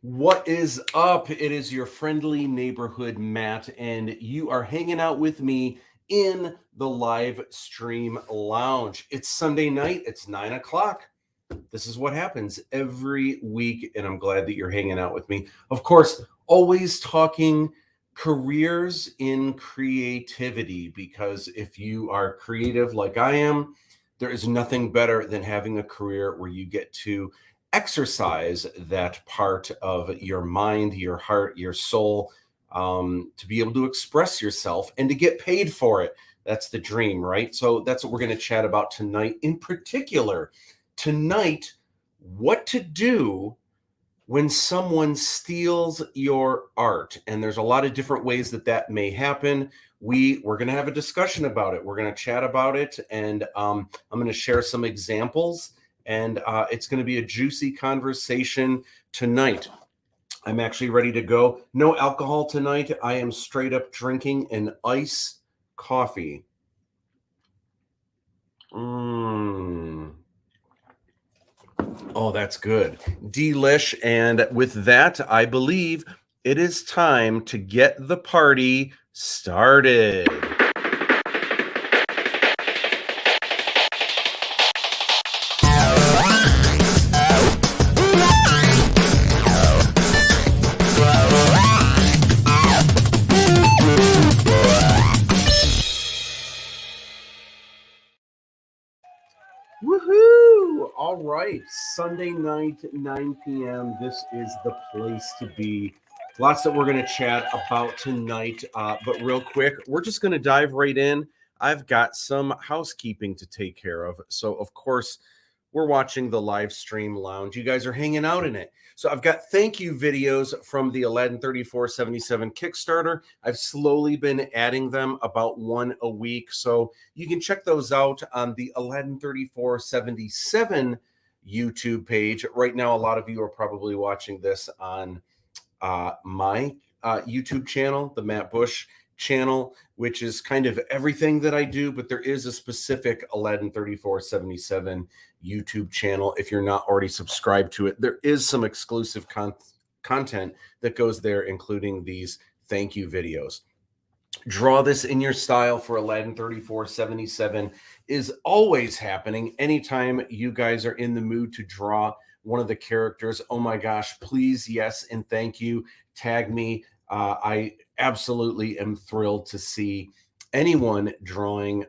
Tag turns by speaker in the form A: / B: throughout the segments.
A: What is up? It is your friendly neighborhood Matt, and you are hanging out with me in the live stream lounge. It's Sunday night, it's 9 o'clock. This is what happens every week, and I'm glad that you're hanging out with me. Of course, always talking careers in creativity, because if you are creative like I am, there is nothing better than having a career where you get to exercise that part of your mind, your heart, your soul, to be able to express yourself and to get paid for it. That's the dream, right? So that's what we're going to chat about tonight. In particular, tonight, what to do when someone steals your art. And there's a lot of different ways that that may happen. We're going to have a discussion about it. We're going to chat about it, and I'm going to share some examples, and it's going to be a juicy conversation tonight. I'm actually ready to go. No alcohol tonight. I am straight up drinking an iced coffee. Oh, that's good. Delish. And with that, I believe it is time to get the party started. Woohoo! All right, Sunday night, 9 p.m. This is the place to be. Lots that we're going to chat about tonight, but real quick, we're just going to dive right in. I've got some housekeeping to take care of. So, of course, we're watching the live stream lounge. You guys are hanging out in it. So I've got thank you videos from the Aladdin 3477 Kickstarter. I've slowly been adding them, about one a week. So you can check those out on the Aladdin 3477 YouTube page. Right now, a lot of you are probably watching this on my YouTube channel, the Matt Bush channel, which is kind of everything that I do, but there is a specific Aladdin 3477 YouTube channel. If you're not already subscribed to it, there is some exclusive content that goes there, including these thank you videos. Draw this in your style for Aladdin 3477 is always happening. Anytime you guys are in the mood to draw one of the characters, oh my gosh, please, yes, and thank you. Tag me. I absolutely am thrilled to see anyone drawing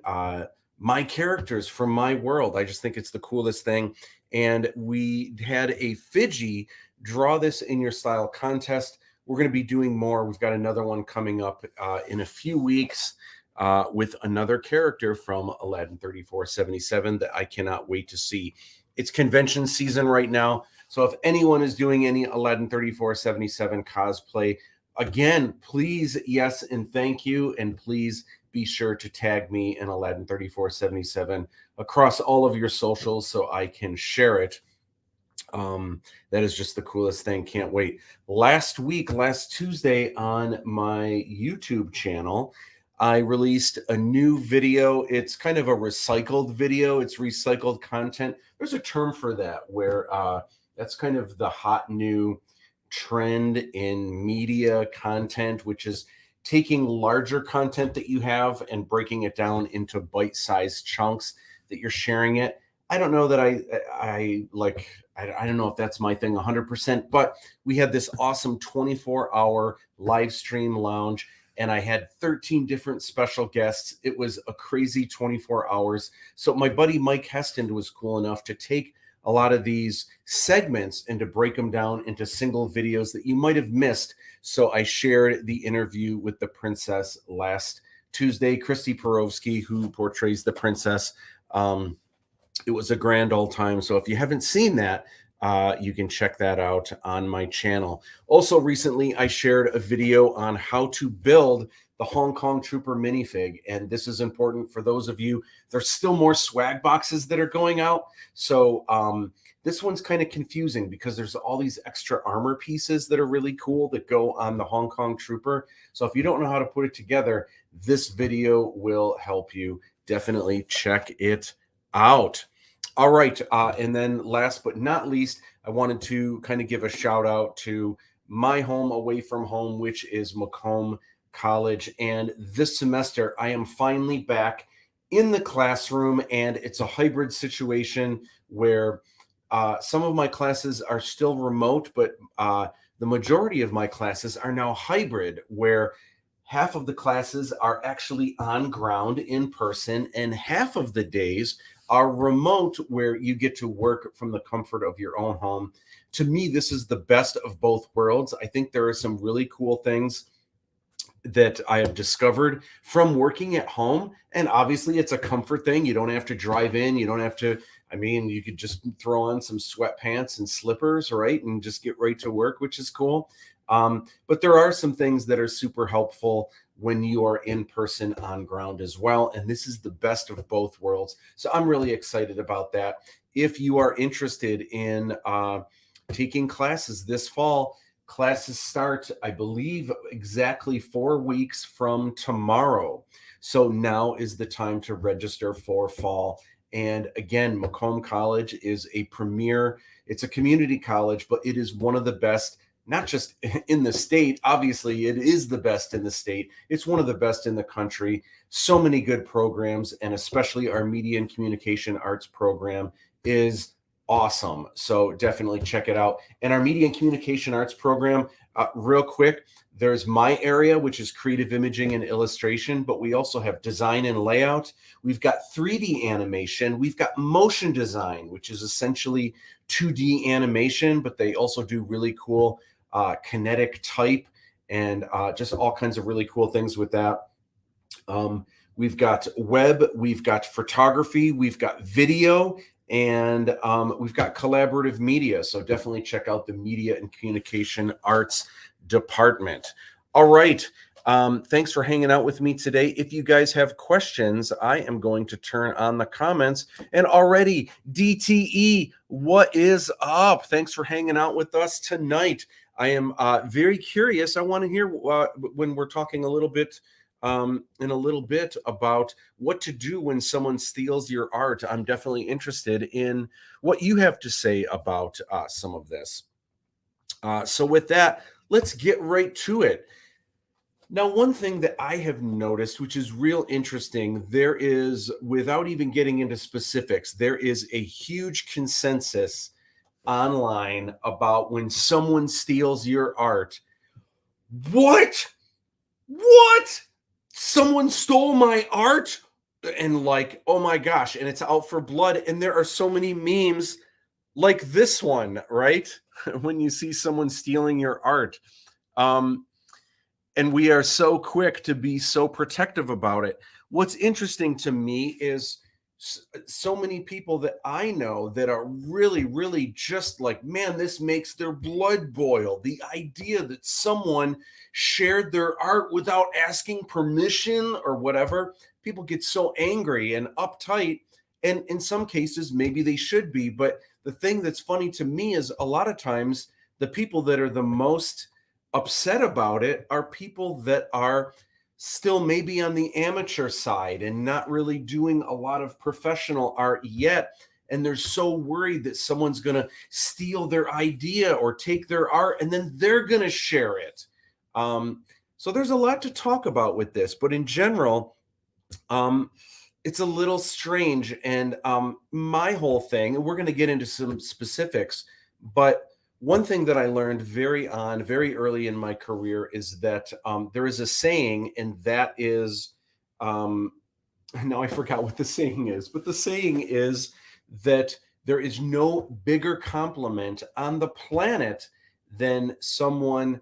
A: my characters from my world. I just think it's the coolest thing. And we had a Fidgy Draw This in Your Style contest. We're going to be doing more. We've got another one coming up in a few weeks with another character from Aladdin 3477 that I cannot wait to see. It's convention season right now. So if anyone is doing any Aladdin 3477 cosplay, again, please, yes, and thank you. And please be sure to tag me in Aladdin 3477 across all of your socials so I can share it. That is just the coolest thing. Can't wait. Last Tuesday on my YouTube channel, I released a new video. It's kind of a recycled video. It's recycled content. There's a term for that where that's kind of the hot new trend in media content, which is taking larger content that you have and breaking it down into bite-sized chunks that you're sharing it. I don't know that I don't know if that's my thing 100%, but we had this awesome 24-hour live stream lounge, and I had 13 different special guests. It was a crazy 24 hours. So my buddy Mike Heston was cool enough to take a lot of these segments and to break them down into single videos that you might have missed. So I shared the interview with the princess last Tuesday, Christy Perovsky, who portrays the princess. It was a grand old time. So if you haven't seen that, you can check that out on my channel. Also, recently, I shared a video on how to build the Hong Kong Trooper minifig. And this is important for those of you. There's still more swag boxes that are going out. So this one's kind of confusing because there's all these extra armor pieces that are really cool that go on the Hong Kong Trooper. So if you don't know how to put it together, this video will help you. Definitely check it out. All right. And then last but not least, I wanted to kind of give a shout out to my home away from home, which is Macomb College. And this semester, I am finally back in the classroom, and it's a hybrid situation where some of my classes are still remote, but the majority of my classes are now hybrid, where half of the classes are actually on ground in person, and half of the days are remote, where you get to work from the comfort of your own home. To me, this is the best of both worlds. I think there are some really cool things that I have discovered from working at home. And obviously, it's a comfort thing. You don't have to drive in. You don't have to, I mean, you could just throw on some sweatpants and slippers, right? And just get right to work, which is cool. But there are some things that are super helpful when you are in person on ground as well. And this is the best of both worlds. So I'm really excited about that. If you are interested in taking classes this fall, classes start, I believe, exactly 4 weeks from tomorrow. So now is the time to register for fall. And again, Macomb College is a premier, it's a community college, but it is one of the best, not just in the state. Obviously, it is the best in the state. It's one of the best in the country. So many good programs, and especially our Media and Communication Arts program is awesome. So definitely check it out. And our Media and Communication Arts program, real quick, there's my area, which is creative imaging and illustration, but we also have design and layout. We've got 3D animation. We've got motion design, which is essentially 2D animation, but they also do really cool kinetic type and just all kinds of really cool things with that. We've got web, we've got photography, we've got video, and we've got collaborative media. So definitely check out the Media and Communication Arts department. All right. Thanks for hanging out with me today. If you guys have questions, I am going to turn on the comments. And already, DTE, what is up? Thanks for hanging out with us tonight. I am very curious. I want to hear when we're talking a little bit in a little bit about what to do when someone steals your art. I'm definitely interested in what you have to say about some of this. So with that, let's get right to it. Now, one thing that I have noticed, which is real interesting, there is, without even getting into specifics, there is a huge consensus online about when someone steals your art. What? Someone stole my art? And like, oh my gosh, and it's out for blood. And there are so many memes like this one, right? When you see someone stealing your art. And we are so quick to be so protective about it. What's interesting to me is so many people that I know that are really, really just like, man, this makes their blood boil. The idea that someone shared their art without asking permission or whatever, people get so angry and uptight. And in some cases, maybe they should be. But the thing that's funny to me is a lot of times the people that are the most upset about it are people that are still maybe on the amateur side and not really doing a lot of professional art yet. And they're so worried that someone's going to steal their idea or take their art and then they're going to share it. So there's a lot to talk about with this, but in general, it's a little strange. And my whole thing, we're going to get into some specifics, but one thing that I learned very early in my career is that there is a saying, and that is, now I forgot what the saying is, but the saying is that there is no bigger compliment on the planet than someone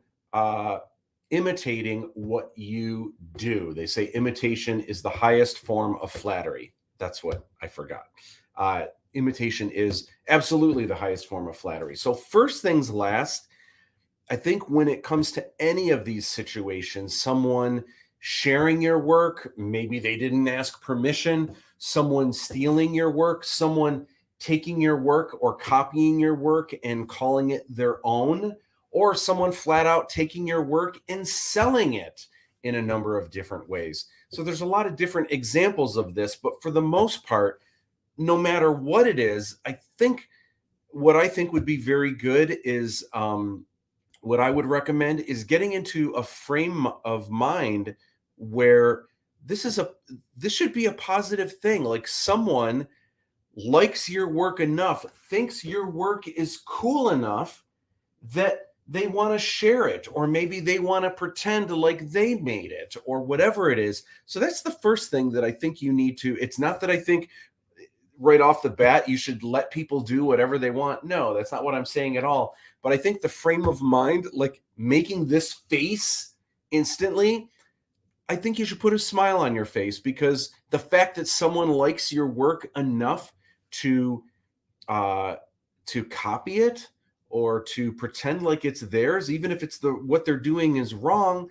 A: imitating what you do. They say imitation is the highest form of flattery. That's what I forgot. Imitation is absolutely the highest form of flattery. So first things last, I think when it comes to any of these situations, someone sharing your work, maybe they didn't ask permission, someone stealing your work, someone taking your work or copying your work and calling it their own, or someone flat out taking your work and selling it in a number of different ways. So there's a lot of different examples of this, but for the most part, no matter what it is, I think what I think would be very good is what I would recommend is getting into a frame of mind where this is a this should be a positive thing. Like someone likes your work enough, thinks your work is cool enough that they want to share it, or maybe they want to pretend like they made it, or whatever it is. So that's the first thing that I think you need to. It's not that I think right off the bat you should let people do whatever they want. No, that's not what I'm saying at all. But I think the frame of mind, like making this face instantly, I think you should put a smile on your face, because the fact that someone likes your work enough to uh, to copy it or to pretend like it's theirs, even if it's the what they're doing is wrong,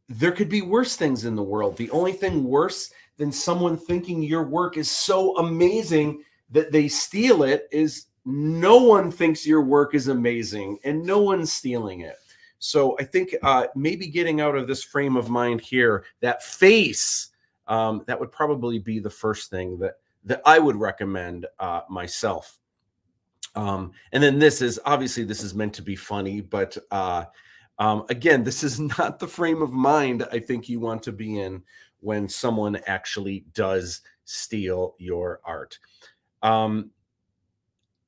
A: there could be worse things in the world. The only thing worse than someone thinking your work is so amazing that they steal it is no one thinks your work is amazing and no one's stealing it. So I think maybe getting out of this frame of mind here, that face, that would probably be the first thing that I would recommend myself. And then this is obviously this is meant to be funny, but again, this is not the frame of mind I think you want to be in when someone actually does steal your art. Um,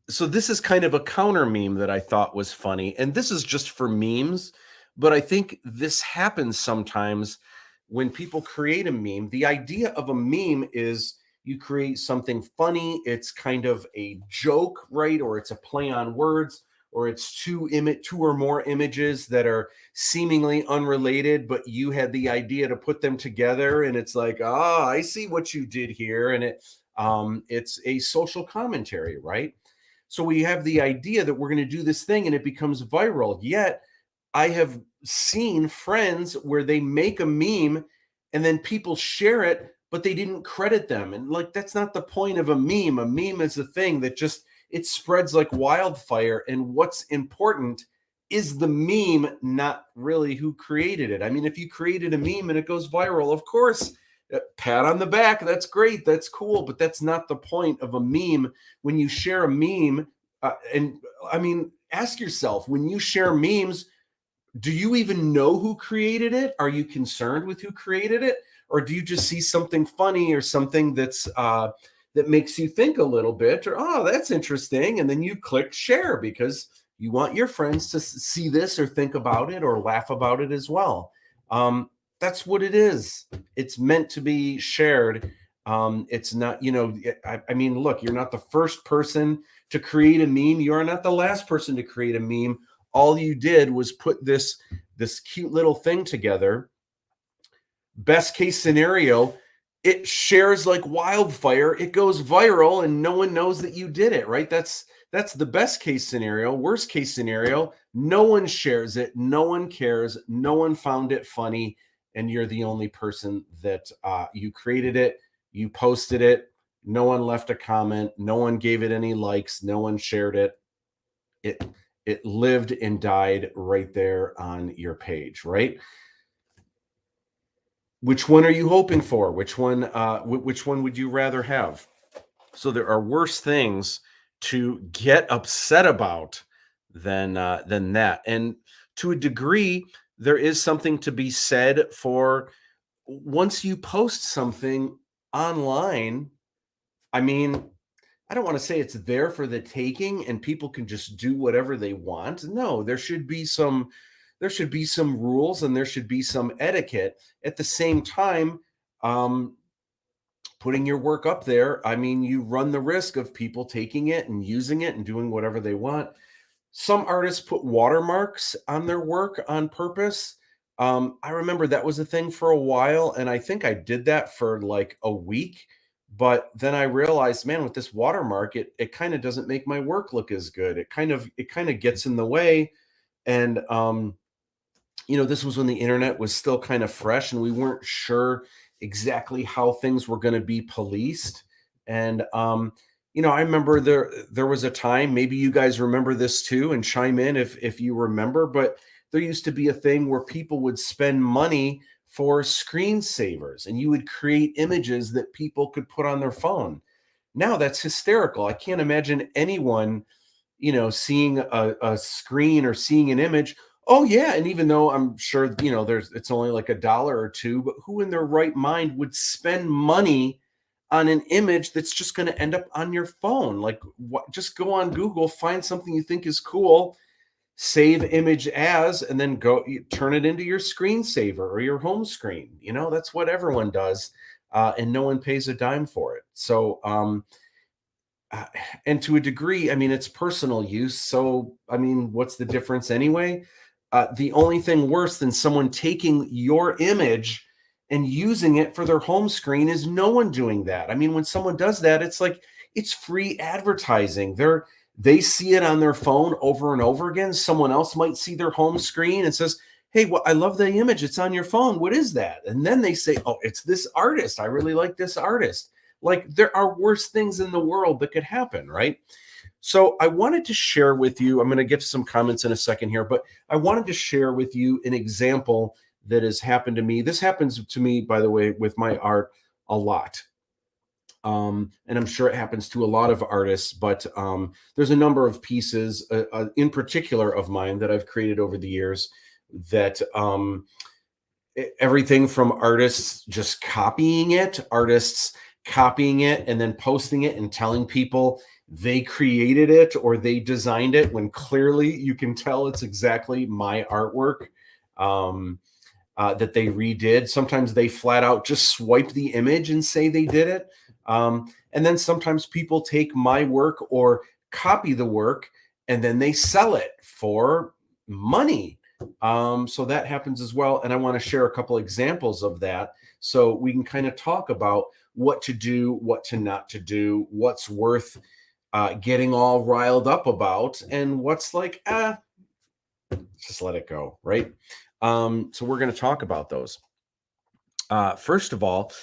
A: so this is kind of a counter meme that I thought was funny, and this is just for memes, but I think this happens sometimes when people create a meme. The idea of a meme is you create something funny, it's kind of a joke, right? Or it's a play on words, or it's two or more images that are seemingly unrelated, but you had the idea to put them together, and it's like, ah, I see what you did here, and it's a social commentary, right? So we have the idea that we're going to do this thing and it becomes viral. Yet I have seen friends where they make a meme and then people share it, but they didn't credit them. And like, that's not the point of a meme. A meme is a thing that just, it spreads like wildfire. And what's important is the meme, not really who created it. I mean, if you created a meme and it goes viral, of course, pat on the back. That's great. That's cool. But that's not the point of a meme. When you share a meme, and I mean, ask yourself, when you share memes, do you even know who created it? Are you concerned with who created it? Or do you just see something funny or something that's that makes you think a little bit, or oh, that's interesting, and then you click share because you want your friends to see this or think about it or laugh about it as well. That's what it is. It's meant to be shared. It's not, I mean, look, you're not the first person to create a meme. You're not the last person to create a meme. All you did was put this cute little thing together. Best case scenario, it shares like wildfire, it goes viral and no one knows that you did it, right? That's the best case scenario. Worst case scenario, no one shares it, no one cares, no one found it funny, and you're the only person that you created it, you posted it, no one left a comment, no one gave it any likes, no one shared it. It lived and died right there on your page, right? Which one are you hoping for? Which one would you rather have? So there are worse things to get upset about than that. And to a degree, there is something to be said for once you post something online. I mean, I don't want to say it's there for the taking and people can just do whatever they want. No, there should be some rules and there should be some etiquette. At the same time, um, putting your work up there, I mean, you run the risk of people taking it and using it and doing whatever they want. Some artists put watermarks on their work on purpose. I remember that was a thing for a while, and I think I did that for like a week. But then I realized, man, with this watermark, it kind of doesn't make my work look as good. It kind of gets in the way. And this was when the internet was still kind of fresh and we weren't sure exactly how things were going to be policed. And I remember there was a time, maybe you guys remember this too, and chime in if you remember, but there used to be a thing where people would spend money for screensavers and you would create images that people could put on their phone. Now that's hysterical. I can't imagine anyone seeing a screen or seeing an image. Oh yeah, and even though I'm sure it's only like $1 or $2, but who in their right mind would spend money on an image that's just going to end up on your phone? Like, what? Just go on Google, find something you think is cool, save image as, and then turn it into your screensaver or your home screen. That's what everyone does, and no one pays a dime for it. So, uh, and to a degree, I mean, it's personal use. So, I mean, what's the difference anyway? The only thing worse than someone taking your image and using it for their home screen is no one doing that. I mean, when someone does that, it's like it's free advertising. They see it on their phone over and over again. Someone else might see their home screen and says, "Hey, well, I love the image. It's on your phone. What is that?" And then they say, "Oh, it's this artist. I really like this artist." Like, there are worse things in the world that could happen, right? So I wanted to share with you, I'm going to get to some comments in a second here, but I wanted to share with you an example that has happened to me. This happens to me, by the way, with my art a lot. And I'm sure it happens to a lot of artists, but there's a number of pieces, in particular of mine, that I've created over the years that everything from artists just copying it, and then posting it and telling people they created it or they designed it, when clearly you can tell it's exactly my artwork that they redid. Sometimes they flat out just swipe the image and say they did it. And then sometimes people take my work or copy the work and then they sell it for money. So that happens as well. And I want to share a couple examples of that so we can kind of talk about what to do, what to not to do, what's worth getting all riled up about, and what's like, just let it go, right? So we're going to talk about those. First of all,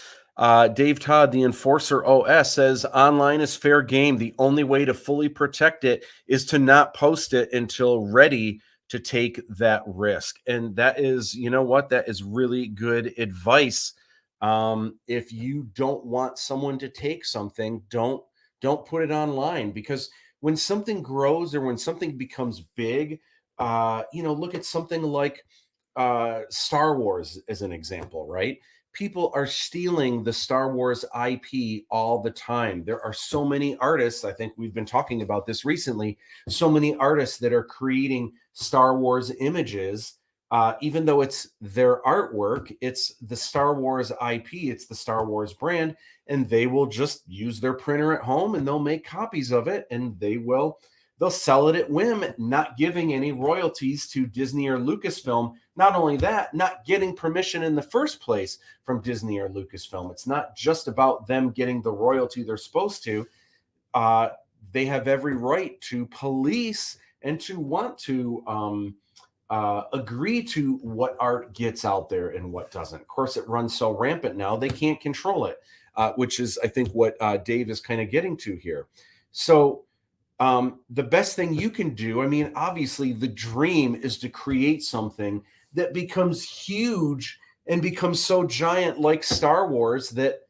A: Dave Todd, the Enforcer OS, says online is fair game. The only way to fully protect it is to not post it until ready to take that risk. And that is, you know what? That is really good advice. If you don't want someone to take something, don't put it online, because when something grows or when something becomes big, look at something like Star Wars as an example, right? People are stealing the Star Wars IP all the time. There are so many artists, I think we've been talking about this recently, so many artists that are creating Star Wars images, even though it's their artwork, it's the Star Wars IP, it's the Star Wars brand, and they will just use their printer at home and they'll make copies of it and they'll sell it at whim, not giving any royalties to Disney or Lucasfilm. Not only that, not getting permission in the first place from Disney or Lucasfilm. It's not just about them getting the royalty they're supposed to. They have every right to police and to want to agree to what art gets out there and what doesn't. Of course, it runs so rampant now, they can't control it, which is, I think, what Dave is kind of getting to here. So, the best thing you can do, I mean, obviously the dream is to create something that becomes huge and becomes so giant like Star Wars that,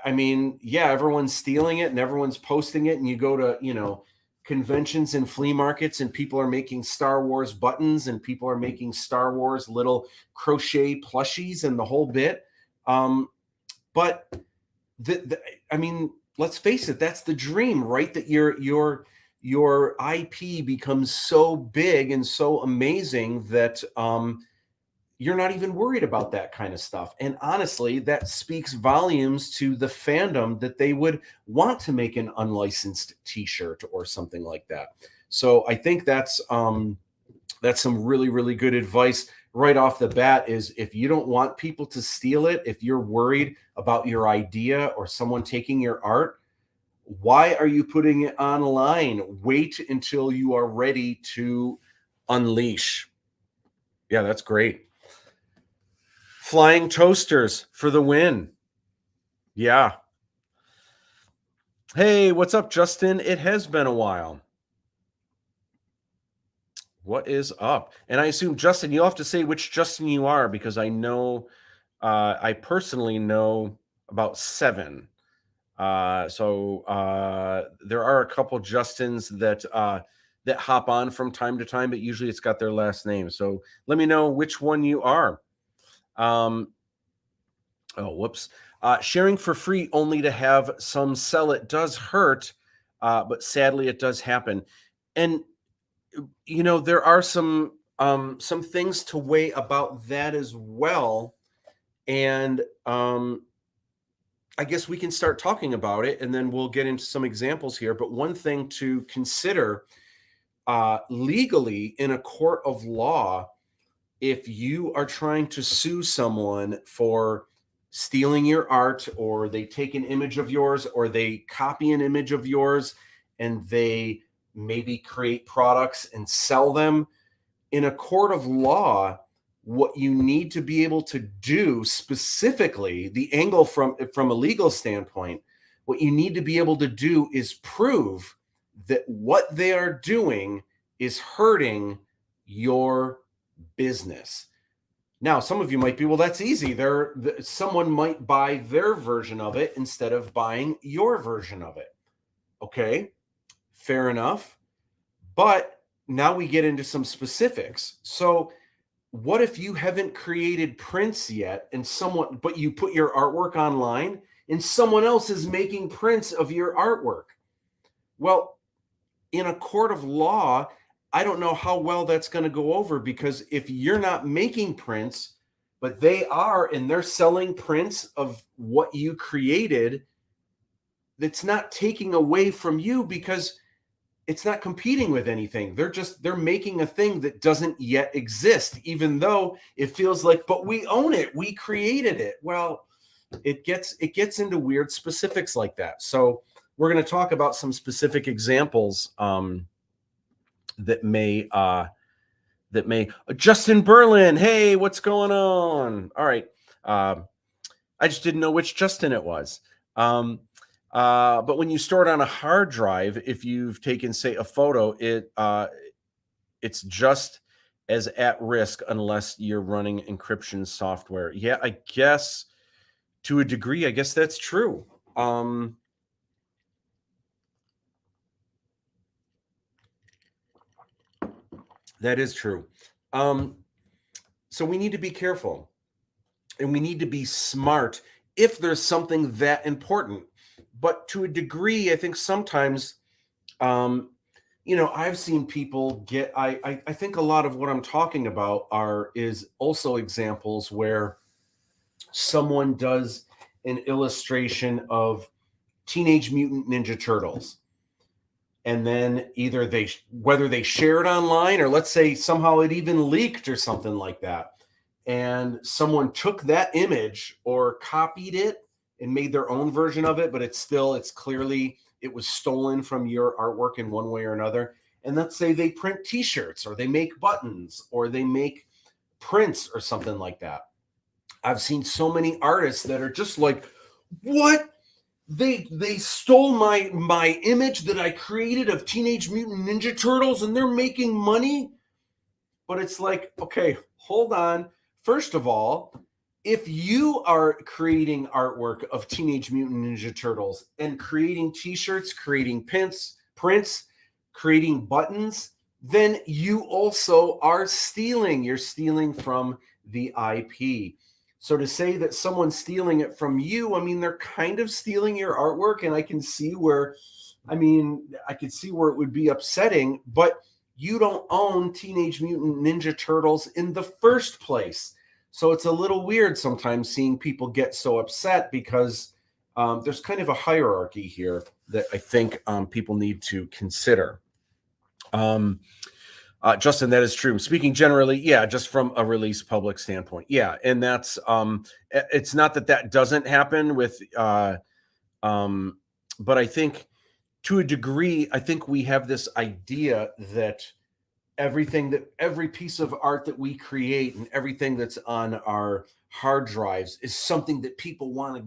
A: I mean, yeah, everyone's stealing it and everyone's posting it, and you go to, conventions and flea markets and people are making Star Wars buttons and people are making Star Wars little crochet plushies and the whole bit. But I mean, let's face it, that's the dream, right? That your IP becomes so big and so amazing that you're not even worried about that kind of stuff. And honestly, that speaks volumes to the fandom that they would want to make an unlicensed T-shirt or something like that. So I think that's some really, really good advice right off the bat. Is if you don't want people to steal it, if you're worried about your idea or someone taking your art, why are you putting it online? Wait until you are ready to unleash. Yeah, that's great. Flying toasters for the win. Yeah. Hey, what's up, Justin? It has been a while. What is up? And I assume, Justin, you'll have to say which Justin you are, because I know, I personally know about 7. So there are a couple Justins that hop on from time to time, but usually it's got their last name. So let me know which one you are. Oh, whoops. Sharing for free only to have some sell it does hurt, but sadly it does happen. And there are some things to weigh about that as well. And I guess we can start talking about it, and then we'll get into some examples here. But one thing to consider legally in a court of law, if you are trying to sue someone for stealing your art, or they take an image of yours, or they copy an image of yours, and they maybe create products and sell them, in a court of law, what you need to be able to do, specifically the angle from a legal standpoint, what you need to be able to do is prove that what they are doing is hurting your business. Now, some of you might be, well, that's easy. Someone might buy their version of it instead of buying your version of it. Okay, fair enough. But now we get into some specifics. So what if you haven't created prints yet, but you put your artwork online and someone else is making prints of your artwork? Well, in a court of law, I don't know how well that's going to go over, because if you're not making prints, but they are, and they're selling prints of what you created, that's not taking away from you, because it's not competing with anything. They're making a thing that doesn't yet exist, even though it feels like, but we own it, we created it. Well, it gets into weird specifics like that. So we're going to talk about some specific examples that may Justin Berlin, hey, what's going on? All right. I just didn't know which Justin it was. But when you store it on a hard drive, if you've taken, say, a photo, it's just as at risk unless you're running encryption software. Yeah, I guess to a degree, I guess that's true. That is true. So we need to be careful, and we need to be smart if there's something that important. But to a degree, I think sometimes, I've seen people get, I think a lot of what I'm talking about is also examples where someone does an illustration of Teenage Mutant Ninja Turtles. And then either whether they share it online, or let's say somehow it even leaked or something like that, and someone took that image or copied it and made their own version of it, but it's clearly, it was stolen from your artwork in one way or another. And let's say they print t-shirts, or they make buttons, or they make prints or something like that. I've seen so many artists that are just like, what? They stole my image that I created of Teenage Mutant Ninja Turtles, and they're making money? But it's like, okay, hold on. First of all, if you are creating artwork of Teenage Mutant Ninja Turtles and creating t-shirts, creating prints, creating buttons, then you also are stealing. You're stealing from the IP. So to say that someone's stealing it from you, I mean, they're kind of stealing your artwork, and I can see where it would be upsetting, but you don't own Teenage Mutant Ninja Turtles in the first place. So it's a little weird sometimes seeing people get so upset, because there's kind of a hierarchy here that I think people need to consider. Justin, that is true. Speaking generally, yeah, just from a release public standpoint. Yeah. And that's, it's not that doesn't happen with, but I think to a degree, I think we have this idea that every piece of art that we create and everything that's on our hard drives is something that people want to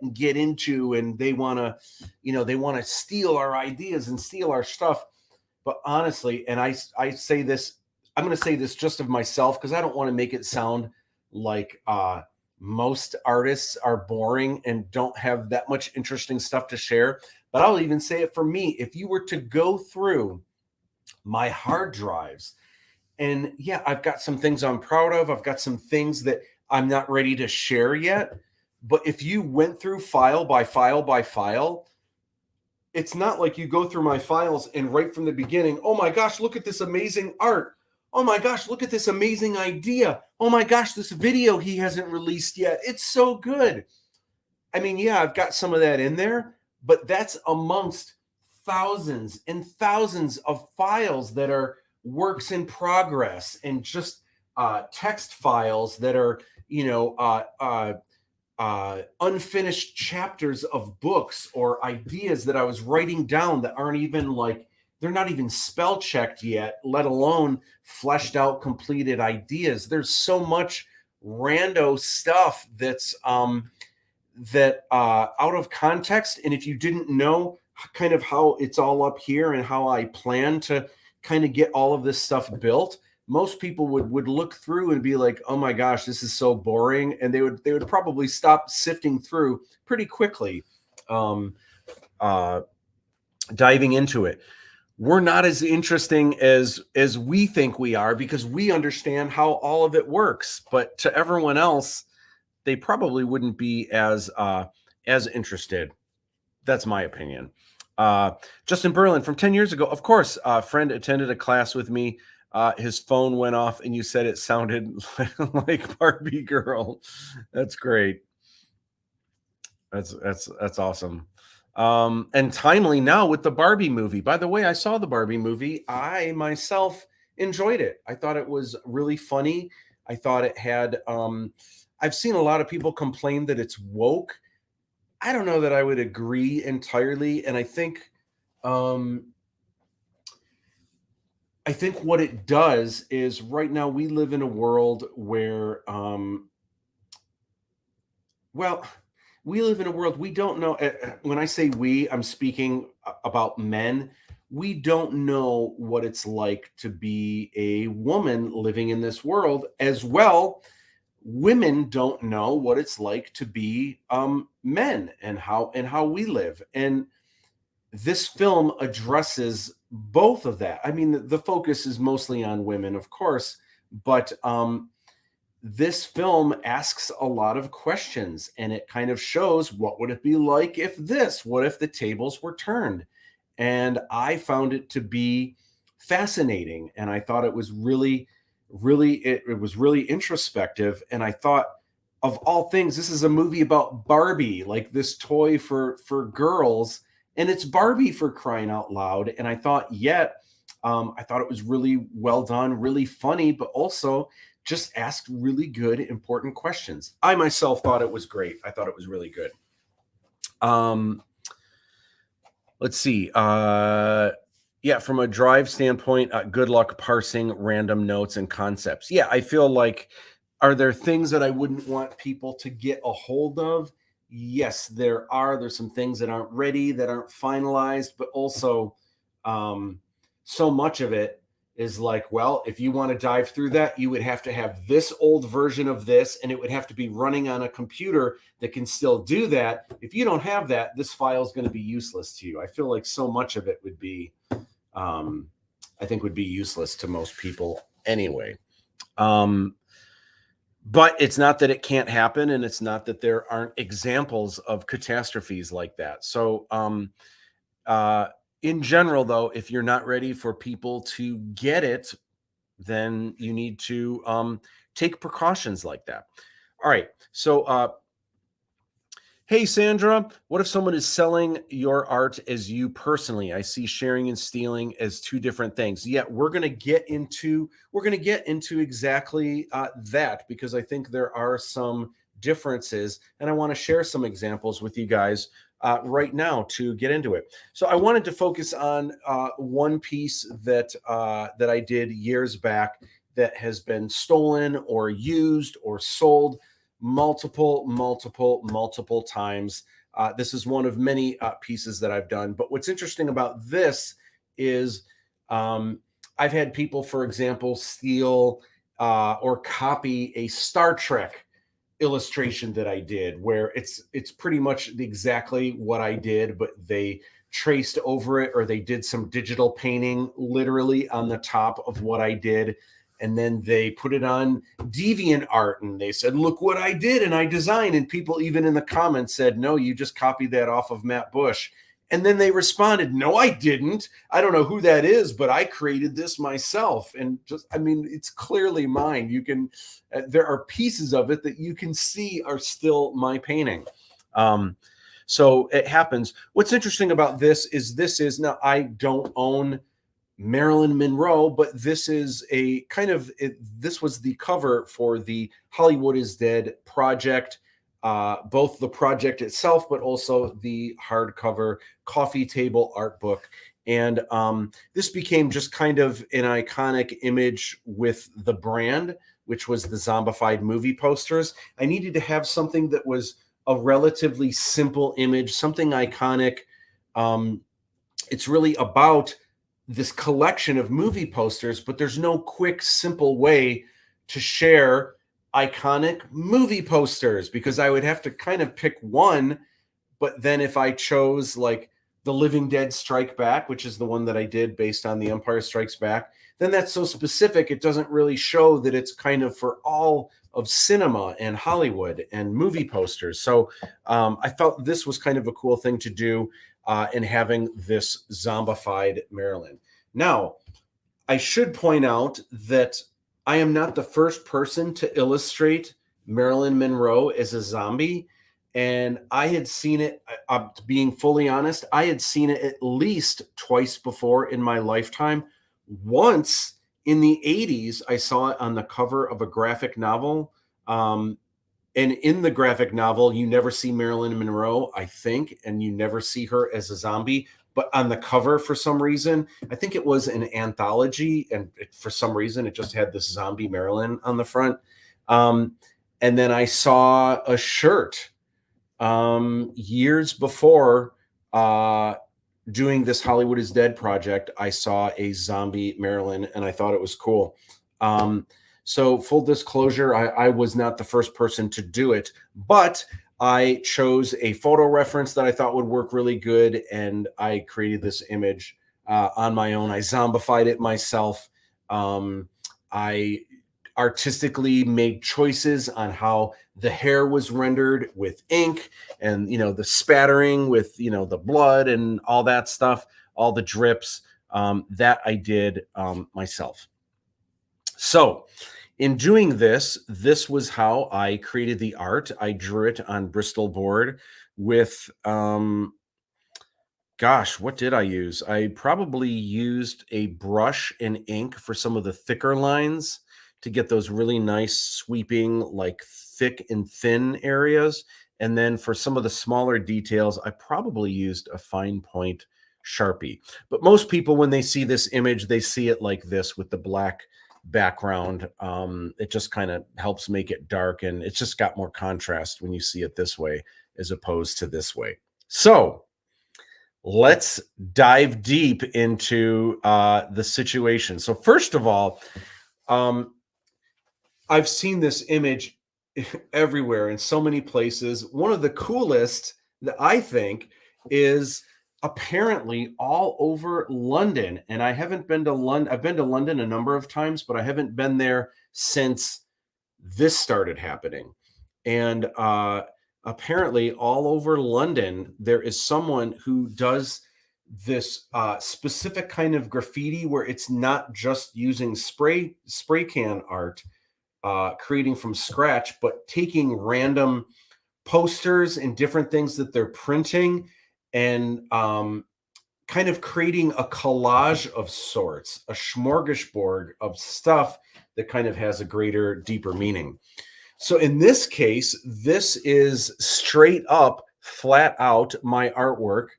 A: get into, and they want to steal our ideas and steal our stuff. But honestly, and I say this, I'm going to say this just of myself, because I don't want to make it sound like most artists are boring and don't have that much interesting stuff to share. But I'll even say it for me. If you were to go through my hard drives, and yeah, I've got some things I'm proud of, I've got some things that I'm not ready to share yet. But if you went through file by file by file, it's not like you go through my files and right from the beginning, oh my gosh, look at this amazing art. Oh my gosh, look at this amazing idea. Oh my gosh, this video he hasn't released yet. It's so good. I mean, yeah, I've got some of that in there, but that's amongst thousands and thousands of files that are works in progress and just text files that are, unfinished chapters of books or ideas that I was writing down that aren't even like, they're not even spell checked yet, let alone fleshed out, completed ideas. There's so much rando stuff that's out of context. And if you didn't know kind of how it's all up here and how I plan to kind of get all of this stuff built, most people would look through and be like, oh my gosh, this is so boring, and they would probably stop sifting through pretty quickly, diving into it. We're not as interesting as we think we are because we understand how all of it works, but to everyone else, they probably wouldn't be as interested. That's my opinion. Justin Berlin from 10 years ago. Of course, a friend attended a class with me. His phone went off and you said it sounded like Barbie girl. That's great. That's awesome. And timely now with the Barbie movie. By the way, I saw the Barbie movie. I myself enjoyed it. I thought it was really funny. I thought it had, I've seen a lot of people complain that it's woke. I don't know that I would agree entirely. And I think what it does is right now we live in a world where, we live in a world we don't know. When I say we, I'm speaking about men. We don't know what it's like to be a woman living in this world as well. Women don't know what it's like to be men and how we live. And this film addresses both of that. I mean, the focus is mostly on women, of course, but this film asks a lot of questions, and it kind of shows what would it be like if what if the tables were turned? And I found it to be fascinating, and I thought it was really it was really introspective. And I thought, of all things, this is a movie about Barbie, like this toy for girls, and it's Barbie, for crying out loud. And I thought it was really well done, really funny, but also just asked really good, important questions. I myself thought it was great. I thought it was really good. Let's see. Yeah, from a drive standpoint, good luck parsing random notes and concepts. Yeah, I feel like, are there things that I wouldn't want people to get a hold of? Yes, there are. There's some things that aren't ready, that aren't finalized, but also so much of it is like, well, if you want to dive through that, you would have to have this old version of this, and it would have to be running on a computer that can still do that. If you don't have that, this file is going to be useless to you. I feel like so much of it would be, I think would be useless to most people anyway. But it's not that it can't happen, and it's not that there aren't examples of catastrophes like that. So, in general, though, if you're not ready for people to get it, then you need to take precautions like that. All right. So, hey, Sandra, what if someone is selling your art as you personally? I see sharing and stealing as two different things. Yeah, we're going to get into exactly that, because I think there are some differences, and I want to share some examples with you guys right now to get into it. So I wanted to focus on one piece that I did years back that has been stolen or used or sold multiple times. This is one of many pieces that I've done. But what's interesting about this is I've had people, for example, steal or copy a Star Trek illustration that I did, where it's pretty much exactly what I did, but they traced over it, or they did some digital painting literally on the top of what I did. And then they put it on DeviantArt and they said, look what I did and I designed. And people even in the comments said, no, you just copied that off of Matt Bush. And then they responded, no, I didn't. I don't know who that is, but I created this myself. And just, I mean, it's clearly mine. You can, there are pieces of it that you can see are still my painting. So it happens. What's interesting about this is now I don't own Marilyn Monroe, but this is a kind of, this was the cover for the Hollywood is Dead project. Both the project itself, but also the hardcover coffee table art book. And this became just kind of an iconic image with the brand, which was the zombified movie posters. I needed to have something that was a relatively simple image, something iconic. It's really about this collection of movie posters, but there's no quick, simple way to share iconic movie posters, because I would have to kind of pick one. But then if I chose like The Living Dead Strike Back, which is the one that I did based on The Empire Strikes Back, then that's so specific, it doesn't really show that it's kind of for all of cinema and Hollywood and movie posters. So I felt this was kind of a cool thing to do in having this zombified Marilyn. Now, I should point out that I am not the first person to illustrate Marilyn Monroe as a zombie. And I had seen it, being fully honest, I had seen it at least twice before in my lifetime. Once in the 80s, I saw it on the cover of a graphic novel. And in the graphic novel, you never see Marilyn Monroe, I think, and you never see her as a zombie. But on the cover, for some reason, I think it was an anthology, and for some reason, it just had this zombie Marilyn on the front. And then I saw a shirt years before doing this Hollywood is Dead project. I saw a zombie Marilyn, and I thought it was cool. So full disclosure, I was not the first person to do it, but I chose a photo reference that I thought would work really good, and I created this image on my own. I zombified it myself. I artistically made choices on how the hair was rendered with ink, and the spattering with the blood and all that stuff, all the drips that I did myself. So in doing this was how I created the art. I drew it on Bristol board with, gosh, what did I use? I probably used a brush and ink for some of the thicker lines to get those really nice sweeping, like thick and thin areas. And then for some of the smaller details, I probably used a fine point Sharpie. But most people, when they see this image, they see it like this with the black background. It just kind of helps make it dark, and it's just got more contrast when you see it this way as opposed to this way. So let's dive deep into the situation. So first of all, I've seen this image everywhere in so many places. One of the coolest that I think is apparently all over London. And I haven't been to London. I've been to London a number of times, but I haven't been there since this started happening. And apparently all over London, there is someone who does this specific kind of graffiti where it's not just using spray can art, creating from scratch, but taking random posters and different things that they're printing and kind of creating a collage of sorts, a smorgasbord of stuff that kind of has a greater, deeper meaning. So in this case, this is straight up, flat out my artwork.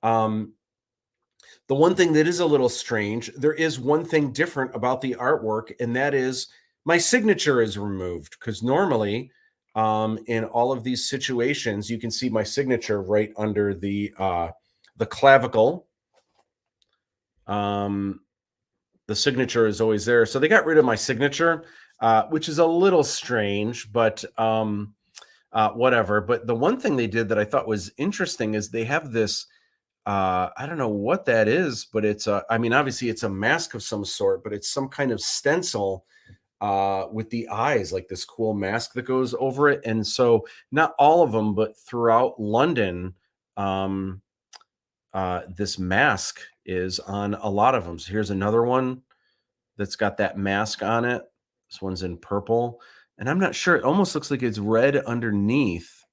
A: The one thing that is a little strange, there is one thing different about the artwork, and that is my signature is removed, because normally in all of these situations, you can see my signature right under the clavicle. The signature is always there. So they got rid of my signature, which is a little strange, but whatever. But the one thing they did that I thought was interesting is they have this. I don't know what that is, but it's I mean, obviously it's a mask of some sort, but it's some kind of stencil with the eyes, like this cool mask that goes over it. And so not all of them, but throughout London, um, this mask is on a lot of them. So here's another one that's got that mask on it. This one's in purple, and I'm not sure. It almost looks like it's red underneath.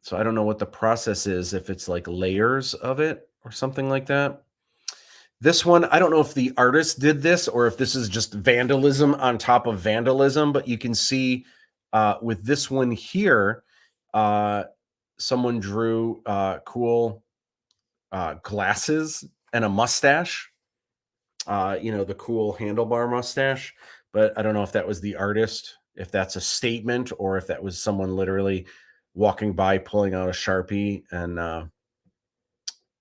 A: So I don't know what the process is, if it's like layers of it or something like that. This one, I don't know if the artist did this or if this is just vandalism on top of vandalism, but you can see with this one here, someone drew cool glasses and a mustache, the cool handlebar mustache. But I don't know if that was the artist, if that's a statement, or if that was someone literally walking by, pulling out a Sharpie and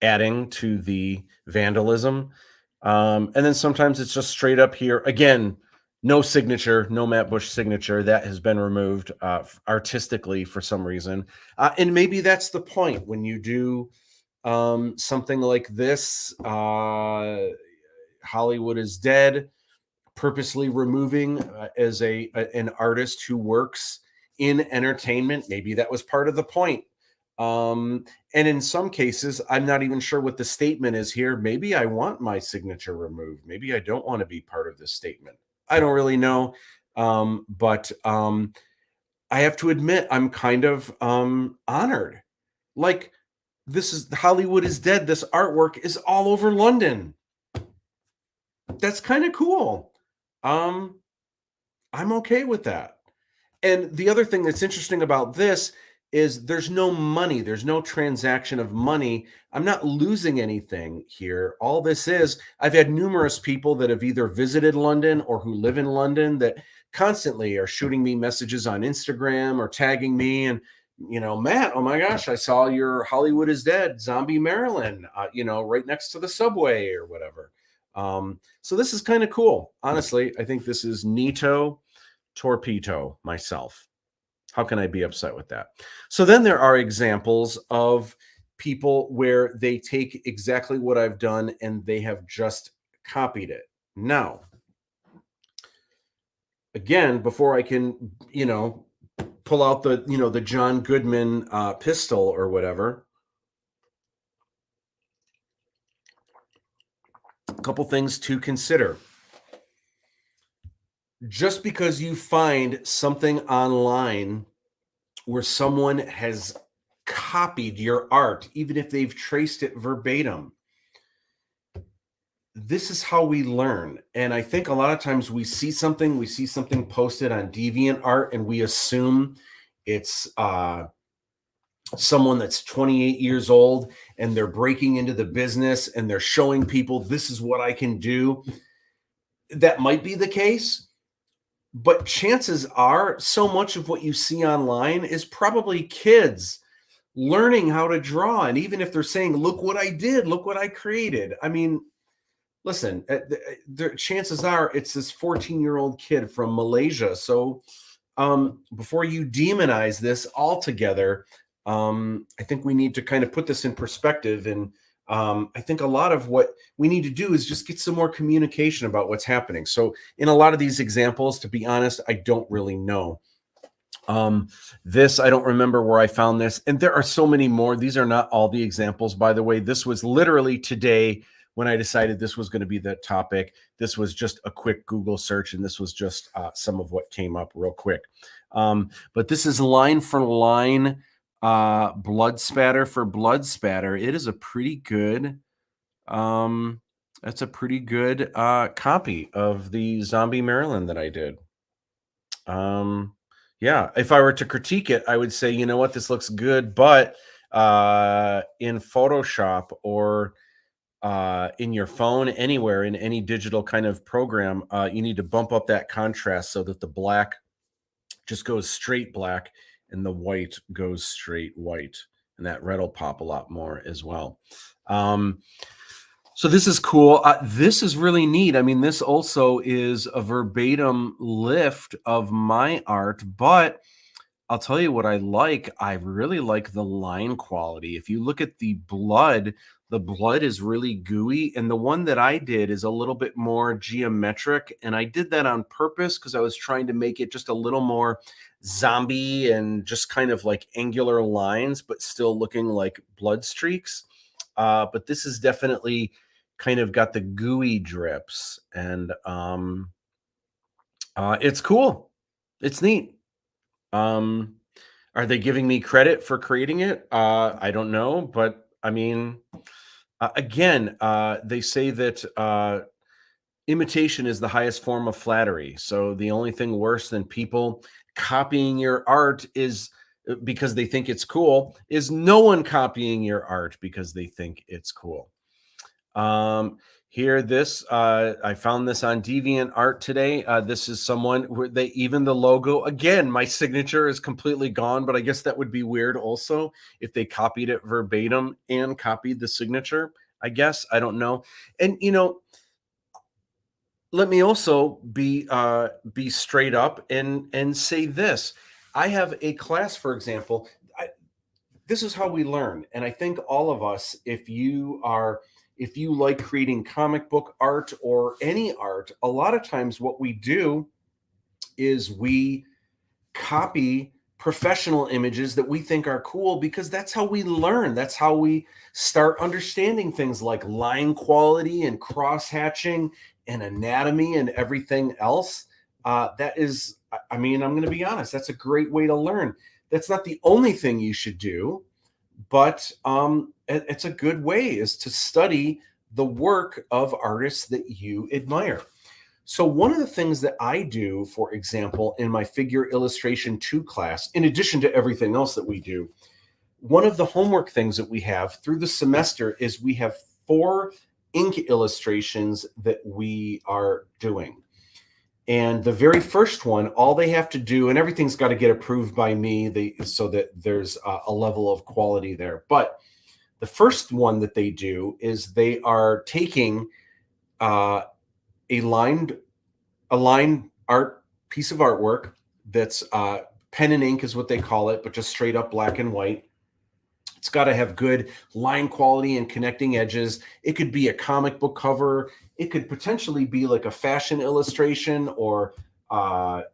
A: adding to the vandalism. And then sometimes it's just straight up here. Again, no signature, no Matt Bush signature. That has been removed artistically for some reason. And maybe that's the point when you do something like this. Hollywood is Dead, purposely removing as an artist who works in entertainment. Maybe that was part of the point. And in some cases, I'm not even sure what the statement is here. Maybe I want my signature removed. Maybe I don't want to be part of this statement. I don't really know. But I have to admit, I'm kind of honored. Like, this is Hollywood is Dead. This artwork is all over London. That's kind of cool. I'm okay with that. And the other thing that's interesting about this is there's no money. There's no transaction of money. I'm not losing anything here. All this is, I've had numerous people that have either visited London or who live in London that constantly are shooting me messages on Instagram or tagging me and, Matt, oh my gosh, I saw your Hollywood is Dead, Zombie Maryland, right next to the subway or whatever. So this is kind of cool. Honestly, I think this is neato torpedo myself. How can I be upset with that? So then there are examples of people where they take exactly what I've done and they have just copied it. Now, again, before I can, pull out the John Goodman pistol or whatever, a couple things to consider. Just because you find something online where someone has copied your art, even if they've traced it verbatim, this is how we learn. And I think a lot of times we see something posted on DeviantArt, and we assume it's someone that's 28 years old and they're breaking into the business and they're showing people, this is what I can do. That might be the case. But chances are, so much of what you see online is probably kids learning how to draw. And even if they're saying, look what I did, look what I created. I mean, listen, the chances are it's this 14-year-old kid from Malaysia. So before you demonize this altogether, I think we need to kind of put this in perspective. And I think a lot of what we need to do is just get some more communication about what's happening. So in a lot of these examples, to be honest, I don't really know. This, I don't remember where I found this. And there are so many more. These are not all the examples, by the way. This was literally today when I decided this was going to be the topic. This was just a quick Google search, and this was just some of what came up real quick. But this is line for line, blood spatter for blood spatter. It is a pretty good, that's a pretty good copy of the Zombie Maryland that I did. Yeah, if I were to critique it, I would say, you know what, this looks good, but in Photoshop or in your phone, anywhere, in any digital kind of program, you need to bump up that contrast so that the black just goes straight black and the white goes straight white, and that red will pop a lot more as well. So this is cool. This is really neat. I mean, this also is a verbatim lift of my art, but I'll tell you what I like. I really like the line quality. If you look at the blood is really gooey. And the one that I did is a little bit more geometric. And I did that on purpose because I was trying to make it just a little more zombie and just kind of like angular lines, but still looking like blood streaks. But this is definitely kind of got the gooey drips. And it's cool. It's neat. Are they giving me credit for creating it? I don't know, but I mean, again, they say that imitation is the highest form of flattery. So the only thing worse than people copying your art is because they think it's cool, is no one copying your art because they think it's cool. Here, this I found this on Deviant Art today. This is someone where they even the logo again. My signature is completely gone, but I guess that would be weird also if they copied it verbatim and copied the signature. I guess I don't know. And let me also be straight up and say this. I have a class, for example. This is how we learn, and I think all of us, if you like creating comic book art or any art, a lot of times what we do is we copy professional images that we think are cool because that's how we learn. That's how we start understanding things like line quality and cross hatching and anatomy and everything else. That is, I mean, I'm going to be honest, that's a great way to learn. That's not the only thing you should do, but it's a good way is to study the work of artists that you admire. So one of the things that I do, for example, in my Figure Illustration 2 class, in addition to everything else that we do, one of the homework things that we have through the semester is we have 4 ink illustrations that we are doing. And the very first one, all they have to do, and everything's got to get approved by me so that there's a level of quality there. But the first one that they do is they are taking a line art piece of artwork that's pen and ink is what they call it, but just straight up black and white. It's got to have good line quality and connecting edges. It could be a comic book cover. It could potentially be like a fashion illustration or a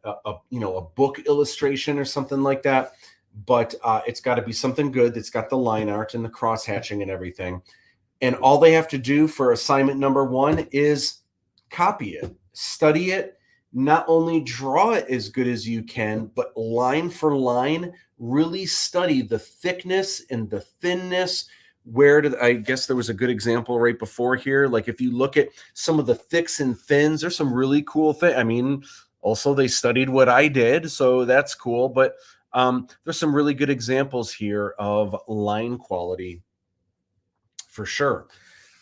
A: book illustration or something like that. But it's got to be something good that's got the line art and the cross hatching and everything. And all they have to do for assignment number 1 is copy it, study it, not only draw it as good as you can, but line for line, really study the thickness and the thinness. I guess there was a good example right before here. Like if you look at some of the thicks and thins, there's some really cool things. I mean, also they studied what I did, so that's cool. But there's some really good examples here of line quality for sure.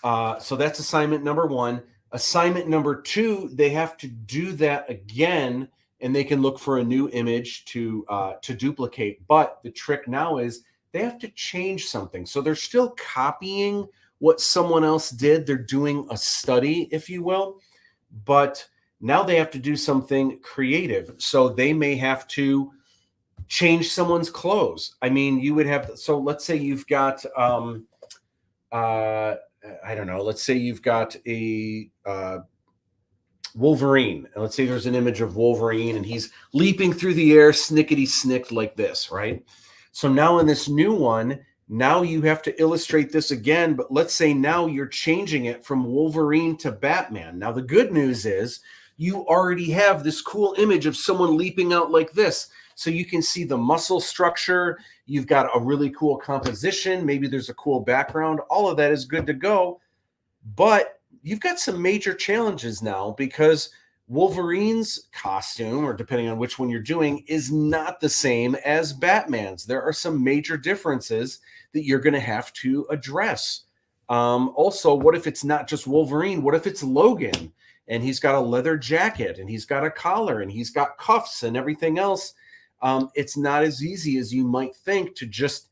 A: So that's assignment number 1. Assignment number 2, they have to do that again, and they can look for a new image to duplicate. But the trick now is they have to change something. So they're still copying what someone else did. They're doing a study, if you will, but now they have to do something creative. So they may have to change someone's clothes. I mean, you would have, so let's say you've got, I don't know, let's say you've got a Wolverine. And let's say there's an image of Wolverine and he's leaping through the air, snickety snicked like this, right? So now in this new one, now you have to illustrate this again, but let's say now you're changing it from Wolverine to Batman. Now the good news is you already have this cool image of someone leaping out like this. So you can see the muscle structure. You've got a really cool composition. Maybe there's a cool background. All of that is good to go. But you've got some major challenges now because Wolverine's costume, or depending on which one you're doing, is not the same as Batman's. There are some major differences that you're going to have to address. Also, what if it's not just Wolverine? What if it's Logan and he's got a leather jacket and he's got a collar and he's got cuffs and everything else? It's not as easy as you might think to just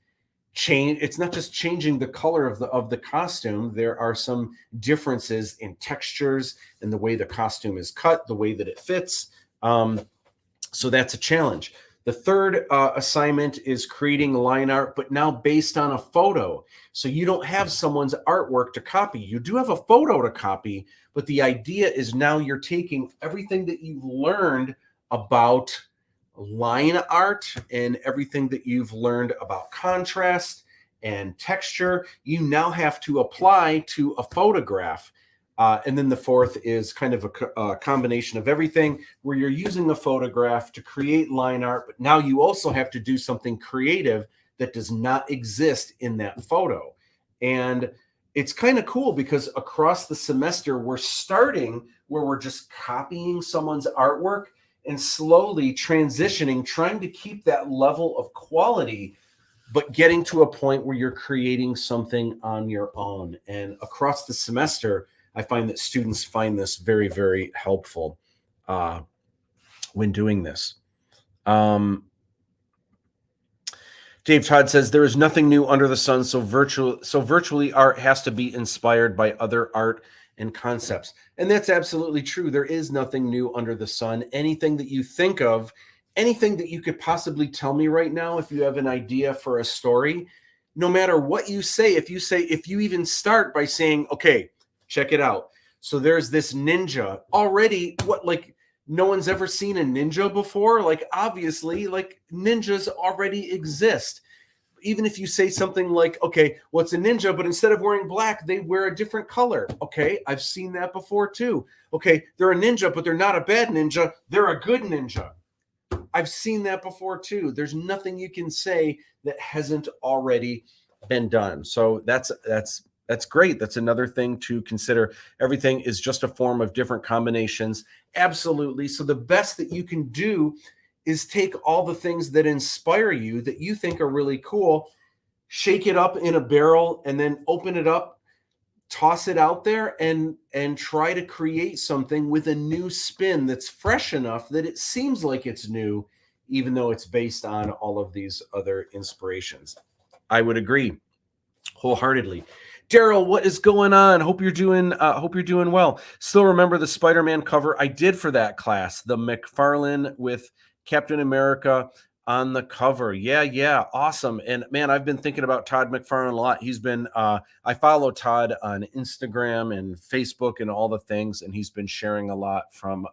A: It's not just changing the color of the costume. There are some differences in textures and the way the costume is cut, the way that it fits. So that's a challenge. The third assignment is creating line art, but now based on a photo. So you don't have someone's artwork to copy. You do have a photo to copy, but the idea is now you're taking everything that you've learned about line art and everything that you've learned about contrast and texture. You now have to apply to a photograph. And then the fourth is kind of a combination of everything where you're using a photograph to create line art, but now you also have to do something creative that does not exist in that photo. And it's kind of cool because across the semester, we're starting where we're just copying someone's artwork and slowly transitioning, trying to keep that level of quality, but getting to a point where you're creating something on your own. And across the semester, I find that students find this very, very helpful when doing this. Dave Todd says there is nothing new under the sun, so virtually art has to be inspired by other art and concepts. And that's absolutely true. There is nothing new under the sun. Anything that you think of, anything that you could possibly tell me right now, if you have an idea for a story, no matter what you say, if you even start by saying, okay, check it out. So there's this ninja already. No one's ever seen a ninja before. Like, obviously, like, ninjas already exist. Even if you say something like, okay, well, it's a ninja, but instead of wearing black, they wear a different color. Okay, I've seen that before too. Okay, they're a ninja, but they're not a bad ninja. They're a good ninja. I've seen that before too. There's nothing you can say that hasn't already been done. So that's great. That's another thing to consider. Everything is just a form of different combinations. Absolutely. So the best that you can do is take all the things that inspire you that you think are really cool, shake it up in a barrel, and then open it up, toss it out there, and try to create something with a new spin that's fresh enough that it seems like it's new, even though it's based on all of these other inspirations. I would agree wholeheartedly. Daryl, what is going on? Hope you're doing well. Still remember the Spider-Man cover I did for that class, the McFarlane with Captain America on the cover. Yeah, awesome. And man, I've been thinking about Todd McFarlane a lot. He's been I follow Todd on Instagram and Facebook and all the things, and he's been sharing a lot from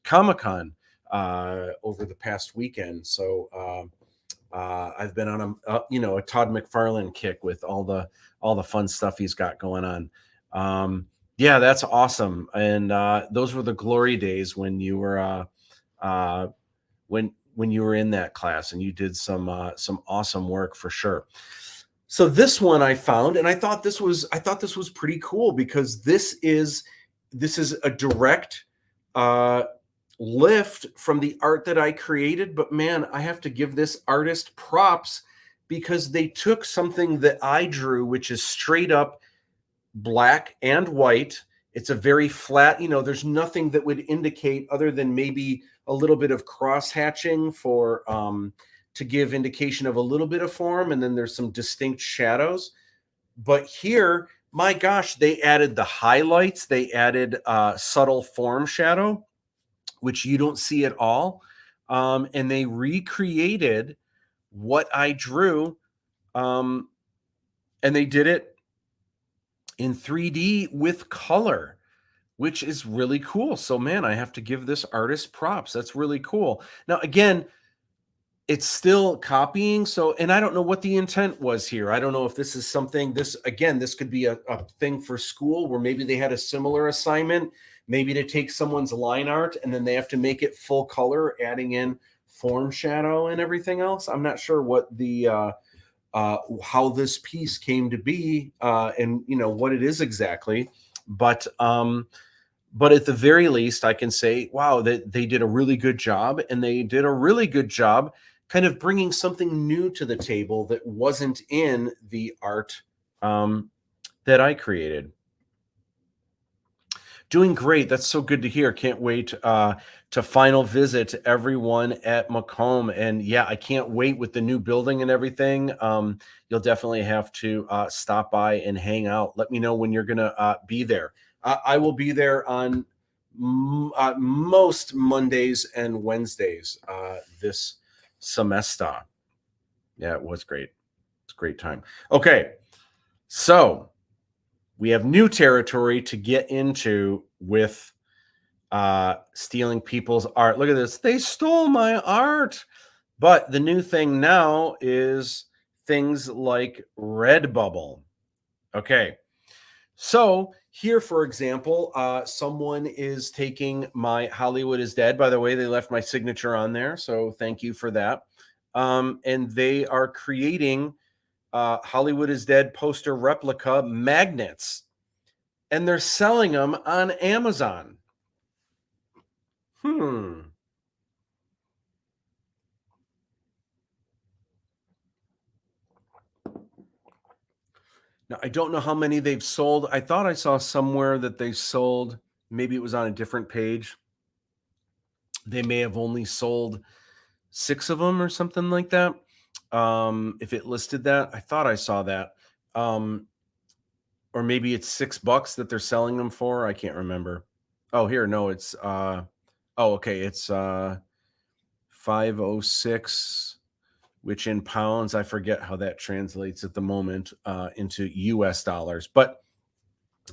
A: Comic-Con over the past weekend. So I've been on a Todd McFarlane kick with all the fun stuff he's got going on. Yeah, that's awesome. And those were the glory days when you were when you were in that class, and you did some awesome work for sure. So this one I found, and I thought this was pretty cool because this is a direct lift from the art that I created. But man, I have to give this artist props because they took something that I drew, which is straight up black and white. It's a very flat, there's nothing that would indicate other than maybe a little bit of cross hatching for to give indication of a little bit of form, and then there's some distinct shadows. But here, my gosh, they added the highlights, they added subtle form shadow, which you don't see at all, and they recreated what I drew, and they did it in 3D with color, which is really cool. So man, I have to give this artist props. That's really cool. Now, again, it's still copying. So, and I don't know what the intent was here. I don't know if this is something, this could be a thing for school where maybe they had a similar assignment, maybe to take someone's line art and then they have to make it full color, adding in form shadow and everything else. I'm not sure what the, how this piece came to be, and what it is exactly, but at the very least, I can say, wow, that they did a really good job, and they did a really good job kind of bringing something new to the table that wasn't in the art that I created. Doing great. That's so good to hear. Can't wait to final visit everyone at Macomb. And yeah, I can't wait with the new building and everything. You'll definitely have to stop by and hang out. Let me know when you're going to be there. I will be there on most Mondays and Wednesdays this semester. Yeah, it was great. It's a great time. Okay, so we have new territory to get into with stealing people's art. Look at this. They stole my art. But the new thing now is things like Redbubble. Okay. So here, for example, someone is taking my Hollywood is Dead. By the way, they left my signature on there. So thank you for that. And they are creating Hollywood is Dead poster replica magnets. And they're selling them on Amazon. Now, I don't know how many they've sold. I thought I saw somewhere that they sold, maybe it was on a different page. They may have only sold 6 of them or something like that. If it listed that, I thought I saw that. Or maybe it's $6 that they're selling them for. I can't remember. Oh, here, no, it's okay, it's 506, which in pounds, I forget how that translates at the moment into US dollars. But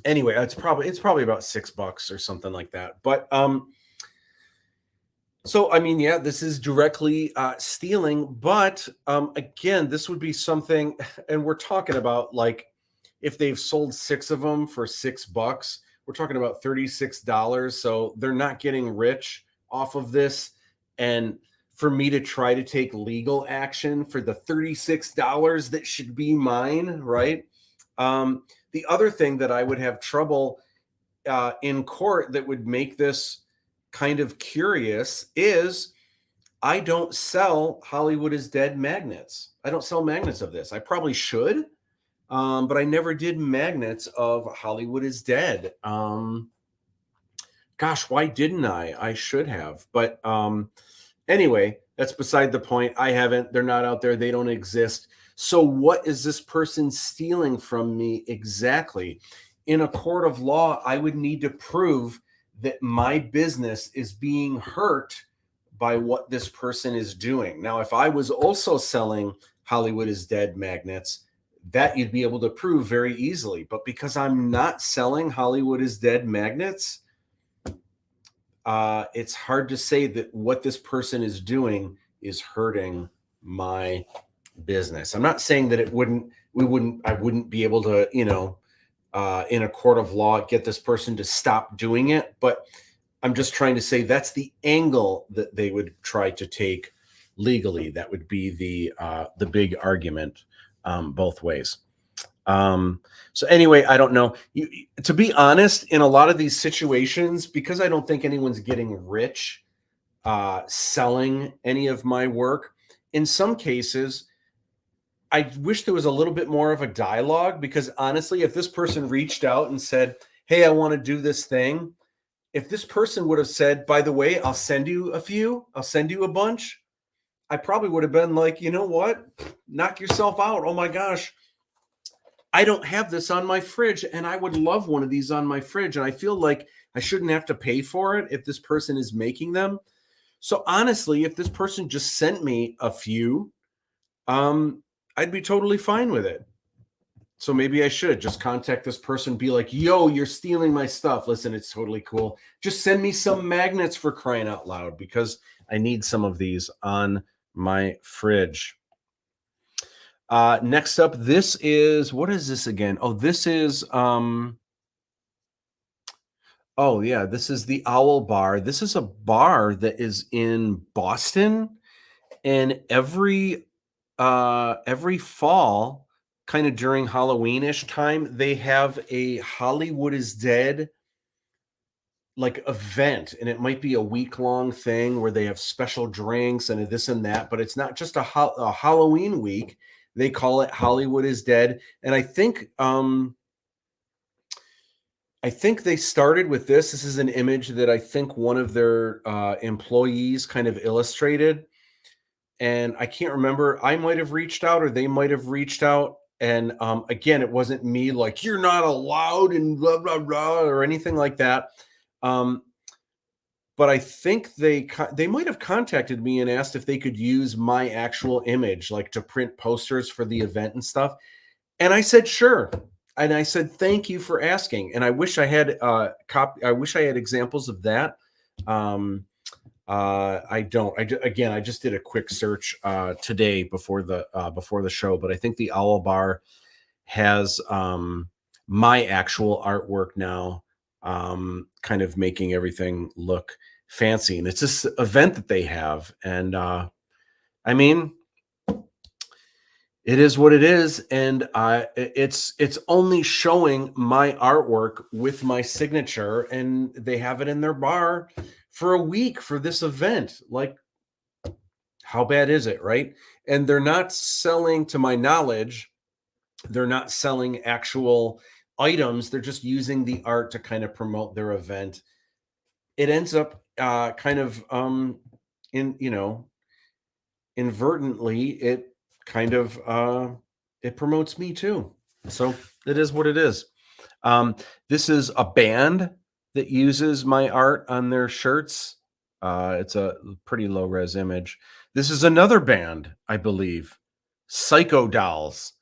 A: anyway, it's probably about $6 or something like that. But so I mean, yeah, this is directly stealing. But again, this would be something, and we're talking about like if they've sold 6 of them for $6, we're talking about $36. So they're not getting rich off of this. And for me to try to take legal action for the $36 that should be mine, right? The other thing that I would have trouble in court that would make this kind of curious is I don't sell Hollywood is Dead magnets. I don't sell magnets of this. I probably should, but I never did magnets of Hollywood is Dead. Gosh, why didn't I? I should have. But anyway, that's beside the point. I haven't. They're not out there. They don't exist. So what is this person stealing from me exactly? In a court of law, I would need to prove that my business is being hurt by what this person is doing. Now, if I was also selling Hollywood is Dead magnets, that you'd be able to prove very easily. But because I'm not selling Hollywood is Dead magnets, it's hard to say that what this person is doing is hurting my business. I'm not saying that I wouldn't be able to, in a court of law, get this person to stop doing it. But I'm just trying to say that's the angle that they would try to take legally. That would be the big argument both ways. So anyway, I don't know. To be honest, in a lot of these situations, because I don't think anyone's getting rich selling any of my work, in some cases, I wish there was a little bit more of a dialogue, because honestly, if this person reached out and said, hey, I want to do this thing, if this person would have said, by the way, I'll send you a few, I'll send you a bunch, I probably would have been like, you know what? Knock yourself out. Oh my gosh. I don't have this on my fridge, and I would love one of these on my fridge. And I feel like I shouldn't have to pay for it if this person is making them. So honestly, if this person just sent me a few, I'd be totally fine with it. So maybe I should just contact this person, be like, yo, you're stealing my stuff. Listen, it's totally cool. Just send me some magnets, for crying out loud, because I need some of these on my fridge. Next up, this is, what is this again? Oh, this is, this is the Owl Bar. This is a bar that is in Boston, and every fall, kind of during Halloweenish time, they have a Hollywood is Dead like event, and it might be a week-long thing where they have special drinks and this and that, but it's not just a Halloween week. They call it Hollywood is Dead. And I think I think they started with this. This is an image that I think one of their employees kind of illustrated. And I can't remember. I might have reached out or they might have reached out. And again, it wasn't me like, you're not allowed and blah, blah, blah, or anything like that. Um, but I think they might have contacted me and asked if they could use my actual image, like to print posters for the event and stuff. And I said, sure. And I said, thank you for asking. And I wish I had I wish I had examples of that. I don't. Again, I just did a quick search today before the show, but I think the Owl Bar has my actual artwork now, kind of making everything look fancy. And it's this event that they have, and I mean, it is what it is, and it's only showing my artwork with my signature, and they have it in their bar for a week for this event. Like, how bad is it, right? And they're not selling, to my knowledge, they're not selling actual items. They're just using the art to kind of promote their event. It ends up kind of in inadvertently, it kind of it promotes me too. So it is what it is. This is a band that uses my art on their shirts. It's a pretty low res image. This is another band, I believe, Psycho Dolls,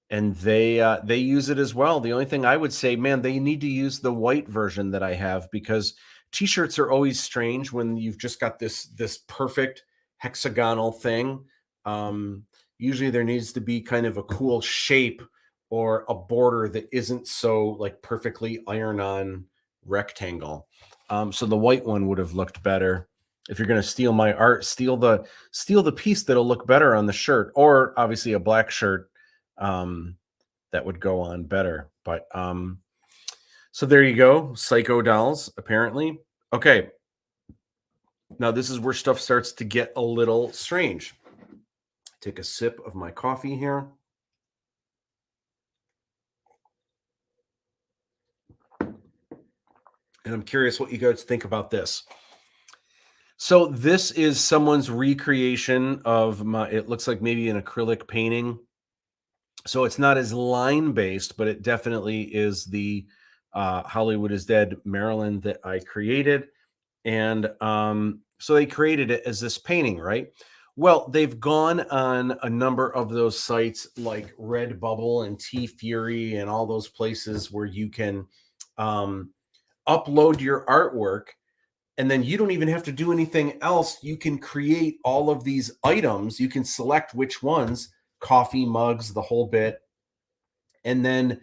A: and they use it as well. The only thing I would say, man, they need to use the white version that I have, because t-shirts are always strange when you've just got this perfect hexagonal thing. Usually there needs to be kind of a cool shape or a border that isn't so like perfectly iron-on rectangle. So the white one would have looked better. If you're going to steal my art, steal the piece that'll look better on the shirt, or obviously a black shirt that would go on better. But so there you go, Psycho Dolls, apparently. Okay, now this is where stuff starts to get a little strange. Take a sip of my coffee here. And I'm curious what you guys think about this. So this is someone's recreation of it looks like maybe an acrylic painting. So it's not as line based, but it definitely is the Hollywood is Dead Maryland that I created. And so they created it as this painting, right? Well, they've gone on a number of those sites like Redbubble and T Fury and all those places where you can upload your artwork, and then you don't even have to do anything else. You can create all of these items. You can select which ones, coffee mugs, the whole bit, and then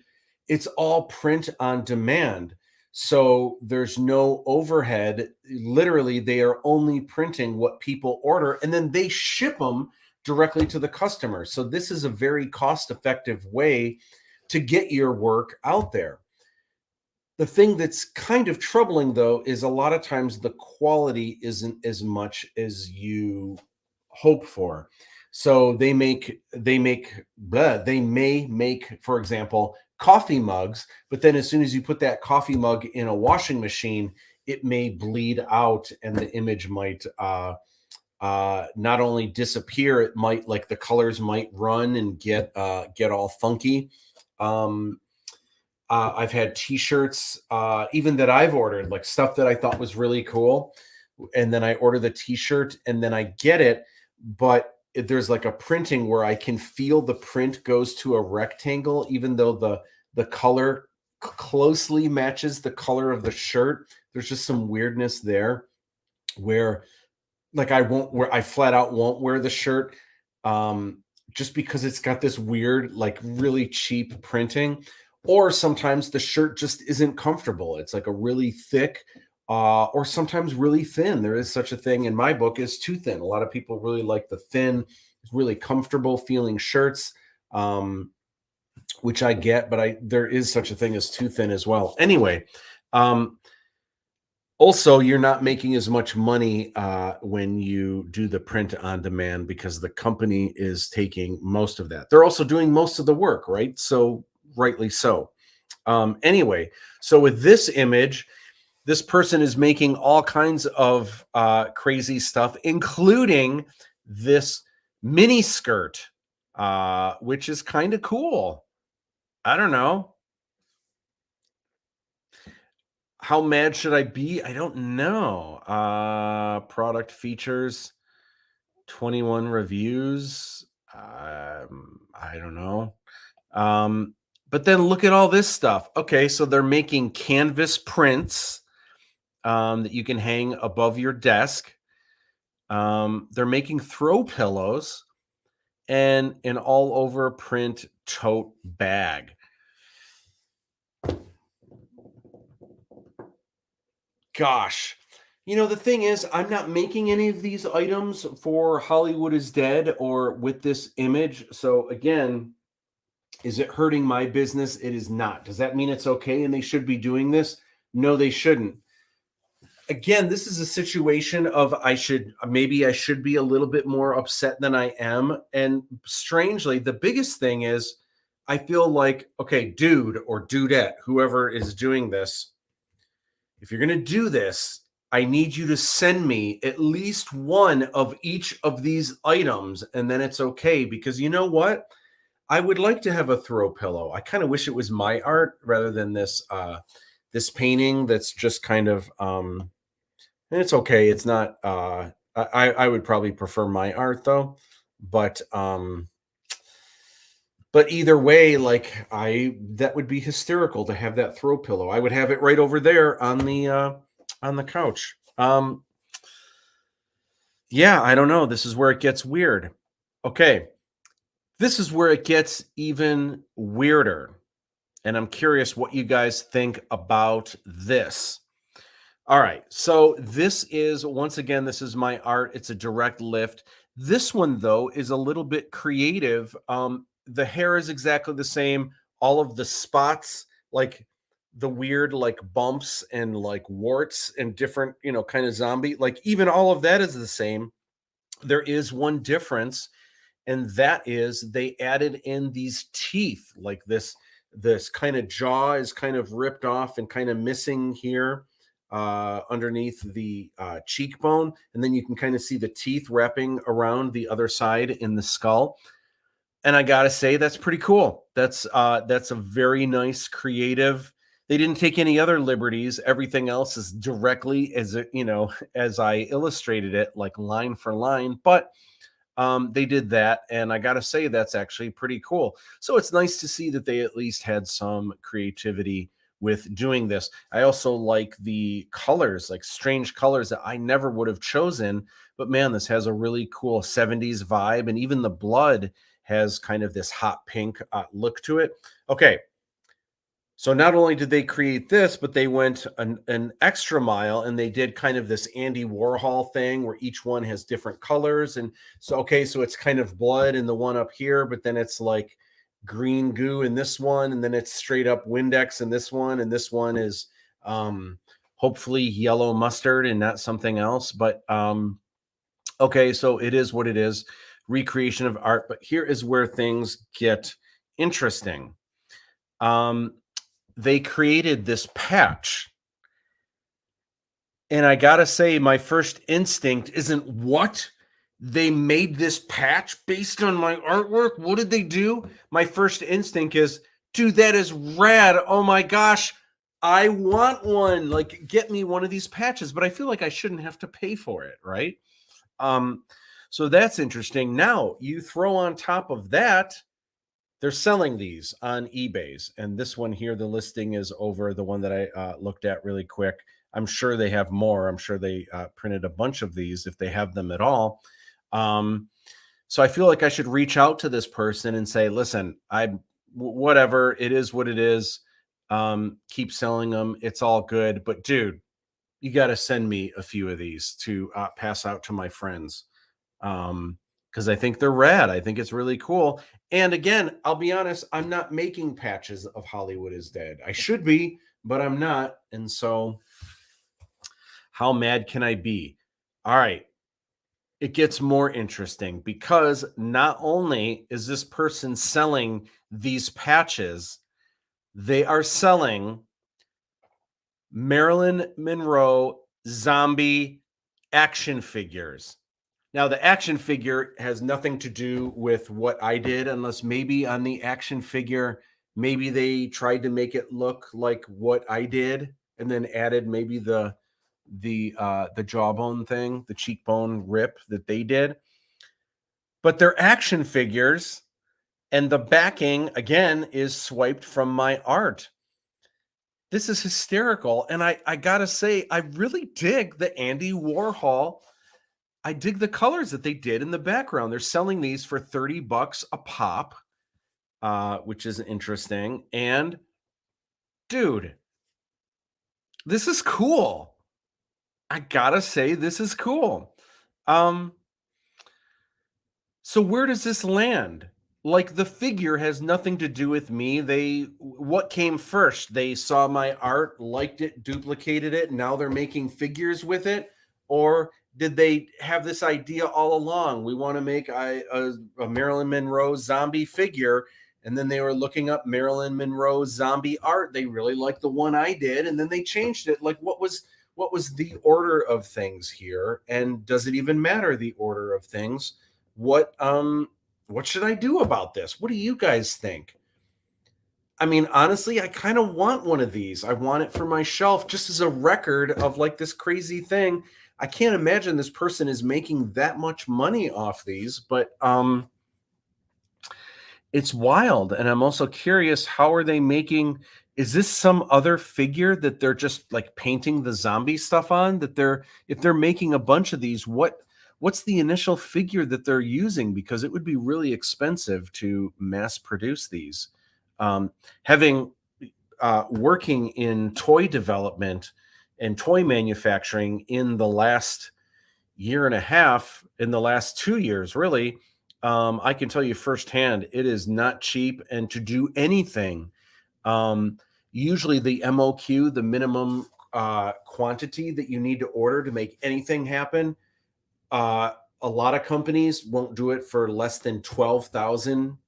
A: it's all print on demand. So there's no overhead. Literally, they are only printing what people order, and then they ship them directly to the customer. So this is a very cost-effective way to get your work out there. The thing that's kind of troubling, though, is a lot of times the quality isn't as much as you hope for. So they may make, for example, coffee mugs, but then as soon as you put that coffee mug in a washing machine, it may bleed out, and the image might not only disappear, it might, like, the colors might run and get all funky. I've had t-shirts, even that I've ordered, like stuff that I thought was really cool. And then I order the t-shirt and then I get it, but there's like a printing where I can feel the print goes to a rectangle, even though the color closely matches the color of the shirt. There's just some weirdness there where, like, I flat out won't wear the shirt, just because it's got this weird, like, really cheap printing. Or sometimes the shirt just isn't comfortable. It's like a really thick, or sometimes really thin. There is such a thing in my book as too thin. A lot of people really like the thin, really comfortable feeling shirts, which I get, but there is such a thing as too thin as well. Anyway, also, you're not making as much money when you do the print on demand, because the company is taking most of that. They're also doing most of the work, right? So rightly so. Anyway, so with this image, this person is making all kinds of crazy stuff, including this mini skirt, which is kind of cool. I don't know. How mad should I be? I don't know. Product features, 21 reviews. I don't know. But then look at all this stuff. Okay, so they're making canvas prints that you can hang above your desk. They're making throw pillows and an all over print tote bag. Gosh, the thing is, I'm not making any of these items for Hollywood is Dead or with this image. So again, is it hurting my business? It is not. Does that mean it's okay and they should be doing this? No, they shouldn't. Again, this is a situation of I should be a little bit more upset than I am. And strangely, the biggest thing is I feel like, okay, dude or dudette, whoever is doing this, if you're going to do this, I need you to send me at least one of each of these items, and then it's okay. Because you know what? I would like to have a throw pillow. I kind of wish it was my art rather than this painting that's just kind of and it's okay. It's not I would probably prefer my art though. But either way, like that would be hysterical to have that throw pillow. I would have it right over there on the couch. Yeah, I don't know. This is where it gets weird. Okay. This is where it gets even weirder. And I'm curious what you guys think about this. All right. So this is, once again, this is my art. It's a direct lift. This one, though, is a little bit creative. The hair is exactly the same. All of the spots, like the weird, like bumps and like warts and different, kind of zombie, like even all of that is the same. There is one difference, and that is they added in these teeth, like this kind of jaw is kind of ripped off and kind of missing here underneath the cheekbone, and then you can kind of see the teeth wrapping around the other side in the skull. And I gotta say, that's pretty cool. That's a very nice, creative. They didn't take any other liberties. Everything else is directly as I illustrated it, like line for line. But they did that, and I gotta say that's actually pretty cool. So it's nice to see that they at least had some creativity with doing this. I also like the colors, like strange colors that I never would have chosen, but man, this has a really cool 70s vibe, and even the blood has kind of this hot pink look to it. Okay, so not only did they create this, but they went an extra mile and they did kind of this Andy Warhol thing where each one has different colors. And so, okay, so it's kind of blood in the one up here, but then it's like green goo in this one, and then it's straight up Windex in this one, and this one is hopefully yellow mustard and not something else. But okay, so it is what it is, recreation of art. But here is where things get interesting. They created this patch. And I got to say, my first instinct isn't what? They made this patch based on my artwork? What did they do? My first instinct is, dude, that is rad. Oh my gosh, I want one. Like, get me one of these patches. But I feel like I shouldn't have to pay for it, right? So that's interesting. Now, you throw on top of that, they're selling these on eBay's, and this one here, the listing is over the one that I looked at really quick. I'm sure they have more. I'm sure they printed a bunch of these if they have them at all. So I feel like I should reach out to this person and say, listen, whatever, it is what it is. Keep selling them. It's all good. But dude, you got to send me a few of these to pass out to my friends. Because I think they're rad. I think it's really cool. And again, I'll be honest, I'm not making patches of Hollywood is Dead. I should be, but I'm not. And so how mad can I be? All right. It gets more interesting because not only is this person selling these patches, they are selling Marilyn Monroe zombie action figures. Now, the action figure has nothing to do with what I did, unless maybe on the action figure, maybe they tried to make it look like what I did, and then added maybe the jawbone thing, the cheekbone rip that they did. But they're action figures, and the backing again is swiped from my art. This is hysterical, and I gotta say, I really dig the Andy Warhol. I dig the colors that they did in the background. They're selling these for $30 a pop, which is interesting. And dude, this is cool. I gotta say, this is cool. So where does this land? Like, the figure has nothing to do with me. What came first? They saw my art, liked it, duplicated it, and now they're making figures with it? Or did they have this idea all along? We want to make a Marilyn Monroe zombie figure, and then they were looking up Marilyn Monroe zombie art. They really liked the one I did, and then they changed it. Like, what was the order of things here? And does it even matter, the order of things? What should I do about this? What do you guys think? I mean, honestly, I kind of want one of these. I want it for my shelf just as a record of like this crazy thing. I can't imagine this person is making that much money off these, but it's wild. And I'm also curious, how are they making, is this some other figure that they're just like painting the zombie stuff on? If they're making a bunch of these, what's the initial figure that they're using? Because it would be really expensive to mass produce these. Having working in toy development and toy manufacturing in the last year and a half, in the last 2 years, really, I can tell you firsthand, it is not cheap. And to do anything, usually the MOQ, the minimum quantity that you need to order to make anything happen, a lot of companies won't do it for less than 12,000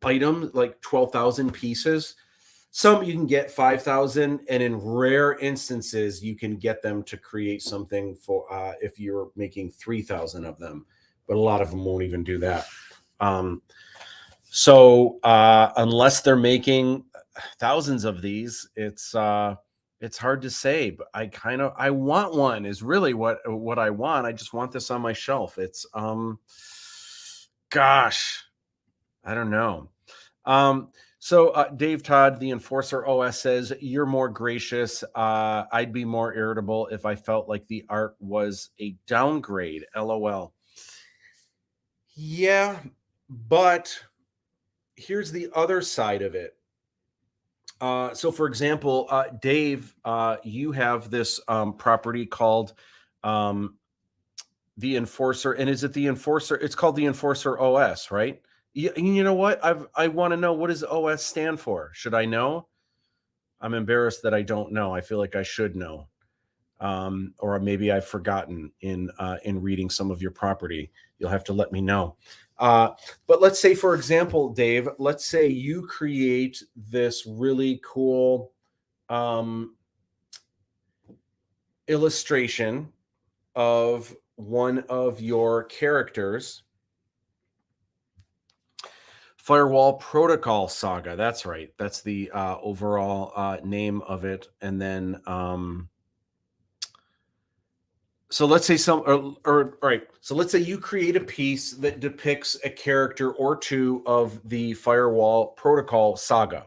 A: items, like 12,000 pieces. Some you can get 5,000, and in rare instances, you can get them to create something for if you're making 3,000 of them. But a lot of them won't even do that. So unless they're making thousands of these, it's hard to say. But I want one, is really what I want. I just want this on my shelf. It's gosh, I don't know. So Dave Todd, the Enforcer OS, says, you're more gracious. I'd be more irritable if I felt like the art was a downgrade. LOL. Yeah, but here's the other side of it. So for example, Dave, you have this property called the Enforcer. And is it the Enforcer? It's called the Enforcer OS, right? You know what? I want to know, what does OS stand for? Should I know? I'm embarrassed that I don't know. I feel like I should know. Or maybe I've forgotten in reading some of your property. You'll have to let me know. But let's say, for example, Dave, let's say you create this really cool illustration of one of your characters. Firewall Protocol Saga. That's right. That's the overall name of it. And then so let's say all right. So let's say you create a piece that depicts a character or two of the Firewall Protocol Saga.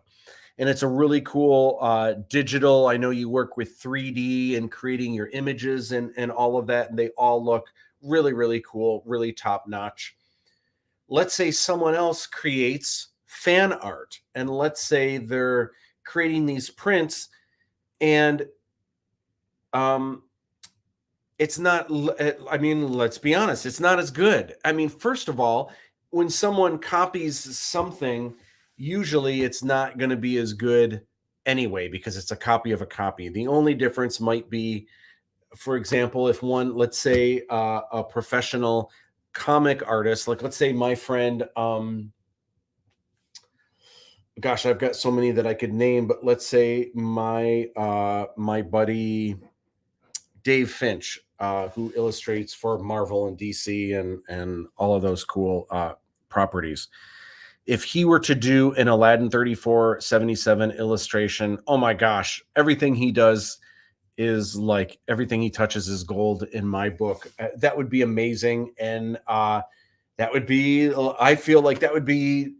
A: And it's a really cool digital. I know you work with 3D and creating your images and all of that. And they all look really, really cool, really top notch. Let's say someone else creates fan art, and let's say they're creating these prints, and it's not, I mean, let's be honest, it's not as good. I mean, first of all, when someone copies something, usually it's not going to be as good anyway, because it's a copy of a copy. The only difference might be, for example, if one, let's say a professional comic artist, like let's say my friend gosh, I've got so many that I could name, but let's say my buddy Dave Finch, who illustrates for Marvel and DC and all of those cool properties. If he were to do an Aladdin 3477 illustration, oh my gosh, everything he does is like everything he touches is gold in my book. That would be amazing. And that would be, I feel like that would be,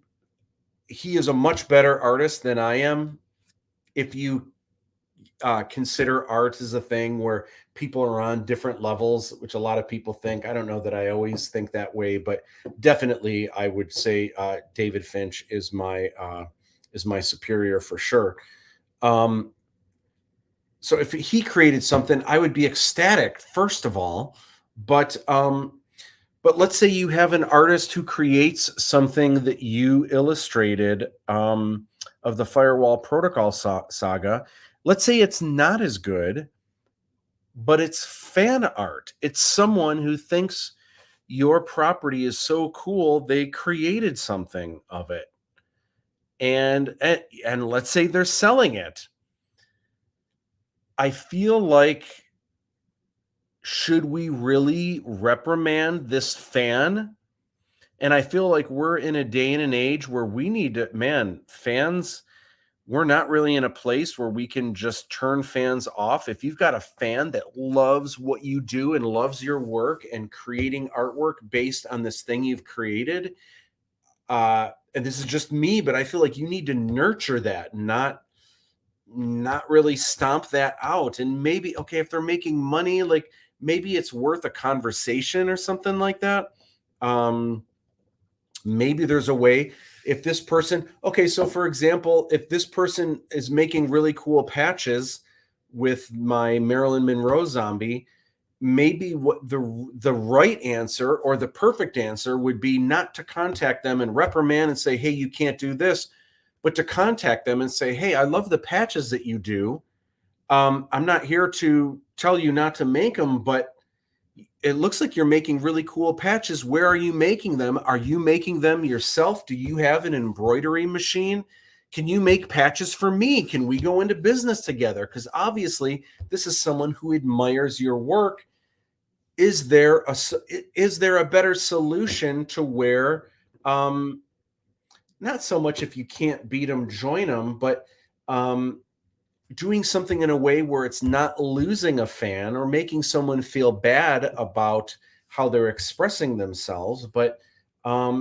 A: he is a much better artist than I am. If you consider art as a thing where people are on different levels, which a lot of people think. I don't know that I always think that way, but definitely I would say David Finch is my superior for sure. So if he created something, I would be ecstatic, first of all. But let's say you have an artist who creates something that you illustrated of the Firewall Protocol saga. Let's say it's not as good, but it's fan art. It's someone who thinks your property is so cool, they created something of it. And let's say they're selling it. I feel like, should we really reprimand this fan? And I feel like we're in a day and an age where we need to, man, fans, we're not really in a place where we can just turn fans off. If you've got a fan that loves what you do and loves your work and creating artwork based on this thing you've created, and this is just me, but I feel like you need to nurture that, not really stomp that out. And maybe, okay, if they're making money, like maybe it's worth a conversation or something like that. Maybe there's a way. If this person, okay, so for example, if this person is making really cool patches with my Marilyn Monroe zombie, maybe what the right answer or the perfect answer would be not to contact them and reprimand and say, hey, you can't do this, but to contact them and say, hey, I love the patches that you do. I'm not here to tell you not to make them, but it looks like you're making really cool patches. Where are you making them? Are you making them yourself? Do you have an embroidery machine? Can you make patches for me? Can we go into business together? Because obviously this is someone who admires your work. Is there a better solution to where, not so much if you can't beat them, join them, but doing something in a way where it's not losing a fan or making someone feel bad about how they're expressing themselves, but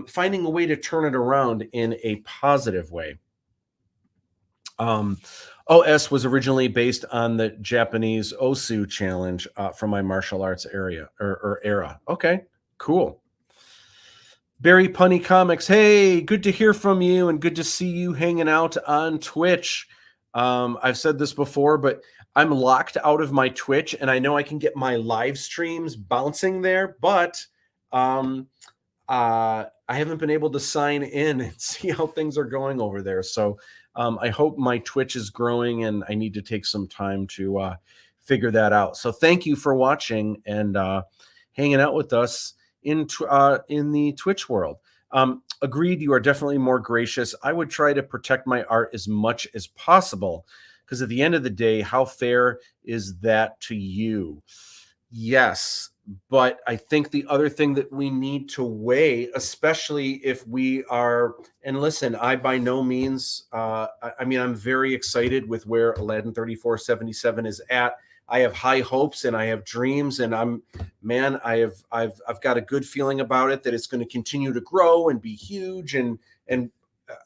A: finding a way to turn it around in a positive way. OS was originally based on the Japanese Osu challenge from my martial arts era. Okay, cool. Barry Punny Comics. Hey, good to hear from you and good to see you hanging out on Twitch. I've said this before, but I'm locked out of my Twitch, and I know I can get my live streams bouncing there, but I haven't been able to sign in and see how things are going over there. So I hope my Twitch is growing, and I need to take some time to figure that out. So thank you for watching and hanging out with us in the Twitch world. Agreed, you are definitely more gracious. I would try to protect my art as much as possible, because at the end of the day, how fair is that to you? Yes, but I think the other thing that we need to weigh, especially if we are, and listen, I by no means, I mean, I'm very excited with where Aladdin 3477 is at. I have high hopes and I have dreams, and I've got a good feeling about it, that it's going to continue to grow and be huge. And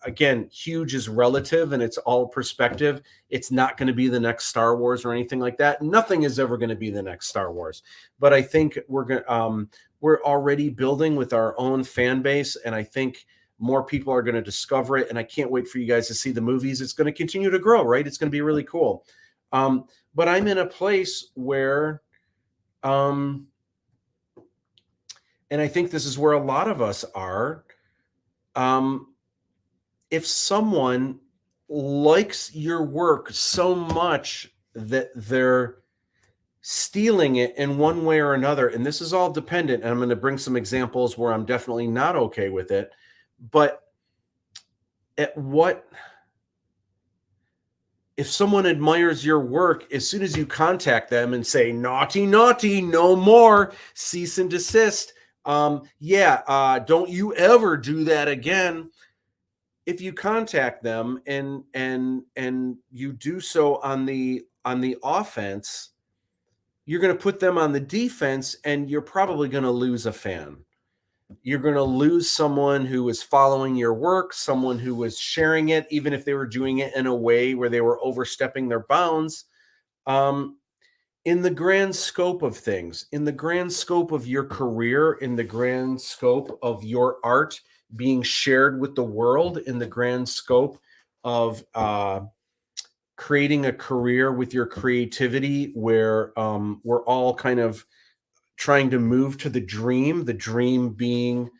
A: again, huge is relative and it's all perspective. It's not going to be the next Star Wars or anything like that. Nothing is ever going to be the next Star Wars. But I think we're already building with our own fan base, and I think more people are going to discover it. And I can't wait for you guys to see the movies. It's going to continue to grow, right? It's going to be really cool. But I'm in a place where, and I think this is where a lot of us are. If someone likes your work so much that they're stealing it in one way or another, and this is all dependent, and I'm going to bring some examples where I'm definitely not okay with it, but at what if someone admires your work, as soon as you contact them and say, naughty, naughty, no more, cease and desist. Don't you ever do that again. If you contact them and you do so on the offense, you're going to put them on the defense, and you're probably going to lose a fan. You're going to lose someone who was following your work, someone who was sharing it, even if they were doing it in a way where they were overstepping their bounds. In the grand scope of things, in the grand scope of your career, in the grand scope of your art being shared with the world, in the grand scope of creating a career with your creativity, where we're all kind of trying to move to the dream being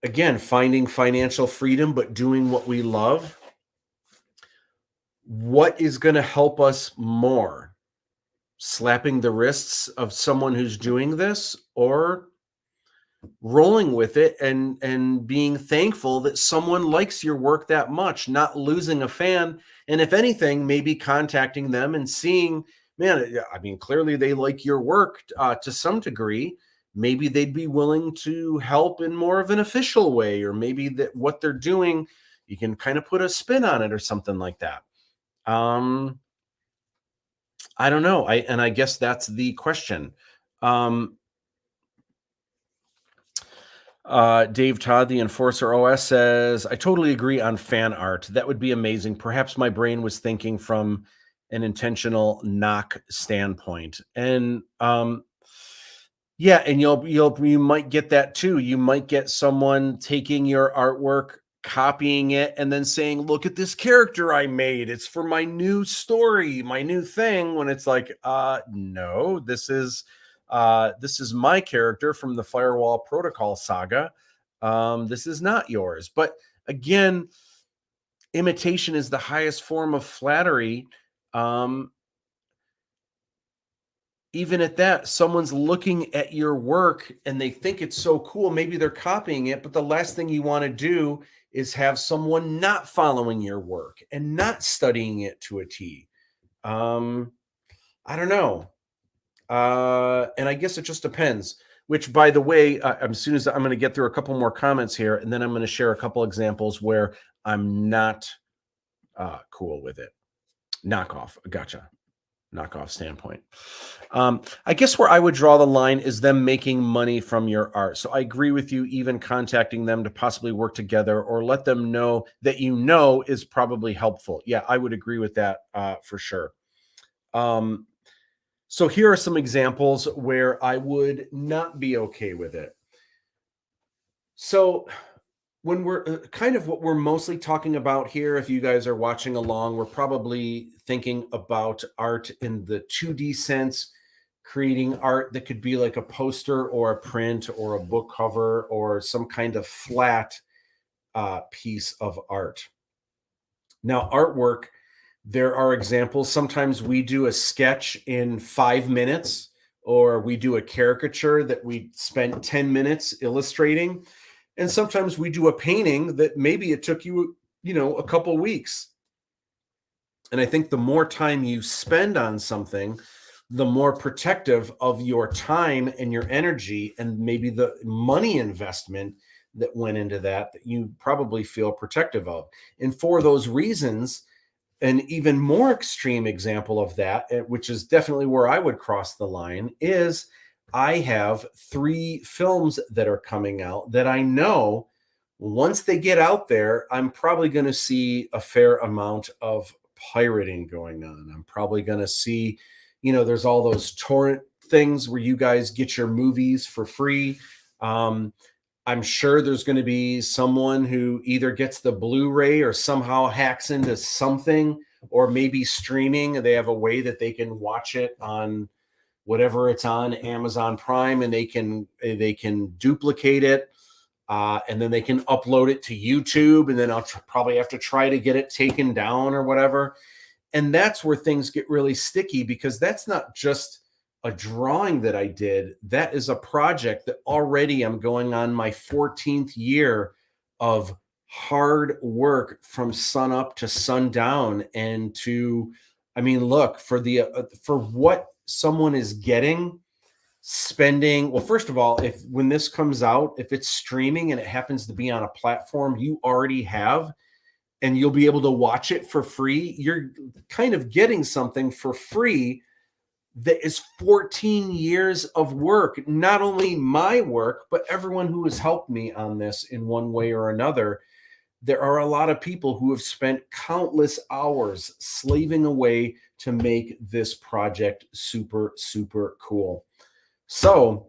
A: again, finding financial freedom, but doing what we love. What is going to help us more? Slapping the wrists of someone who's doing this, or rolling with it and being thankful that someone likes your work that much, not losing a fan, and if anything, maybe contacting them and seeing, man, I mean, clearly they like your work to some degree. Maybe they'd be willing to help in more of an official way, or maybe that what they're doing, you can kind of put a spin on it or something like that. I don't know. I guess that's the question. Dave Todd, the Enforcer OS, says, I totally agree on fan art. That would be amazing. Perhaps my brain was thinking from an intentional knock standpoint. And yeah, and you might get that too. You might get someone taking your artwork, copying it, and then saying, look at this character I made. It's for my new story, my new thing. When it's like, no, this is my character from the Firewall Protocol saga. This is not yours. But again, imitation is the highest form of flattery. Even at that, someone's looking at your work and they think it's so cool. Maybe they're copying it, but the last thing you want to do is have someone not following your work and not studying it to a T. I don't know. And I guess it just depends, which, by the way, as soon as I'm going to get through a couple more comments here, and then I'm going to share a couple examples where I'm not cool with it. Knockoff. Gotcha. Knockoff standpoint. I guess where I would draw the line is them making money from your art. So I agree with you, even contacting them to possibly work together or let them know that is probably helpful. Yeah, I would agree with that for sure. So here are some examples where I would not be okay with it. So when we're kind of what we're mostly talking about here, if you guys are watching along, we're probably thinking about art in the 2D sense, creating art that could be like a poster or a print or a book cover or some kind of flat piece of art. Now, artwork, there are examples. Sometimes we do a sketch in 5 minutes, or we do a caricature that we spent 10 minutes illustrating. And sometimes we do a painting that maybe it took you, a couple weeks. And I think the more time you spend on something, the more protective of your time and your energy and maybe the money investment that went into that you probably feel protective of. And for those reasons, an even more extreme example of that, which is definitely where I would cross the line, is I have 3 films that are coming out that I know once they get out there, I'm probably going to see a fair amount of pirating going on. I'm probably going to see, there's all those torrent things where you guys get your movies for free. I'm sure there's going to be someone who either gets the Blu-ray or somehow hacks into something, or maybe streaming. They have a way that they can watch it on whatever it's on, Amazon Prime, and they can duplicate it, and then they can upload it to YouTube, and then I'll probably have to try to get it taken down or whatever. And that's where things get really sticky, because that's not just a drawing that I did. That is a project that already I'm going on my 14th year of hard work from sun up to sundown. And to, I mean, look, for what someone is getting, spending, well, first of all, if when this comes out, if it's streaming and it happens to be on a platform you already have, and you'll be able to watch it for free, you're kind of getting something for free that is 14 years of work, not only my work, but everyone who has helped me on this in one way or another. There are a lot of people who have spent countless hours slaving away to make this project super, super cool. So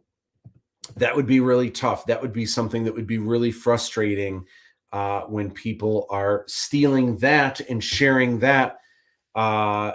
A: that would be really tough. That would be something that would be really frustrating when people are stealing that and sharing that uh,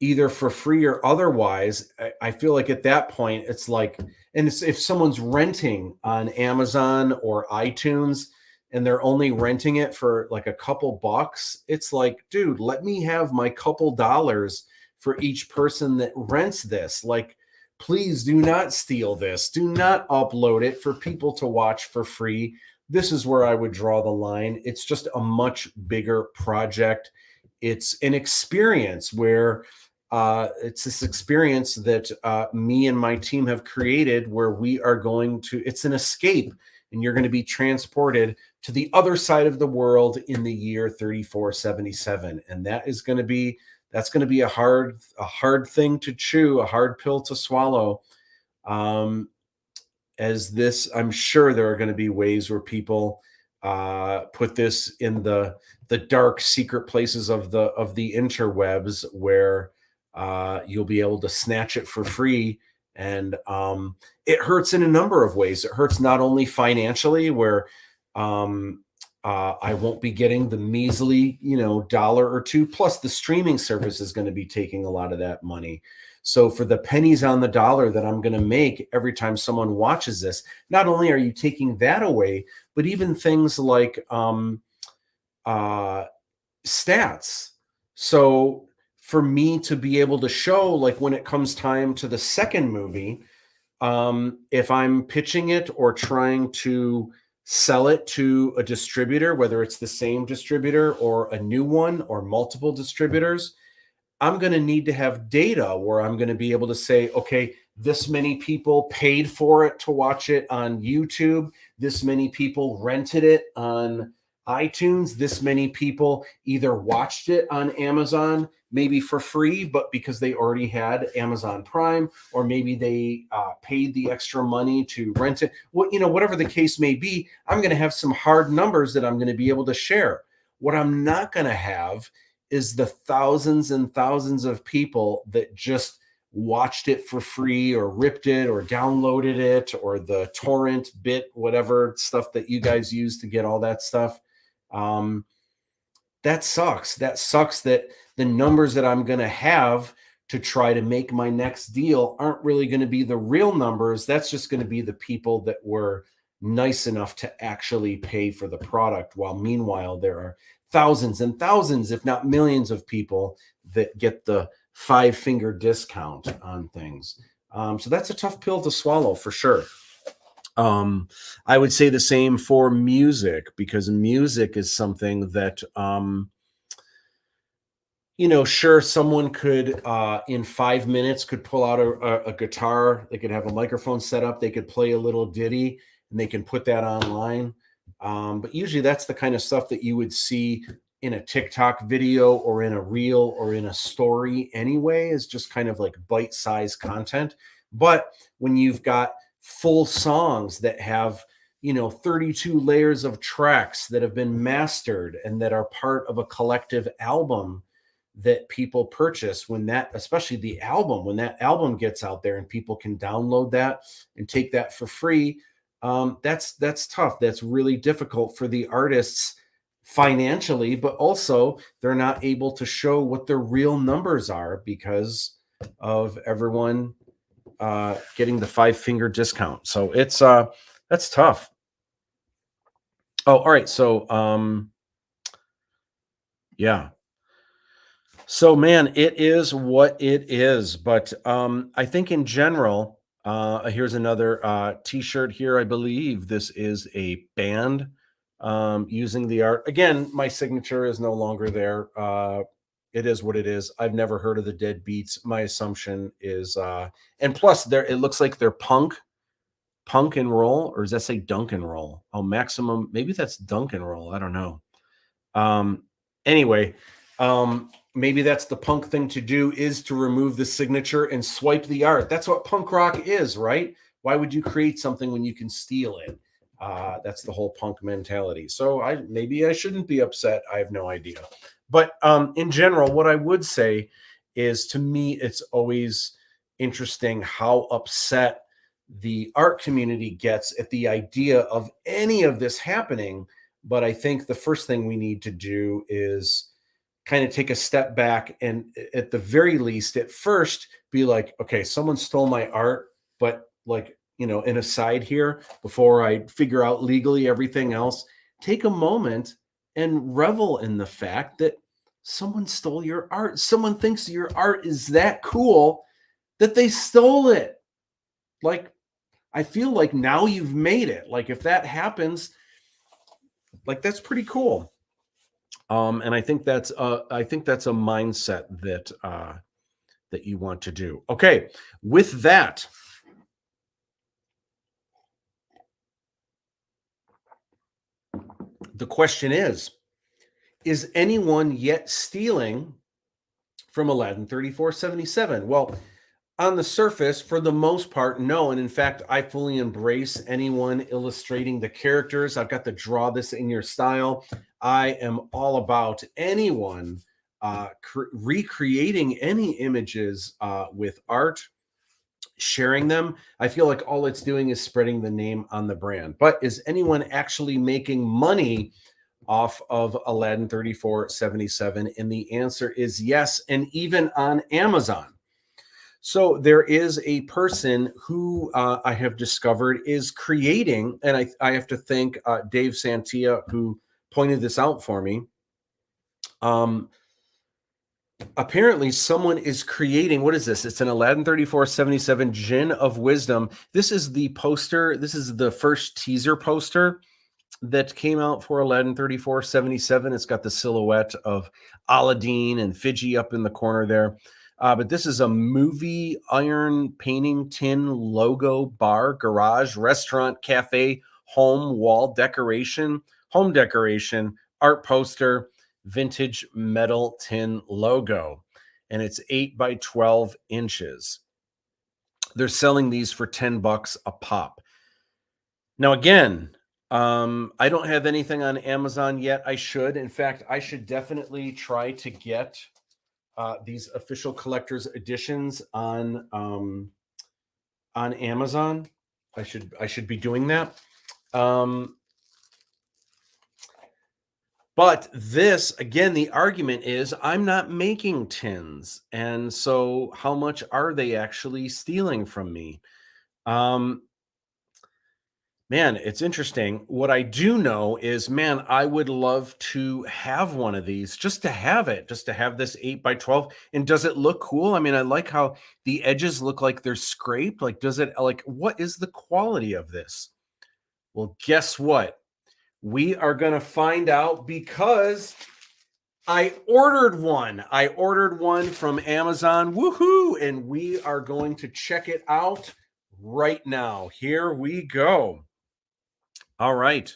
A: either for free or otherwise. I feel like at that point, it's like, and if someone's renting on Amazon or iTunes and they're only renting it for like a couple bucks, it's like, dude, let me have my couple dollars for each person that rents this. Like, please do not steal this. Do not upload it for people to watch for free. This is where I would draw the line. It's just a much bigger project. It's an experience where it's this experience that me and my team have created where we are going to, it's an escape, and you're going to be transported to the other side of the world in the year 3477. And that's going to be a hard thing to chew, a hard pill to swallow. As this, I'm sure there are going to be ways where people put this in the dark secret places of the interwebs where you'll be able to snatch it for free. And it hurts in a number of ways. It hurts not only financially, where I won't be getting the measly, dollar or two, plus the streaming service is going to be taking a lot of that money. So for the pennies on the dollar that I'm going to make every time someone watches this, not only are you taking that away, but even things like stats. So for me to be able to show, like when it comes time to the second movie, if I'm pitching it or trying to sell it to a distributor, whether it's the same distributor or a new one or multiple distributors, I'm going to need to have data where I'm going to be able to say, okay, this many people paid for it to watch it on YouTube. This many people rented it on iTunes. This many people either watched it on Amazon, maybe for free, but because they already had Amazon Prime, or maybe they paid the extra money to rent it. Well, whatever the case may be, I'm going to have some hard numbers that I'm going to be able to share. What I'm not going to have is the thousands and thousands of people that just watched it for free or ripped it or downloaded it, or the torrent bit, whatever stuff that you guys use to get all that stuff. That sucks. That sucks that the numbers that I'm going to have to try to make my next deal aren't really going to be the real numbers. That's just going to be the people that were nice enough to actually pay for the product, while meanwhile there are thousands and thousands, if not millions, of people that get the 5-finger discount on things. So that's a tough pill to swallow for sure. I would say the same for music, because music is something that, sure, someone could, in 5 minutes, could pull out a guitar. They could have a microphone set up. They could play a little ditty, and they can put that online. But usually that's the kind of stuff that you would see in a TikTok video or in a reel or in a story anyway, is just kind of like bite-sized content. But when you've got full songs that have, 32 layers of tracks that have been mastered and that are part of a collective album that people purchase, especially the album, when that album gets out there and people can download that and take that for free, that's tough. That's really difficult for the artists financially, but also they're not able to show what their real numbers are because of everyone getting the 5-finger discount. So it's that's tough. Oh, all right. So yeah. So man, it is what it is. But I think in general, here's another t-shirt here. I believe this is a band using the art. Again, my signature is no longer there. It is what it is. I've never heard of the Dead Beats. My assumption is, and plus, it looks like they're punk and roll, or does that say dunk and roll? Oh, maximum. Maybe that's dunk and roll. I don't know. Anyway, maybe that's the punk thing to do, is to remove the signature and swipe the art. That's what punk rock is, right? Why would you create something when you can steal it? That's the whole punk mentality. So maybe I shouldn't be upset. I have no idea. But in general, what I would say is, to me, it's always interesting how upset the art community gets at the idea of any of this happening. But I think the first thing we need to do is kind of take a step back and, at the very least, at first, be like, okay, someone stole my art, but, like, an aside here, before I figure out legally everything else, take a moment and revel in the fact that someone stole your art. Someone thinks your art is that cool that they stole it. Like, I feel like now you've made it. Like, if that happens, like, that's pretty cool. And I think that's a mindset that you want to do. Okay, with that, the question is anyone yet stealing from Aladdin 3477? Well, on the surface, for the most part, no. And in fact, I fully embrace anyone illustrating the characters. I've got the draw this in your style. I am all about anyone recreating any images with art, sharing them. I feel like all it's doing is spreading the name on the brand. But is anyone actually making money off of Aladdin 3477? And the answer is yes, and even on Amazon. So there is a person who I have discovered is creating, and I have to thank Dave Santia, who pointed this out for me. Apparently someone is creating, what is this? It's an Aladdin 3477 Djinn of Wisdom. This is the poster. This is the first teaser poster that came out for Aladdin 3477. It's got the silhouette of Aladdin and Fiji up in the corner there. But this is a movie iron painting tin logo bar, garage, restaurant, cafe, home decoration, art poster, vintage metal tin logo. And it's 8 by 12 inches. They're selling these for $10 a pop. Now, again, I don't have anything on Amazon yet. I should. In fact, I should definitely try to get these official collector's editions on Amazon. I should be doing that. But this, again, the argument is I'm not making tins. And so how much are they actually stealing from me? Man, it's interesting. What I do know is, man, I would love to have one of these, just to have it, just to have this 8 by 12. And does it look cool? I mean, I like how the edges look like they're scraped. Like, what is the quality of this? Well, guess what? We are going to find out, because I ordered one. I ordered one from Amazon. Woohoo! And we are going to check it out right now. Here we go. All right.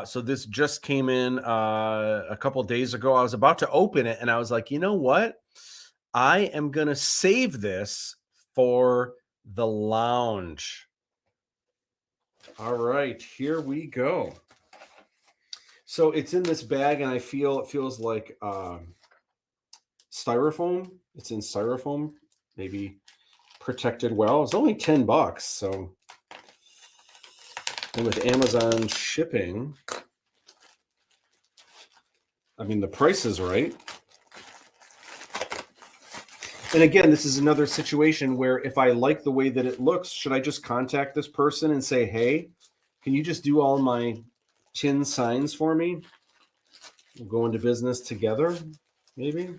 A: So this just came in a couple days ago. I was about to open it and I was like, you know what? I am going to save this for the lounge. All right, here we go. So it's in this bag, and it feels like styrofoam. It's in styrofoam, maybe protected well. It's only $10, so, and with Amazon shipping, I mean, the price is right. And again, this is another situation where, if I like the way that it looks, should I just contact this person and say, hey, can you just do all my tin signs for me? We'll go into business together, maybe.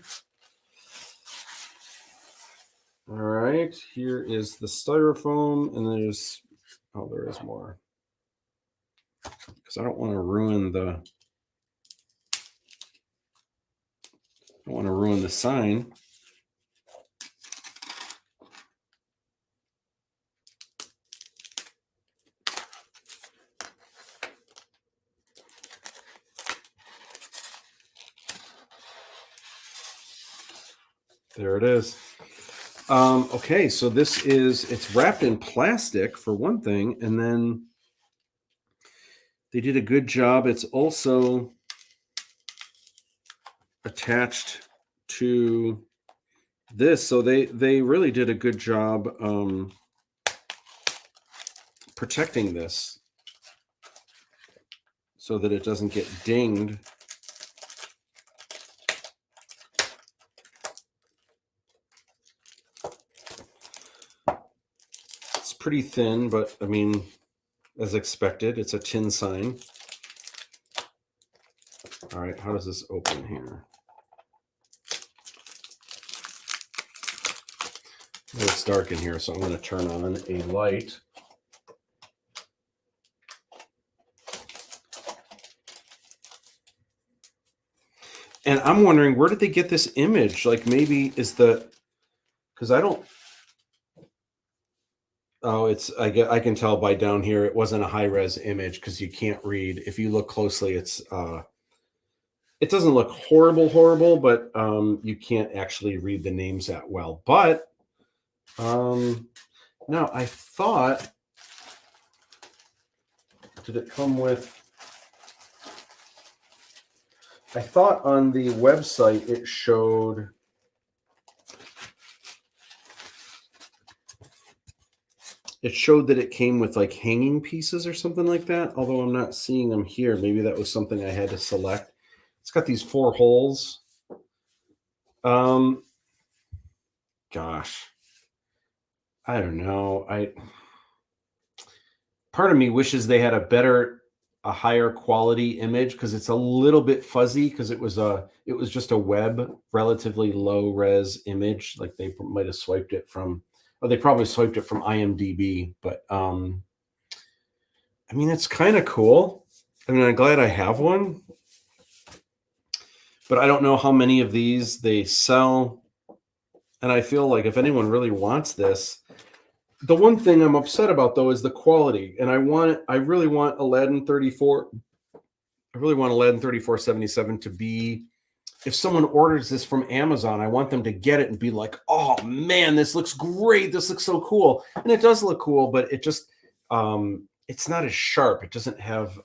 A: All right, here is the styrofoam, and there is more. because I don't want to ruin the sign. There it is. Okay, so it's wrapped in plastic for one thing, and then they did a good job. It's also attached to this, so they really did a good job protecting this so that it doesn't get dinged. It's pretty thin, but I mean, as expected, it's a tin sign. All right, how does this open here? Well, it's dark in here, so I'm going to turn on a light. And I'm wondering, where did they get this image? Like, maybe because I don't. Oh, I can tell by down here it wasn't a high res image because you can't read. If you look closely, it doesn't look horrible, but you can't actually read the names that well. But now I thought, did it come with? I thought on the website it showed. It showed that it came with like hanging pieces or something like that, although I'm not seeing them here. Maybe that was something I had to select. It's got these 4 holes. Gosh, I don't know. Part of me wishes they had a higher quality image, because it's a little bit fuzzy, because it was just a web, relatively low res image. Like they might have swiped it from. Oh, they probably swiped it from IMDb, but I mean, it's kind of cool. I mean, I'm glad I have one, but I don't know how many of these they sell. And I feel like if anyone really wants this, the one thing I'm upset about though is the quality. And I really want Aladdin 34. I really want Aladdin 3477 to be, if someone orders this from Amazon, I want them to get it and be like, oh man, this looks great. This looks so cool. And it does look cool, but it just, it's not as sharp. It doesn't have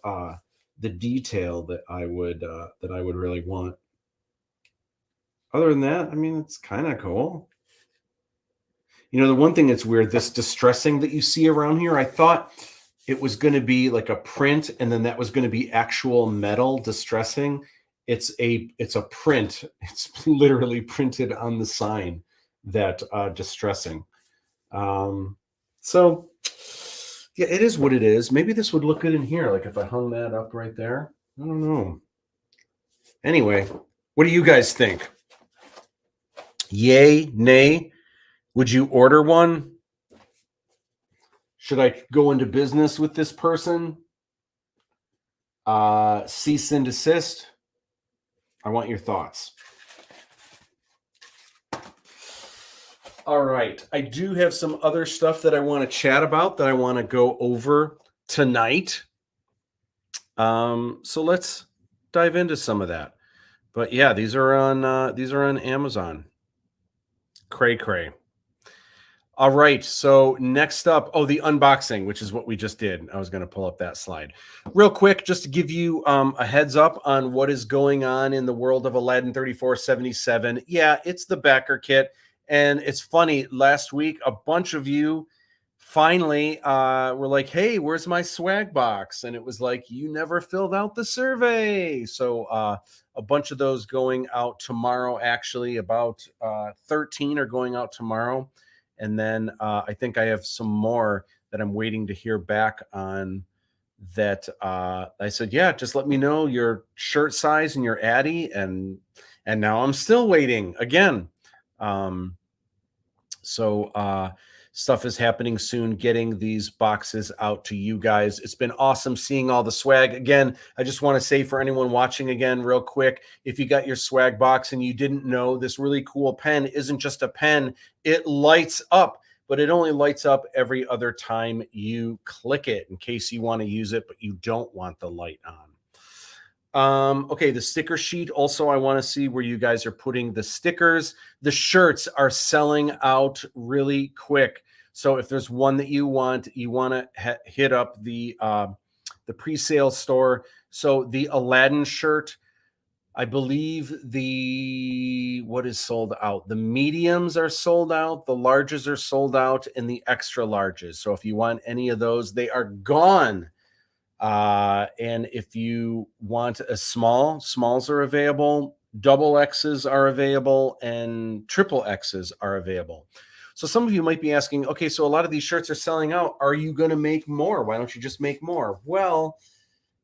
A: the detail that I would really want. Other than that, I mean, it's kind of cool. You know, the one thing that's weird, this distressing that you see around here, I thought it was going to be like a print, and then that was going to be actual metal distressing. It's a print. It's literally printed on the sign, that distressing. So yeah, it is what it is. Maybe this would look good in here, like if I hung that up right there. I don't know. Anyway, what do you guys think? Yay, nay? Would you order one? Should I go into business with this person? Cease and desist? I want your thoughts. All right. I do have some other stuff that I want to chat about, that I want to go over tonight. So let's dive into some of that. But yeah, these are on Amazon. Cray. All right, so next up, the unboxing, which is what we just did. I was going to pull up that slide real quick, just to give you a heads up on what is going on in the world of Aladdin 3477. Yeah, it's the backer kit, and it's funny. Last week, a bunch of you finally were like, hey, where's my swag box? And it was like, you never filled out the survey. So a bunch of those going out tomorrow. Actually, about 13 are going out tomorrow. And then I think I have some more that I'm waiting to hear back on, that I said, yeah, just let me know your shirt size and your Addy. And now I'm still waiting again. So stuff is happening soon, getting these boxes out to you guys. It's been awesome seeing all the swag. Again, I just want to say for anyone watching again, real quick, if you got your swag box and you didn't know, this really cool pen isn't just a pen, it lights up, but it only lights up every other time you click it in case you want to use it, but you don't want the light on. Okay, the sticker sheet. Also, I want to see where you guys are putting the stickers. The shirts are selling out really quick. So if there's one that you want to hit up the pre-sale store. So the Aladdin shirt, I believe what is sold out? The mediums are sold out, the larges are sold out, and the extra larges. So if you want any of those, they are gone. And if you want a smalls are available, double X's are available, and triple X's are available. So some of you might be asking, okay, so a lot of these shirts are selling out. Are you going to make more? Why don't you just make more? Well,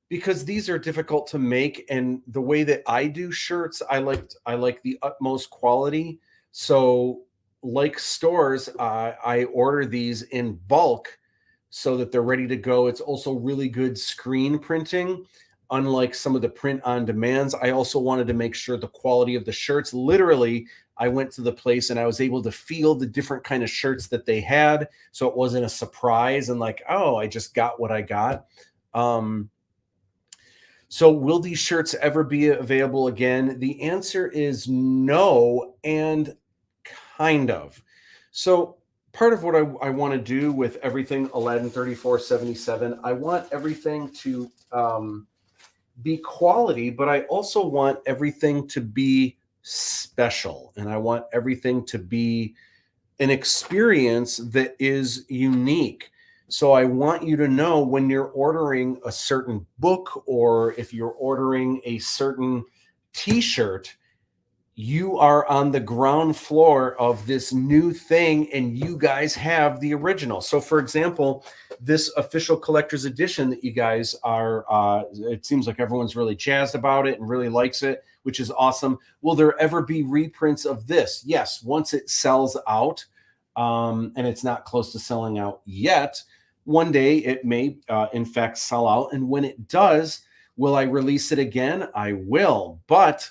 A: because these are difficult to make, and the way that I do shirts, I like the utmost quality. So like stores, I order these in bulk so that they're ready to go. It's also really good screen printing. Unlike some of the print on demands, I also wanted to make sure the quality of the shirts, literally, I went to the place and I was able to feel the different kind of shirts that they had. So it wasn't a surprise and like, oh, I just got what I got. So will these shirts ever be available again? The answer is no, and kind of. So part of what I want to do with everything Aladdin 3477, I want everything to be quality, but I also want everything to be special, and I want everything to be an experience that is unique. So I want you to know when you're ordering a certain book or if you're ordering a certain t-shirt, you are on the ground floor of this new thing and you guys have the original. So for example, this official collector's edition that you guys are, it seems like everyone's really jazzed about it and really likes it, which is awesome. Will there ever be reprints of this? Yes, once it sells out, and it's not close to selling out yet, one day it may in fact sell out. And when it does, will I release it again? I will, but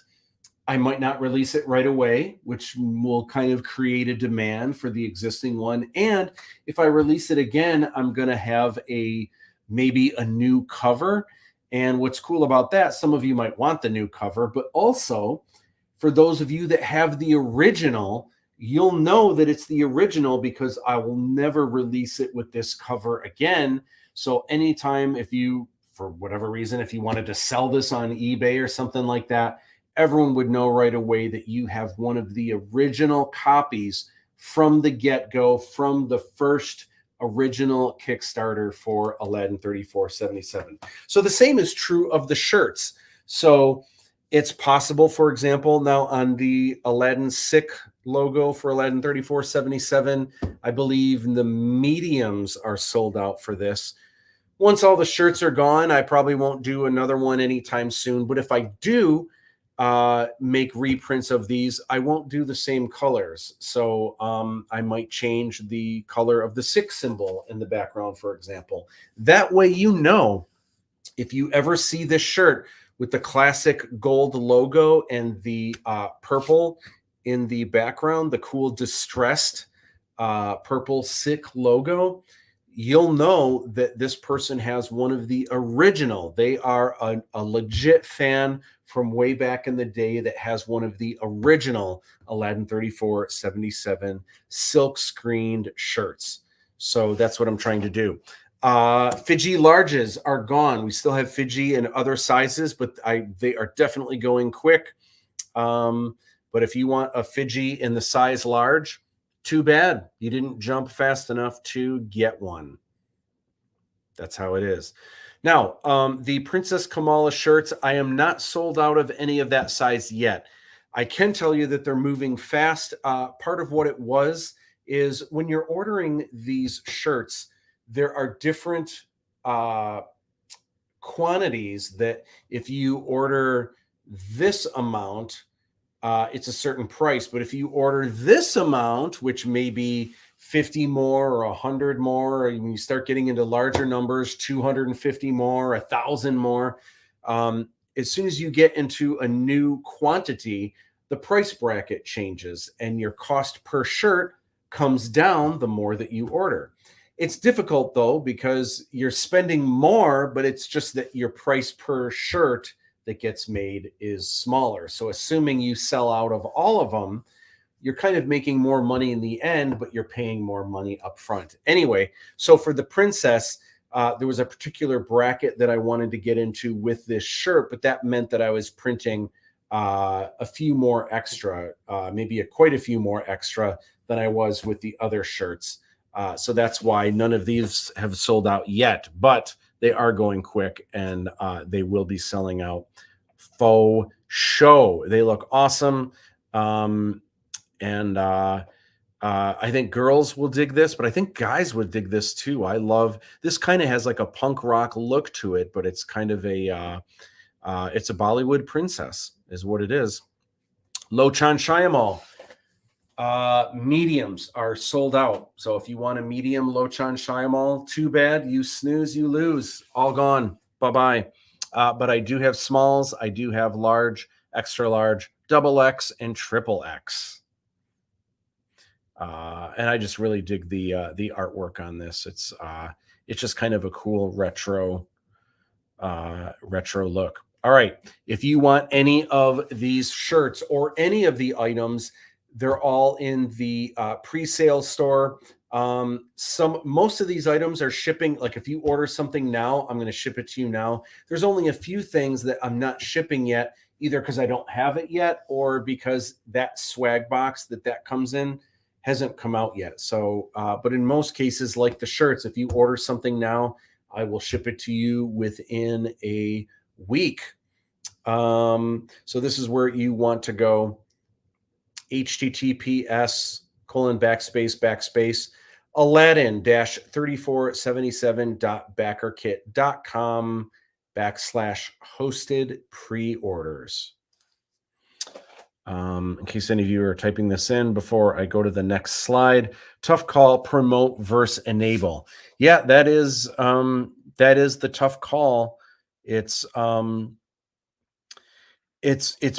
A: I might not release it right away, which will kind of create a demand for the existing one. And if I release it again, I'm going to have maybe a new cover. And what's cool about that, some of you might want the new cover, but also for those of you that have the original, you'll know that it's the original because I will never release it with this cover again. So anytime if you, for whatever reason, if you wanted to sell this on eBay or something like that, everyone would know right away that you have one of the original copies from the get-go, from the first original Kickstarter for Aladdin 3477. So the same is true of the shirts. So it's possible, for example, now on the Aladdin Sick logo for Aladdin 3477, I believe the mediums are sold out for this. Once all the shirts are gone, I probably won't do another one anytime soon. But if I do make reprints of these, I won't do the same colors. So I might change the color of the 6 symbol in the background, for example. That way, you know, if you ever see this shirt with the classic gold logo and the purple in the background, the cool distressed purple sick logo, you'll know that this person has one of the original. They are a legit fan from way back in the day that has one of the original Aladdin 3477 silk screened shirts. So that's what I'm trying to do. Fiji larges are gone. We still have Fiji in other sizes, but they are definitely going quick. But if you want a Fiji in the size large, too bad. You didn't jump fast enough to get one. That's how it is. Now, the Princess Kamala shirts, I am not sold out of any of that size yet. I can tell you that they're moving fast. Part of what it was is when you're ordering these shirts, there are different quantities that if you order this amount, it's a certain price. But if you order this amount, which may be 50 more or 100 more, or when you start getting into larger numbers, 250 more, 1,000 more, as soon as you get into a new quantity, the price bracket changes and your cost per shirt comes down the more that you order. It's difficult though, because you're spending more, but it's just that your price per shirt that gets made is smaller. So assuming you sell out of all of them, you're kind of making more money in the end, but you're paying more money up front. Anyway, so for the princess, there was a particular bracket that I wanted to get into with this shirt, but that meant that I was printing a few more extra, maybe quite a few more extra than I was with the other shirts. So that's why none of these have sold out yet, but they are going quick, and they will be selling out faux show. They look awesome. And I think girls will dig this, but I think guys would dig this too. I love this. Kind of has like a punk rock look to it, but it's kind of it's a Bollywood princess is what it is. Lochan Shyamalan. Mediums are sold out. So if you want a medium Lochan Shyamalan, too bad. You snooze, you lose. All gone. Bye-bye. But I do have smalls. I do have large, extra large, double X, and triple X. And I just really dig the artwork on this. It's just kind of a cool retro look. All right. If you want any of these shirts or any of the items, they're all in the pre-sale store. Most of these items are shipping. Like if you order something now, I'm going to ship it to you now. There's only a few things that I'm not shipping yet, either because I don't have it yet or because that swag box that comes in hasn't come out yet. So, but in most cases, like the shirts, if you order something now, I will ship it to you within a week. So this is where you want to go. https:// Aladdin-3477.backerkit.com/hosted pre-orders. In case any of you are typing this in before I go to the next slide, tough call, promote versus enable. Yeah, that is the tough call. It's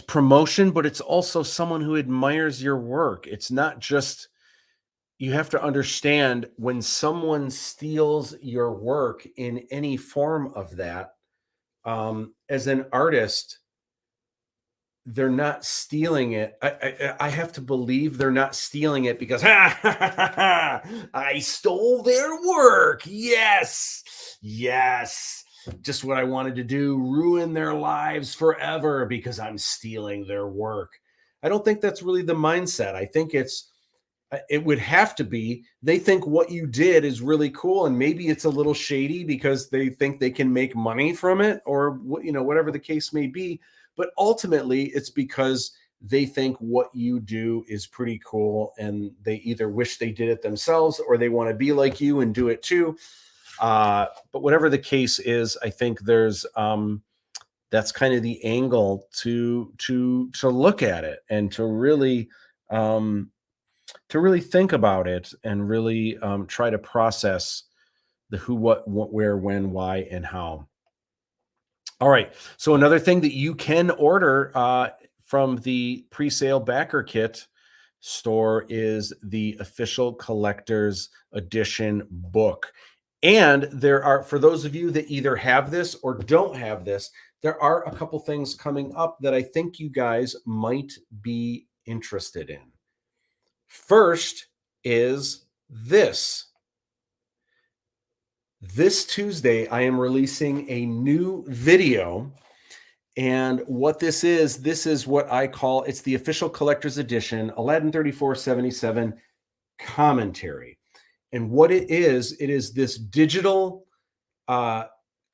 A: promotion, but it's also someone who admires your work. It's not just, you have to understand when someone steals your work in any form of that, as an artist, they're not stealing it. I have to believe they're not stealing it because I stole their work. Yes. Just what I wanted to do, ruin their lives forever because I'm stealing their work. I don't think that's really the mindset. I think it would have to be, they think what you did is really cool, and maybe it's a little shady because they think they can make money from it, or whatever the case may be. But ultimately, it's because they think what you do is pretty cool, and they either wish they did it themselves or they want to be like you and do it too. But whatever the case is, I think there's that's kind of the angle to look at it and to really think about it and really try to process the who, what, where, when, why, and how. All right. So another thing that you can order from the pre-sale backer kit store is the official collector's edition book. And there are, for those of you that either have this or don't have this, there are a couple things coming up that I think you guys might be interested in. First is this. This Tuesday, I am releasing a new video. And what this is what I call, it's the official collector's edition, Aladdin 3477 commentary. And what it is this digital, kind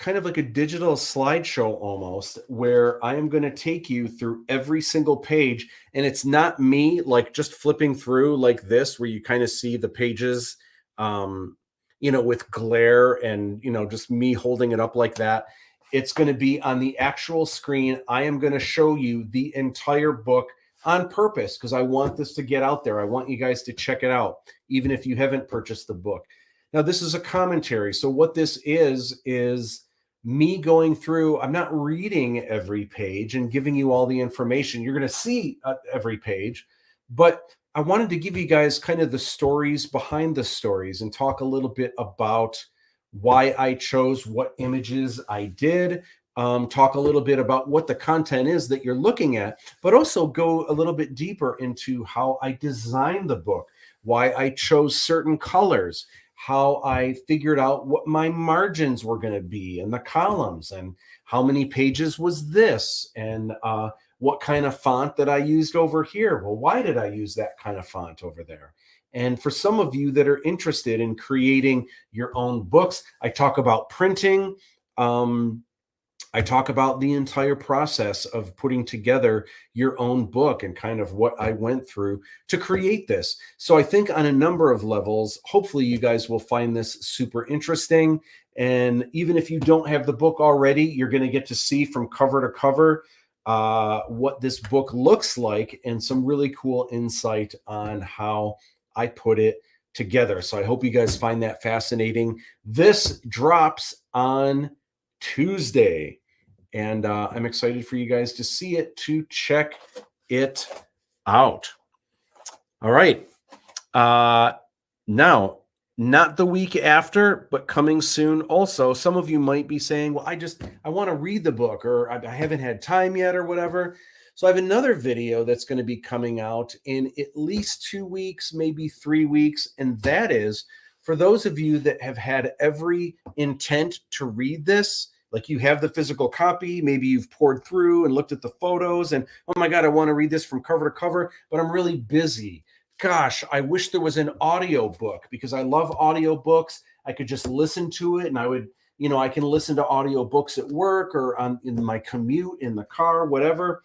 A: of like a digital slideshow almost, where I am going to take you through every single page. And it's not me like just flipping through like this, where you kind of see the pages, with glare and, just me holding it up like that. It's going to be on the actual screen. I am going to show you the entire book on purpose because I want this to get out there. I want you guys to check it out, even if you haven't purchased the book. Now, this is a commentary. So what this is me going through. I'm not reading every page and giving you all the information. You're going to see every page, but I wanted to give you guys kind of the stories behind the stories and talk a little bit about why I chose what images I did, talk a little bit about what the content is that you're looking at, but also go a little bit deeper into how I designed the book, why I chose certain colors, how I figured out what my margins were going to be in the columns, and how many pages was this, and what kind of font that I used over here. Well, why did I use that kind of font over there? And for some of you that are interested in creating your own books, I talk about printing. I talk about the entire process of putting together your own book and kind of what I went through to create this. So I think on a number of levels, hopefully you guys will find this super interesting. And even if you don't have the book already, you're going to get to see from cover to cover what this book looks like and some really cool insight on how I put it together. So I hope you guys find that fascinating. This drops on Tuesday, and I'm excited for you guys to see it, to check it out. All right. Now, not the week after, but coming soon also. Some of you might be saying, well, I want to read the book, or I haven't had time yet, or whatever. So I have another video that's going to be coming out in at least 2 weeks, maybe 3 weeks. And that is for those of you that have had every intent to read this. Like, you have the physical copy, maybe you've poured through and looked at the photos and, oh my God, I want to read this from cover to cover, but I'm really busy. Gosh, I wish there was an audio book, because I love audio books. I could just listen to it, and I would, I can listen to audio books at work or in my commute, in the car, whatever.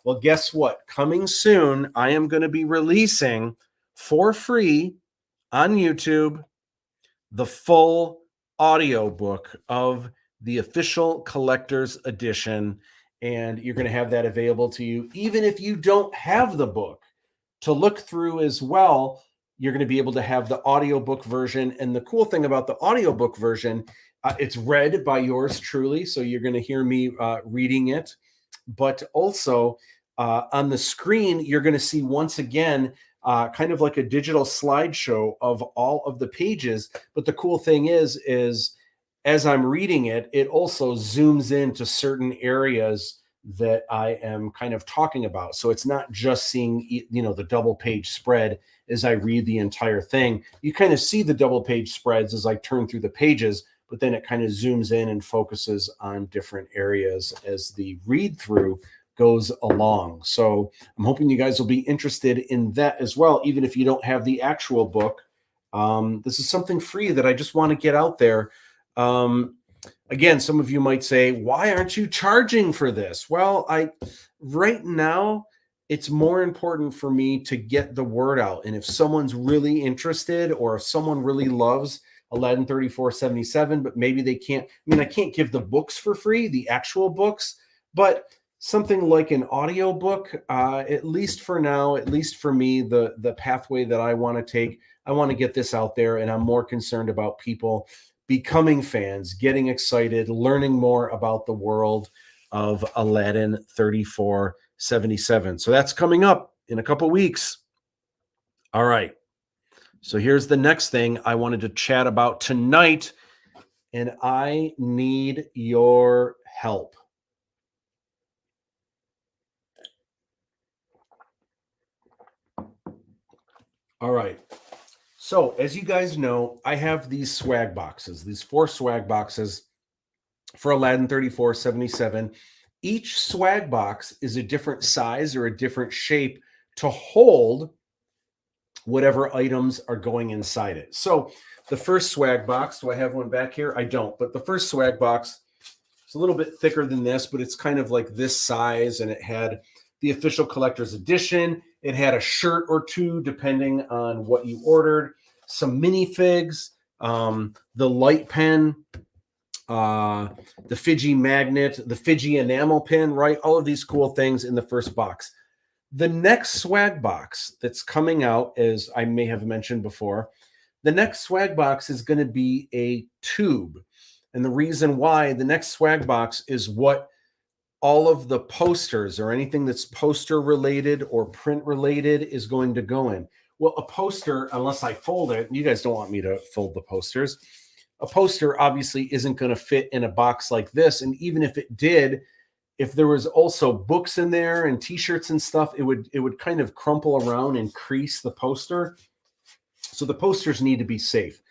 A: Well, guess what? Coming soon, I am going to be releasing for free on YouTube the full audio book of the official collector's edition, and you're going to have that available to you even if you don't have the book to look through as well. You're going to be able to have the audiobook version, and the cool thing about the audiobook version, it's read by yours truly, so you're going to hear me reading it, but also on the screen you're going to see once again kind of like a digital slideshow of all of the pages. But the cool thing is as I'm reading it, it also zooms into certain areas that I am kind of talking about. So it's not just seeing, the double page spread as I read the entire thing. You kind of see the double page spreads as I turn through the pages, but then it kind of zooms in and focuses on different areas as the read through goes along. So I'm hoping you guys will be interested in that as well, even if you don't have the actual book. This is something free that I just want to get out there. Again, some of you might say, why aren't you charging for this? Well, right now, it's more important for me to get the word out. And if someone's really interested, or if someone really loves Aladdin 3477, but maybe they can't, I can't give the books for free, the actual books, but something like an audio book, at least for now, at least for me, the pathway that I want to take, I want to get this out there, and I'm more concerned about people becoming fans, getting excited, learning more about the world of Aladdin 3477. So that's coming up in a couple weeks. All right. So here's the next thing I wanted to chat about tonight, and I need your help. All right. So as you guys know, I have these swag boxes, these 4 swag boxes for Aladdin 3477. Each swag box is a different size or a different shape to hold whatever items are going inside it. So the first swag box, do I have one back here? I don't, but the first swag box, it's a little bit thicker than this, but it's kind of like this size, and it had the official collector's edition. It had a shirt or two, depending on what you ordered, some minifigs, the light pen, the Fiji magnet, the Fiji enamel pin, right? All of these cool things in the first box. The next swag box that's coming out, as I may have mentioned before, the next swag box is going to be a tube. And the reason why the next swag box is what all of the posters or anything that's poster related or print related is going to go in. Well, a poster, unless I fold it, you guys don't want me to fold the posters. A poster obviously isn't going to fit in a box like this. And even if it did, if there was also books in there and t-shirts and stuff, it would kind of crumple around and crease the poster. So the posters need to be safe.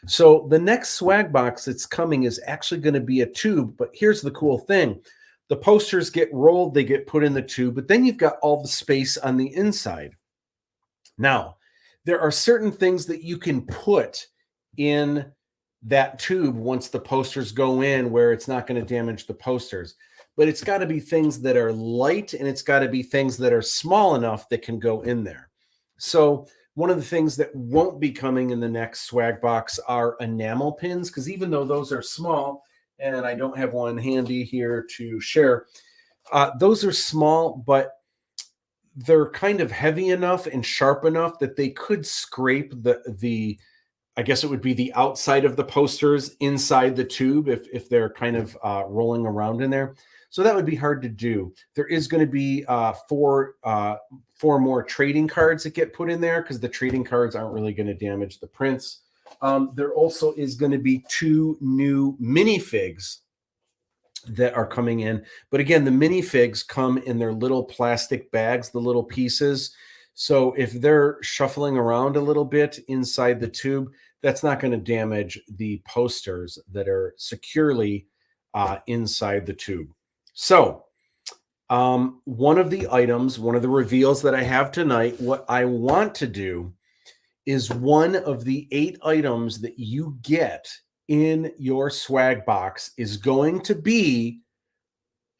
A: So the next swag box that's coming is actually going to be a tube. But here's the cool thing. The posters get rolled, they get put in the tube, but then you've got all the space on the inside. Now, there are certain things that you can put in that tube once the posters go in where it's not going to damage the posters. But it's got to be things that are light, and it's got to be things that are small enough that can go in there. So one of the things that won't be coming in the next swag box are enamel pins, because even though those are small, and I don't have one handy here to share, those are small, but they're kind of heavy enough and sharp enough that they could scrape the I guess it would be the outside of the posters inside the tube if they're kind of rolling around in there. So that would be hard to do. There is going to be four more trading cards that get put in there because the trading cards aren't really going to damage the prints. There also is going to be 2 new minifigs that are coming in. But again, the minifigs come in their little plastic bags, the little pieces. So if they're shuffling around a little bit inside the tube, that's not going to damage the posters that are securely inside the tube. So one of the items, one of the reveals that I have tonight, what I want to do is one of the 8 items that you get in your swag box is going to be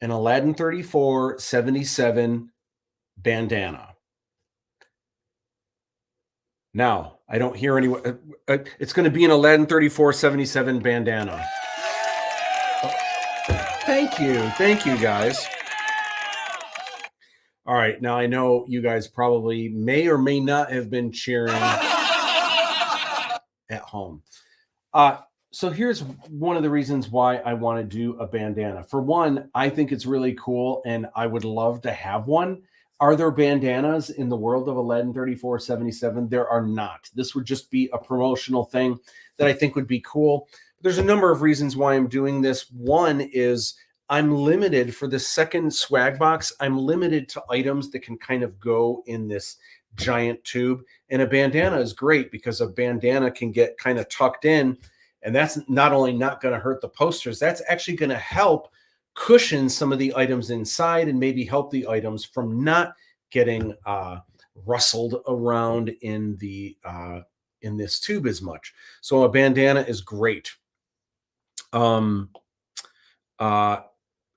A: an Aladdin 3477 bandana. Now, I don't hear anyone. It's going to be an Aladdin 3477 bandana. Oh, thank you, guys. All right, now I know you guys probably may or may not have been cheering at home. So here's one of the reasons why I want to do a bandana. For one, I think it's really cool, and I would love to have one. Are there bandanas in the world of Aladdin 3477? There are not. This would just be a promotional thing that I think would be cool. There's a number of reasons why I'm doing this. One is I'm limited for the second swag box. I'm limited to items that can kind of go in this giant tube. And a bandana is great because a bandana can get kind of tucked in. And that's not only not going to hurt the posters, that's actually going to help cushion some of the items inside and maybe help the items from not getting rustled around in the in this tube as much. So a bandana is great. And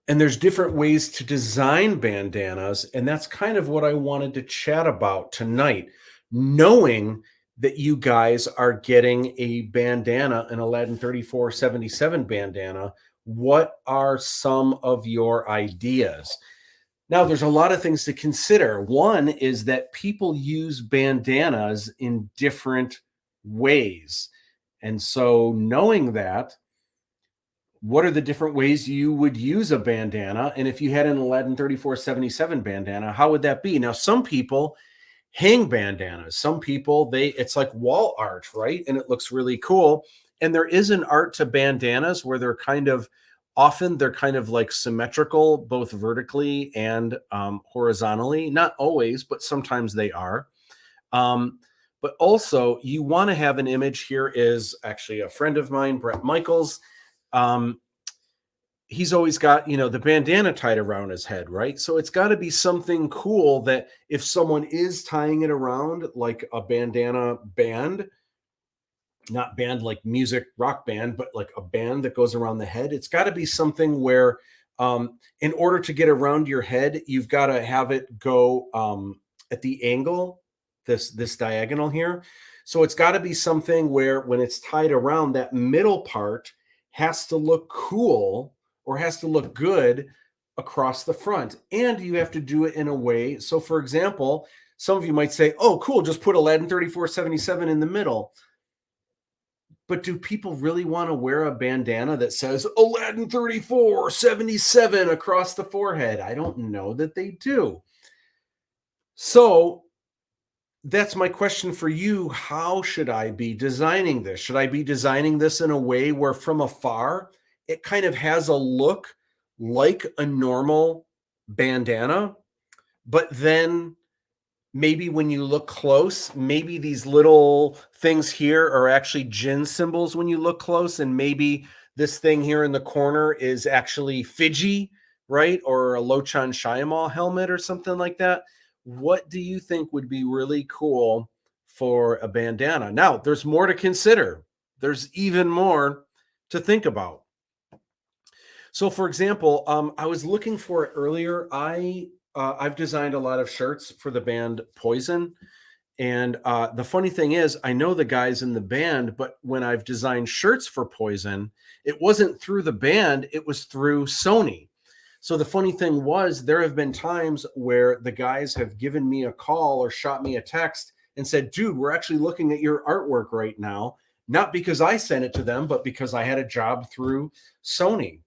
A: there's different ways to design bandanas, and that's kind of what I wanted to chat about tonight, knowing that you guys are getting a bandana, an Aladdin 3477 bandana. What are some of your ideas? Now, there's a lot of things to consider. One is that people use bandanas in different ways. And so knowing that, what are the different ways you would use a bandana? And if you had an Aladdin 3477 bandana, how would that be? Now, some people hang bandanas. Some people, it's like wall art, right? And it looks really cool. And there is an art to bandanas where they're kind of like symmetrical, both vertically and horizontally. Not always, but sometimes they are. But also, you want to have an image. Here is actually a friend of mine, Brett Michaels. He's always got, the bandana tied around his head, right? So it's got to be something cool that if someone is tying it around like a bandana band, not band like music, rock band, but like a band that goes around the head, it's got to be something where in order to get around your head, you've got to have it go at the angle, this diagonal here. So it's got to be something where when it's tied around, that middle part has to look cool or has to look good across the front, and you have to do it in a way. So, for example, some of you might say, oh, cool, just put Aladdin 3477 in the middle. But do people really want to wear a bandana that says Aladdin 3477 across the forehead? I don't know that they do. So that's my question for you. How should I be designing this? Should I be designing this in a way where from afar it kind of has a look like a normal bandana, but then maybe when you look close, maybe these little things here are actually jinn symbols when you look close, and maybe this thing here in the corner is actually Fiji, right? Or a Lochan Shyamalan helmet or something like that. What do you think would be really cool for a bandana? Now, there's more to consider. There's even more to think about. So, for example, I was looking for it earlier. I've designed a lot of shirts for the band Poison, and the funny thing is, I know the guys in the band, but when I've designed shirts for Poison, it wasn't through the band; it was through Sony. So the funny thing was, there have been times where the guys have given me a call or shot me a text and said, "Dude, we're actually looking at your artwork right now." Not because I sent it to them, but because I had a job through Sony.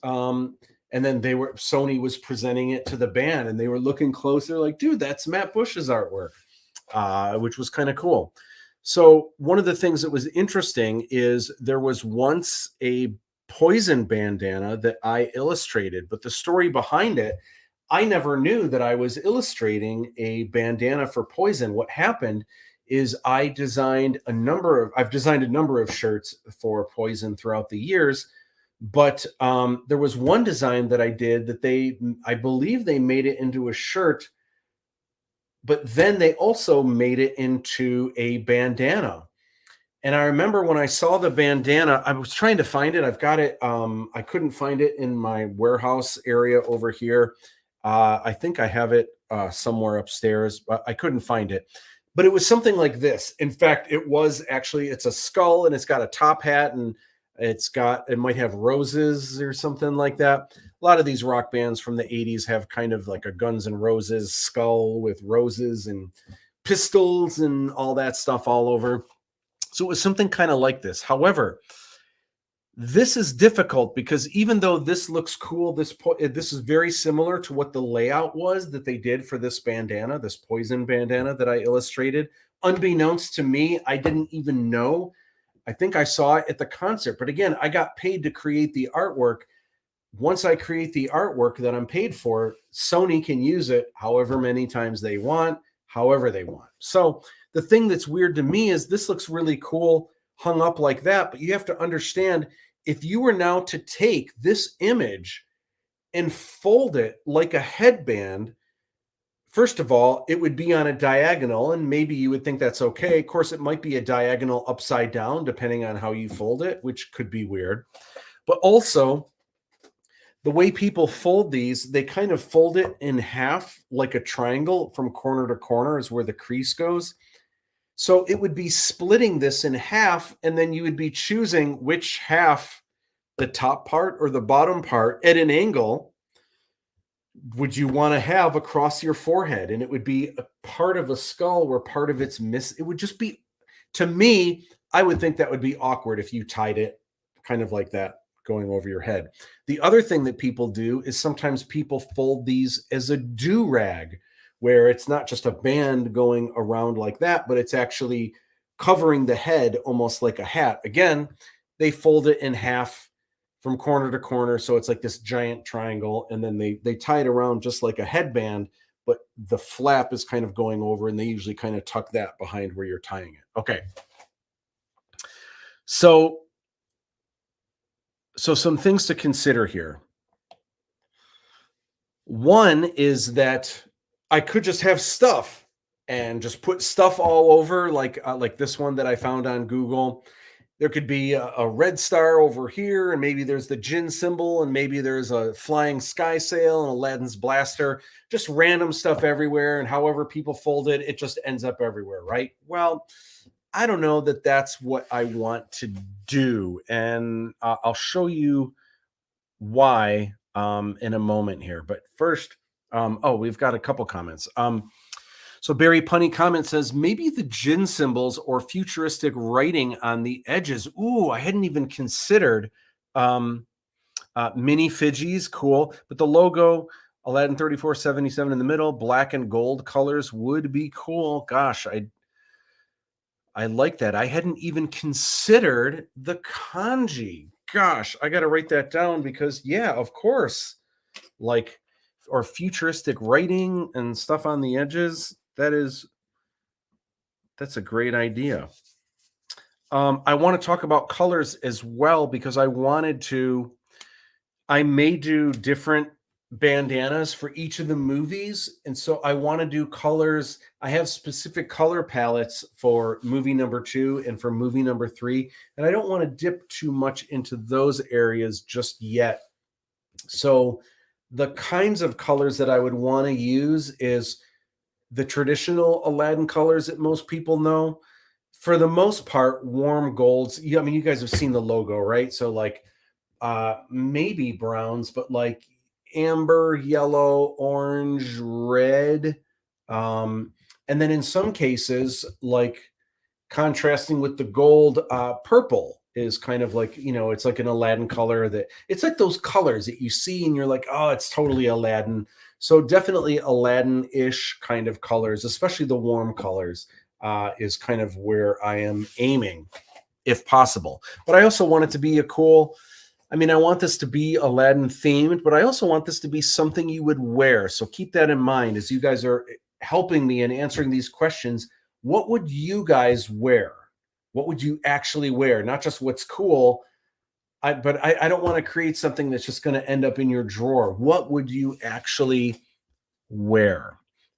A: And then Sony was presenting it to the band, and they were looking closer, like, dude, that's Matt Bush's artwork, which was kind of cool. So one of the things that was interesting is there was once a Poison bandana that I illustrated, but the story behind it, I never knew that I was illustrating a bandana for Poison. What happened is I've designed a number of shirts for Poison throughout the years, but there was one design that I did that I believe they made it into a shirt, but then they also made it into a bandana. And I remember when I saw the bandana, I was trying to find it. I've got it. I couldn't find it in my warehouse area over here. I think I have it somewhere upstairs, but I couldn't find it. But it was something like this. In fact, it's a skull, and it's got a top hat, and it might have roses or something like that. A lot of these rock bands from the 80s have kind of like a Guns N' Roses skull with roses and pistols and all that stuff all over. So it was something kind of like this. However, this is difficult because even though this looks cool, this is very similar to what the layout was that they did for this bandana, this Poison bandana that I illustrated. Unbeknownst to me, I didn't even know. I think I saw it at the concert. But again, I got paid to create the artwork. Once I create the artwork that I'm paid for, Sony can use it however many times they want, however they want. So the thing that's weird to me is this looks really cool hung up like that, but you have to understand, if you were now to take this image and fold it like a headband, first of all, it would be on a diagonal, and maybe you would think that's okay. Of course, it might be a diagonal upside down, depending on how you fold it, which could be weird. But also, the way people fold these, they kind of fold it in half like a triangle from corner to corner is where the crease goes. So it would be splitting this in half, and then you would be choosing which half, the top part or the bottom part at an angle, would you want to have across your forehead. And it would be a part of a skull where part of it's it would just be, to me, I would think that would be awkward if you tied it kind of like that going over your head. The other thing that people do is sometimes people fold these as a do-rag, where it's not just a band going around like that, but it's actually covering the head almost like a hat. Again, they fold it in half from corner to corner, so it's like this giant triangle, and then they tie it around just like a headband, but the flap is kind of going over, and they usually kind of tuck that behind where you're tying it. Okay. So some things to consider here. One is that I could just have stuff and just put stuff all over, like this one that I found on Google. There could be a red star over here, and maybe there's the Jinn symbol, and maybe there's a flying sky sail and Aladdin's blaster, just random stuff everywhere. And however people fold it, it just ends up everywhere, right? Well, I don't know that that's what I want to do. And I'll show you why in a moment here. But first, we've got a couple comments. So Barry Punny comment says maybe the gin symbols or futuristic writing on the edges. Ooh, I hadn't even considered mini Fidgies, cool. But the logo, Aladdin 3477 in the middle, black and gold colors would be cool. Gosh, I like that. I hadn't even considered the kanji. Gosh, I got to write that down because, yeah, of course, like, or futuristic writing and stuff on the edges. That's a great idea. I want to talk about colors as well because I may do different bandanas for each of the movies. And so I want to do colors. I have specific color palettes for movie number 2 and for movie number 3. And I don't want to dip too much into those areas just yet. So the kinds of colors that I would want to use is the traditional Aladdin colors that most people know. For the most part, warm golds. I mean, you guys have seen the logo, right? So like maybe browns, but like amber, yellow, orange, red. And then in some cases, like contrasting with the gold, purple is kind of like, it's like an Aladdin color that it's like those colors that you see and you're like, oh, it's totally Aladdin. So definitely Aladdin-ish kind of colors, especially the warm colors, is kind of where I am aiming, if possible. But I also want it to be I want this to be Aladdin themed, but I also want this to be something you would wear. So keep that in mind as you guys are helping me and answering these questions. What would you guys wear? What would you actually wear? Not just what's cool. But I don't want to create something that's just going to end up in your drawer. What would you actually wear?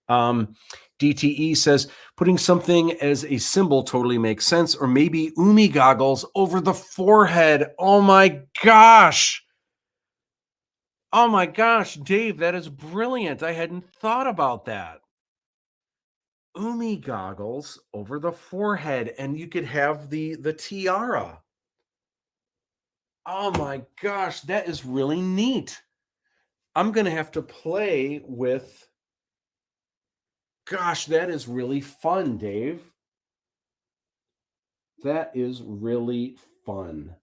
A: DTE says putting something as a symbol totally makes sense, or maybe Umi goggles over the forehead. Oh my gosh, Dave, that is brilliant. I hadn't thought about that. Umi goggles over the forehead, and you could have the tiara. Oh my gosh, that is really neat. I'm gonna have to play with. Gosh, that is really fun, Dave. That is really fun.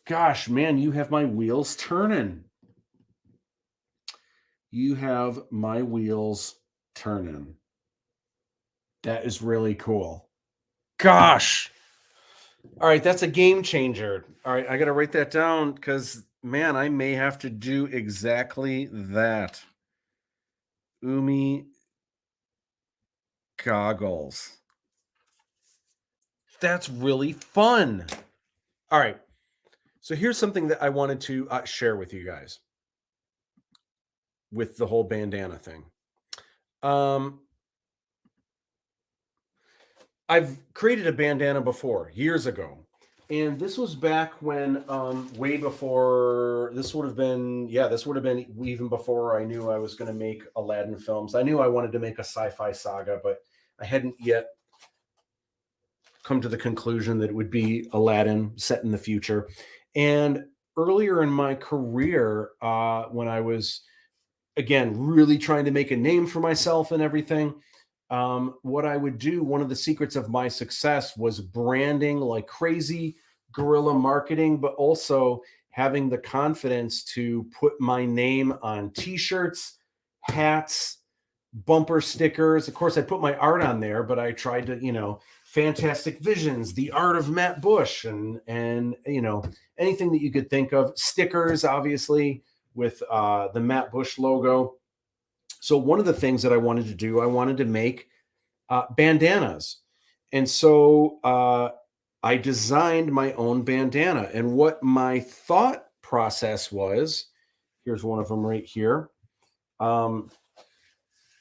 A: Gosh, man, you have my wheels turning. You have my wheels turning. That is really cool. Gosh. All right, that's a game changer. All right, I got to write that down because, man, I may have to do exactly that. Umi goggles. That's really fun. All right. So here's something that I wanted to share with you guys with the whole bandana thing. I've created a bandana before years ago. And this was back when way before this would have been even before I knew I was going to make Aladdin films. I knew I wanted to make a sci-fi saga, but I hadn't yet come to the conclusion that it would be Aladdin set in the future. And earlier in my career, when I was, again, really trying to make a name for myself and everything, what I would do, one of the secrets of my success was branding like crazy, guerrilla marketing, but also having the confidence to put my name on t-shirts, hats, bumper stickers. Of course, I put my art on there, but I tried to, Fantastic Visions, the art of Matt Bush, and anything that you could think of. Stickers, obviously, with the Matt Bush logo. So one of the things that I wanted to do, I wanted to make bandanas. And so I designed my own bandana. And what my thought process was, here's one of them right here. And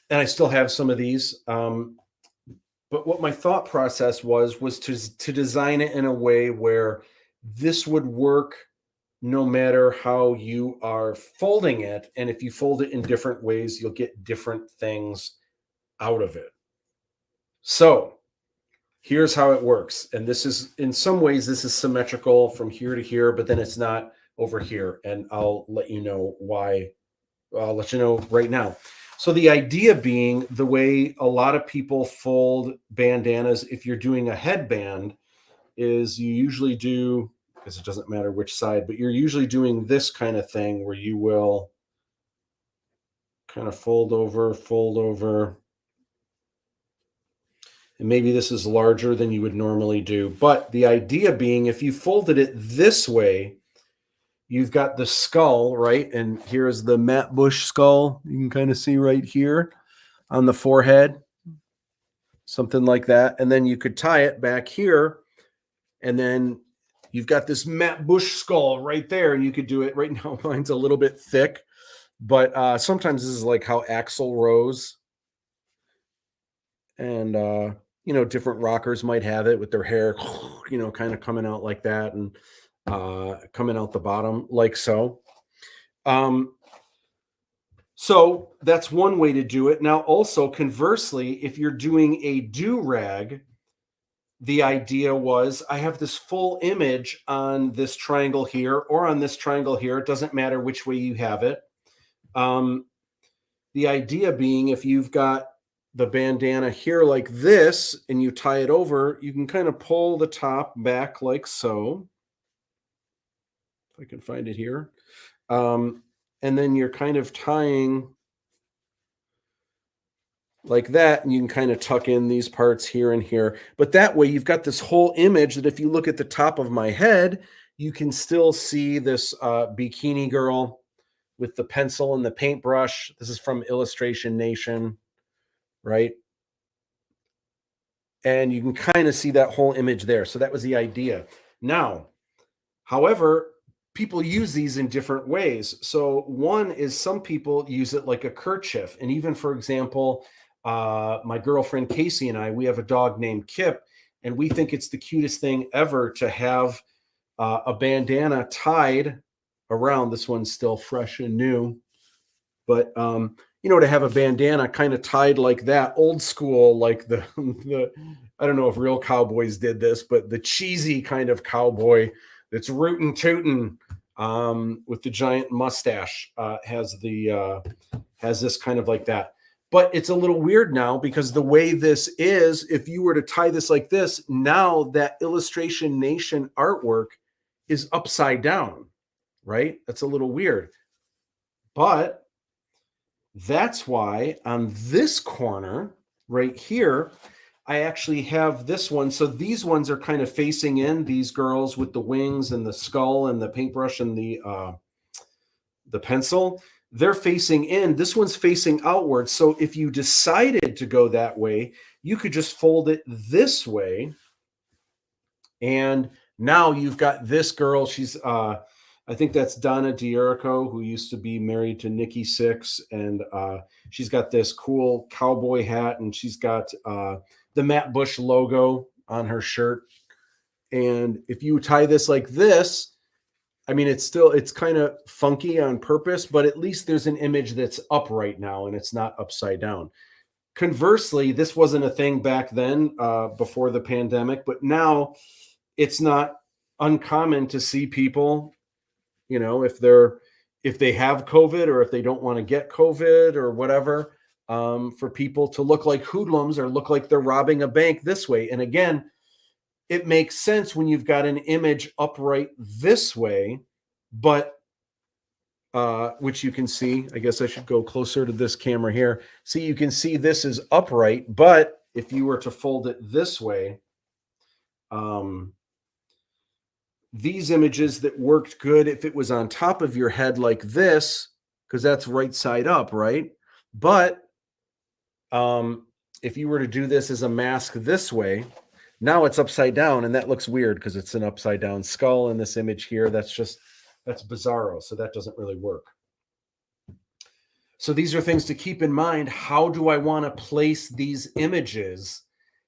A: I still have some of these. But what my thought process was to design it in a way where this would work no matter how you are folding it. And if you fold it in different ways, you'll get different things out of it. So here's how it works. And this is, in some ways, this is symmetrical from here to here, but then it's not over here. And I'll let you know why. I'll let you know right now. So the idea being, the way a lot of people fold bandanas, if you're doing a headband, is you usually do, because it doesn't matter which side, but you're usually doing this kind of thing where you will kind of fold over. And maybe this is larger than you would normally do. But the idea being, if you folded it this way, you've got the skull, right? And here's the Matt Bush skull. You can kind of see right here on the forehead, something like that. And then you could tie it back here. And then you've got this Matt Bush skull right there. And you could do it right now. Mine's a little bit thick, but sometimes this is like how Axl Rose and, different rockers might have it with their hair, kind of coming out like that. And coming out the bottom like so. So that's one way to do it. Now, also conversely, if you're doing a do-rag, the idea was I have this full image on this triangle here or on this triangle here. It doesn't matter which way you have it. The idea being, if you've got the bandana here like this and you tie it over, you can kind of pull the top back like so. I can find it here. And then you're kind of tying like that, and you can kind of tuck in these parts here and here. But that way you've got this whole image that if you look at the top of my head, you can still see this bikini girl with the pencil and the paintbrush. This is from Illustration Nation, right? And you can kind of see that whole image there. So that was the idea. Now, however, people use these in different ways. So one is some people use it like a kerchief. And even, for example, my girlfriend Casey and I, we have a dog named Kip, and we think it's the cutest thing ever to have a bandana tied around. This one's still fresh and new, but to have a bandana kind of tied like that, old school, like the I don't know if real cowboys did this, but the cheesy kind of cowboy that's rootin' tootin' with the giant mustache has this kind of like that. But it's a little weird now because the way this is, if you were to tie this like this, now that Illustration Nation artwork is upside down, right? That's a little weird. But that's why on this corner right here, I actually have this one. So these ones are kind of facing in, these girls with the wings and the skull and the paintbrush and the pencil. They're facing in. This one's facing outward. So if you decided to go that way, you could just fold it this way. And now you've got this girl. She's, I think that's Donna D'Erico, who used to be married to Nikki Sixx. And she's got this cool cowboy hat, and she's got the Matt Bush logo on her shirt. And if you tie this like this, I mean, it's kind of funky on purpose, but at least there's an image that's upright now and it's not upside down. Conversely, this wasn't a thing back then before the pandemic, but now it's not uncommon to see people, if they have COVID or if they don't want to get COVID or whatever, for people to look like hoodlums or look like they're robbing a bank this way. And again, it makes sense when you've got an image upright this way, but which you can see. I guess I should go closer to this camera here. See, you can see this is upright, but if you were to fold it this way, these images that worked good if it was on top of your head like this, because that's right side up, right? But if you were to do this as a mask this way, now it's upside down, and that looks weird because it's an upside down skull in this image here. That's bizarro. So that doesn't really work. So these are things to keep in mind. How do I want to place these images?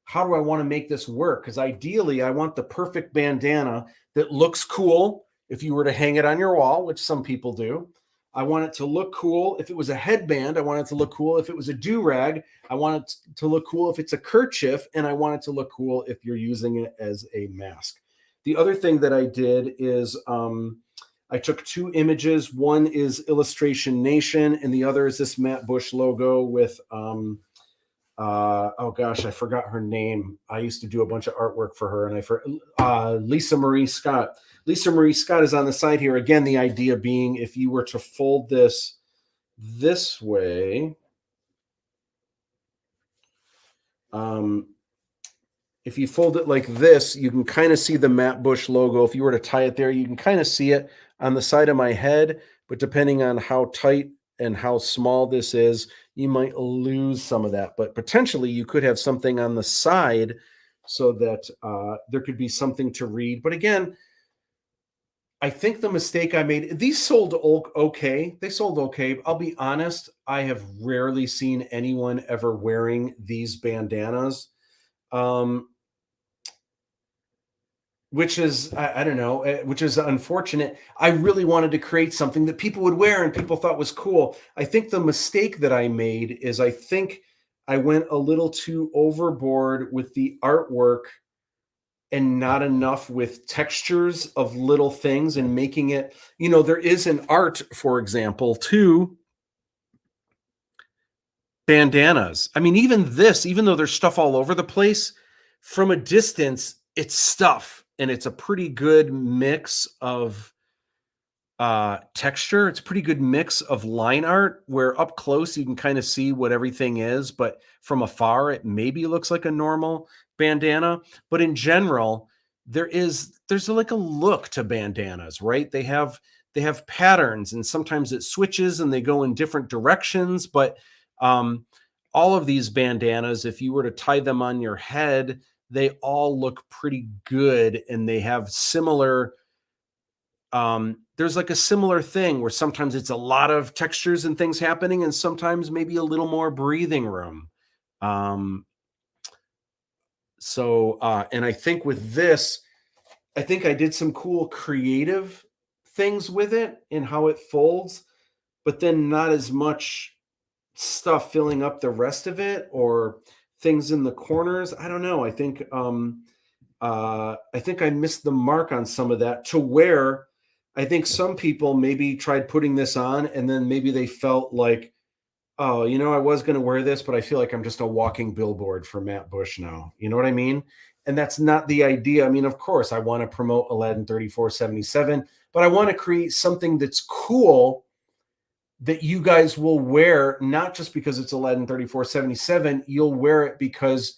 A: How do I want to make this work? Because ideally, I want the perfect bandana that looks cool if you were to hang it on your wall, which some people do. I want it to look cool. If it was a headband, I want it to look cool. If it was a do-rag, I want it to look cool. If it's a kerchief, and I want it to look cool if you're using it as a mask. The other thing that I did is I took 2 images. One is Illustration Nation, and the other is this Matt Bush logo with, oh gosh, I forgot her name. I used to do a bunch of artwork for her, and Lisa Marie Scott. Lisa Marie Scott is on the side here. Again, the idea being if you were to fold this way, if you fold it like this, you can kind of see the Matt Bush logo. If you were to tie it there, you can kind of see it on the side of my head, but depending on how tight and how small this is, you might lose some of that. But potentially you could have something on the side so that there could be something to read. But again, I think the mistake I made, these sold okay. They sold okay. I'll be honest, I have rarely seen anyone ever wearing these bandanas. Which is, I don't know, which is unfortunate. I really wanted to create something that people would wear and people thought was cool. I think the mistake that I made is I think I went a little too overboard with the artwork and not enough with textures of little things and making it, there is an art, for example, to bandanas. I mean, even though there's stuff all over the place, from a distance, it's stuff. And it's a pretty good mix of texture. It's a pretty good mix of line art where up close you can kind of see what everything is, but from afar it maybe looks like a normal bandana. But in general, there's like a look to bandanas, right? They have patterns, and sometimes it switches and they go in different directions. But all of these bandanas, if you were to tie them on your head, they all look pretty good, and they have similar, there's like a similar thing where sometimes it's a lot of textures and things happening, and sometimes maybe a little more breathing room. And I think with this, I think I did some cool creative things with it and how it folds, but then not as much stuff filling up the rest of it or things in the corners. I don't know. I think I missed the mark on some of that, to where I think some people maybe tried putting this on and then maybe they felt like, oh, I was going to wear this, but I feel like I'm just a walking billboard for Matt Bush now. You know what I mean? And that's not the idea. I mean, of course, I want to promote Aladdin 3477, but I want to create something that's cool that you guys will wear, not just because it's Aladdin 3477. You'll wear it because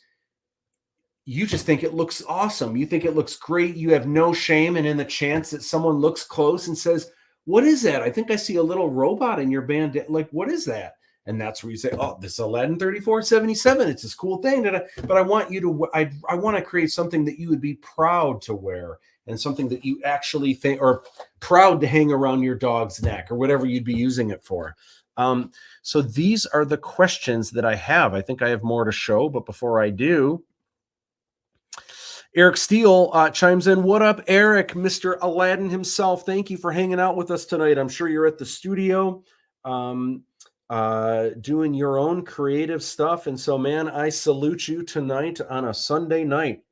A: you just think it looks awesome. You think it looks great. You have no shame. And in the chance that someone looks close and says, what is that? I think I see a little robot in your band. Like, what is that? And that's where you say, oh, this is Aladdin 3477. It's this cool thing. But I want you to, I want to create something that you would be proud to wear, and something that you actually think, or proud to hang around your dog's neck, or whatever you'd be using it for. So these are the questions that I have. I think I have more to show, but before I do, Eric Steele chimes in. What up, Eric? Mr. Aladdin himself. Thank you for hanging out with us tonight. I'm sure you're at the studio doing your own creative stuff. And so, man, I salute you tonight on a Sunday night.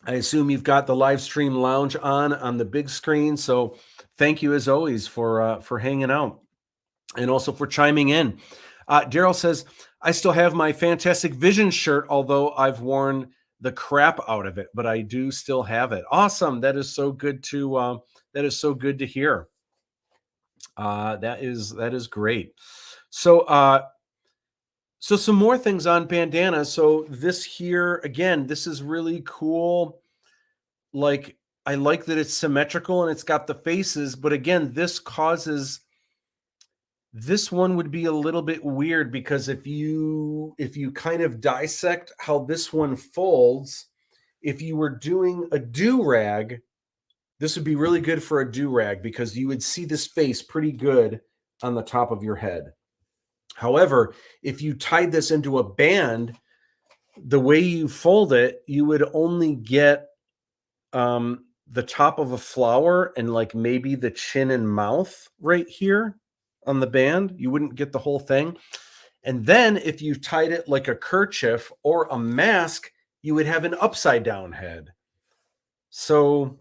A: I assume you've got the Livestream Lounge on the big screen. So thank you, as always, for hanging out, and also for chiming in. Daryl says, I still have my Fantastic Vision shirt, although I've worn the crap out of it, but I do still have it. Awesome. That is so good to hear. That is great. So some more things on bandanas. So this here, again, this is really cool. Like, I like that it's symmetrical and it's got the faces, but again, this one would be a little bit weird, because if you kind of dissect how this one folds, if you were doing a do-rag, this would be really good for a do-rag, because you would see this face pretty good on the top of your head. However, if you tied this into a band, the way you fold it, you would only get the top of a flower and like maybe the chin and mouth right here on the band. You wouldn't get the whole thing. And then if you tied it like a kerchief or a mask, you would have an upside down head. So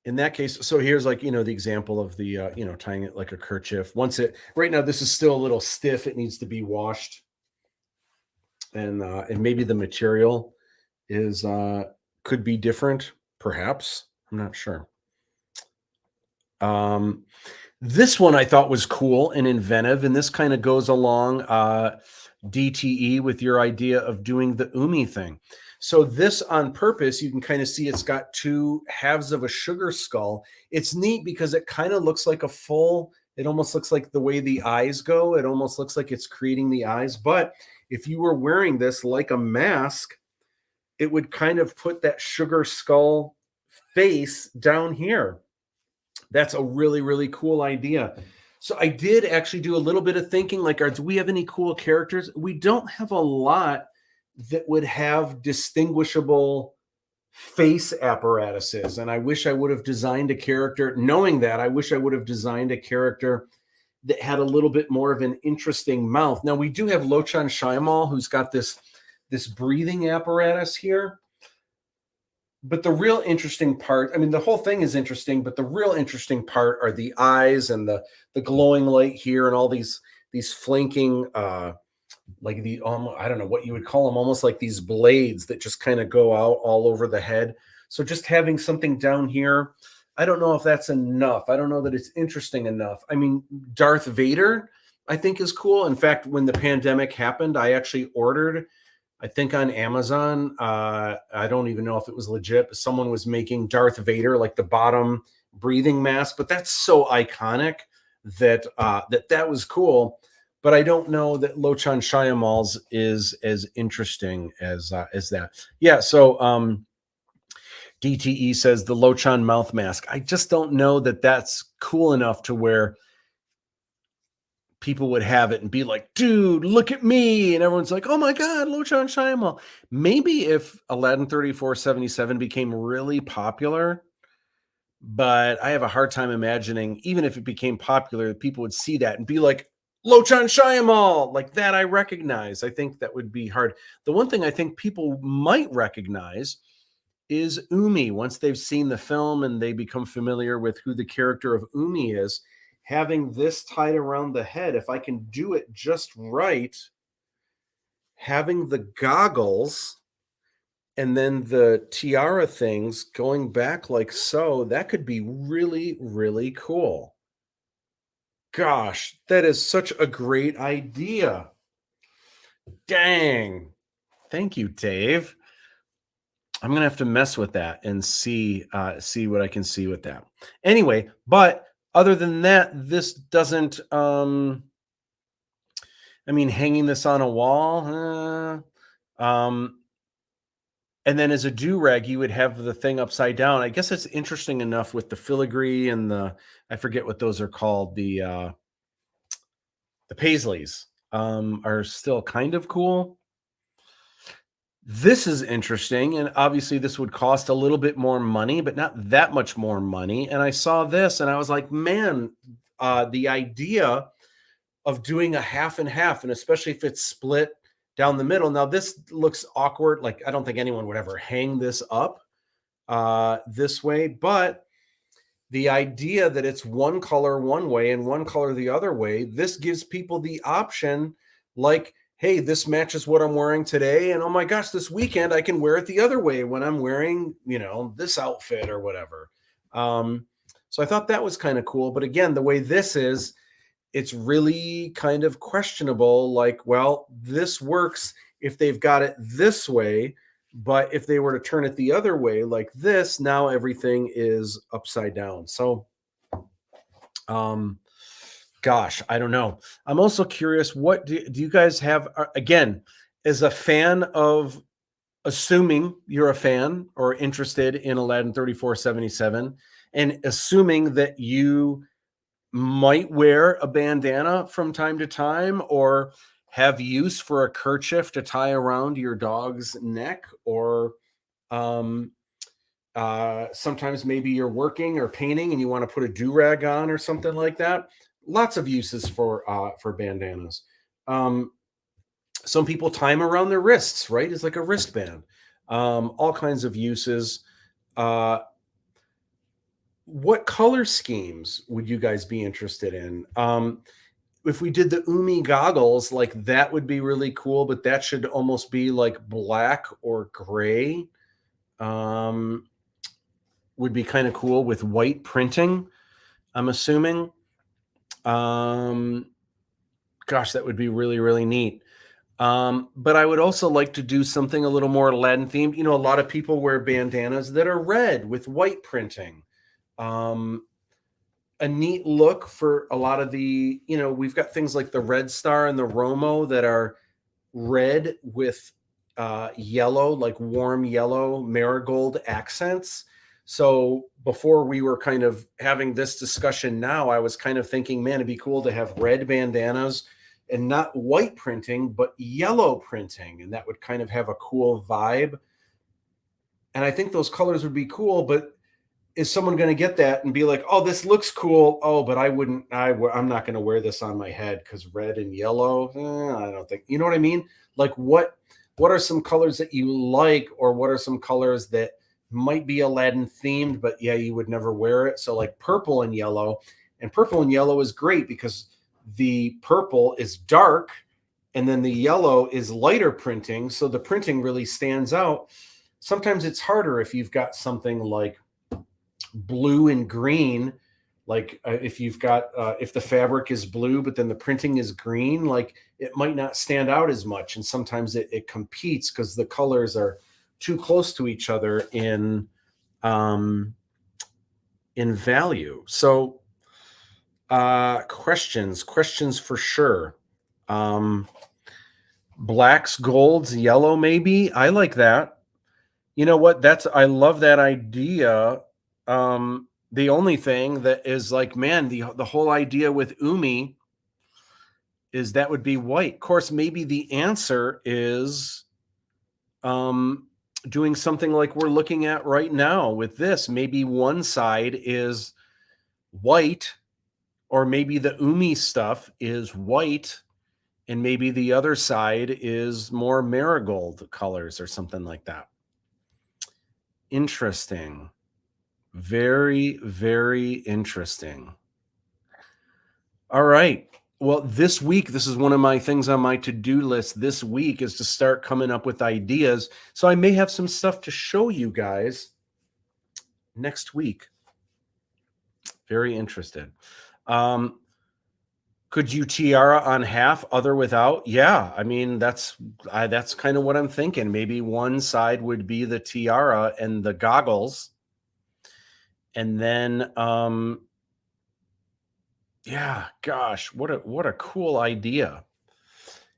A: in that case, so here's like, the example of the, tying it like a kerchief. Right now, this is still a little stiff. It needs to be washed. And maybe the material is, could be different, perhaps. I'm not sure. This one I thought was cool and inventive, and this kind of goes along DTE with your idea of doing the umi thing. So this on purpose, you can kind of see it's got two halves of a sugar skull. It's neat because it kind of looks like it almost looks like the way the eyes go. It almost looks like it's creating the eyes. But if you were wearing this like a mask, it would kind of put that sugar skull face down here. That's a really, really cool idea. So I did actually do a little bit of thinking, like, do we have any cool characters? We don't have a lot that would have distinguishable face apparatuses. And I wish I would have designed a character, knowing that, I wish I would have designed a character that had a little bit more of an interesting mouth. Now, we do have Lochan Shyamalan, who's got this breathing apparatus here. But the real interesting part, I mean, the whole thing is interesting, but the real interesting part are the eyes and the glowing light here and all these flanking, like I don't know what you would call them, almost like these blades that just kind of go out all over the head. So just having something down here, I don't know if that's enough. I don't know that it's interesting enough. I mean, Darth Vader, I think, is cool. In fact, when the pandemic happened, I actually ordered, I think on Amazon, I don't even know if it was legit, but someone was making Darth Vader, like the bottom breathing mask. But that's so iconic that that was cool. But I don't know that Lochan Shyamalan's is as interesting as that. Yeah. So DTE says the Lochan mouth mask. I just don't know that that's cool enough to where people would have it and be like, dude, look at me. And everyone's like, oh my God, Lochan Shyamalan. Maybe if Aladdin 3477 became really popular, but I have a hard time imagining, even if it became popular, people would see that and be like, Lochan Shyamalan, like that I recognize. I think that would be hard. The one thing I think people might recognize is Umi. Once they've seen the film and they become familiar with who the character of Umi is, having this tied around the head, if I can do it just right, having the goggles and then the tiara things going back like so, that could be really, really cool. Gosh, that is such a great idea. Dang. Thank you, Dave. I'm going to have to mess with that and see what I can see with that. Anyway, but other than that, this doesn't, I mean, hanging this on a wall, and then as a do-rag, you would have the thing upside down. I guess it's interesting enough with the filigree and I forget what those are called. The paisleys are still kind of cool. This is interesting, and obviously this would cost a little bit more money, but not that much more money. And I saw this and I was like, man, the idea of doing a half and half, and especially if it's split down the middle. Now this looks awkward. Like I don't think anyone would ever hang this up this way, but the idea that it's one color one way and one color the other way, this gives people the option, like, hey, this matches what I'm wearing today. And oh my gosh, this weekend I can wear it the other way when I'm wearing, this outfit or whatever. So I thought that was kind of cool. But again, the way this is, it's really kind of questionable. Like, well, this works if they've got it this way, but if they were to turn it the other way like this, now everything is upside down. So, gosh, I don't know. I'm also curious, what do you guys have, again, as a fan of, assuming you're a fan or interested in Aladdin 3477, and assuming that you might wear a bandana from time to time or have use for a kerchief to tie around your dog's neck, or Sometimes maybe you're working or painting and you want to put a do-rag on or something like that. Lots of uses for bandanas. Some people tie 'em around their wrists, right? It's like a wristband. All kinds of uses. Uh, what color schemes would you guys be interested in? If we did the Umi goggles, like that would be really cool, but that should almost be like black or gray. Would be kind of cool with white printing, I'm assuming. Gosh, that would be really, really neat. But I would also like to do something a little more Aladdin themed. You know, a lot of people wear bandanas that are red with white printing. A neat look for a lot of the, you know, we've got things like the Red Star and the Romo that are red with yellow, like warm yellow marigold accents. So before we were kind of having this discussion now, I was kind of thinking, man, it'd be cool to have red bandanas and not white printing, but yellow printing. And that would kind of have a cool vibe. And I think those colors would be cool, but is someone going to get that and be like, oh, this looks cool. Oh, but I'm not going to wear this on my head because red and yellow. I don't think, you know what I mean? Like what are some colors that you like, or what are some colors that might be Aladdin themed, but yeah, you would never wear it. So like purple and yellow is great because the purple is dark and then the yellow is lighter printing. So the printing really stands out. Sometimes it's harder if you've got something like blue and green, like if you've got if the fabric is blue but then the printing is green, like it might not stand out as much, and sometimes it competes because the colors are too close to each other in value. So questions for sure. Blacks, golds, yellow, maybe. I like that. You know what, I love that idea. The only thing that is like, man, the whole idea with Umi is that would be white. Of course, maybe the answer is doing something like we're looking at right now with this. Maybe one side is white, or maybe the Umi stuff is white, and maybe the other side is more marigold colors or something like that. Interesting. Very, very interesting. All right. Well, this week, this is one of my things on my to-do list this week, is to start coming up with ideas. So I may have some stuff to show you guys next week. Very interested. Could you tiara on half, other without? Yeah. I mean, that's kind of what I'm thinking. Maybe one side would be the tiara and the goggles. And then, yeah, gosh, what a cool idea.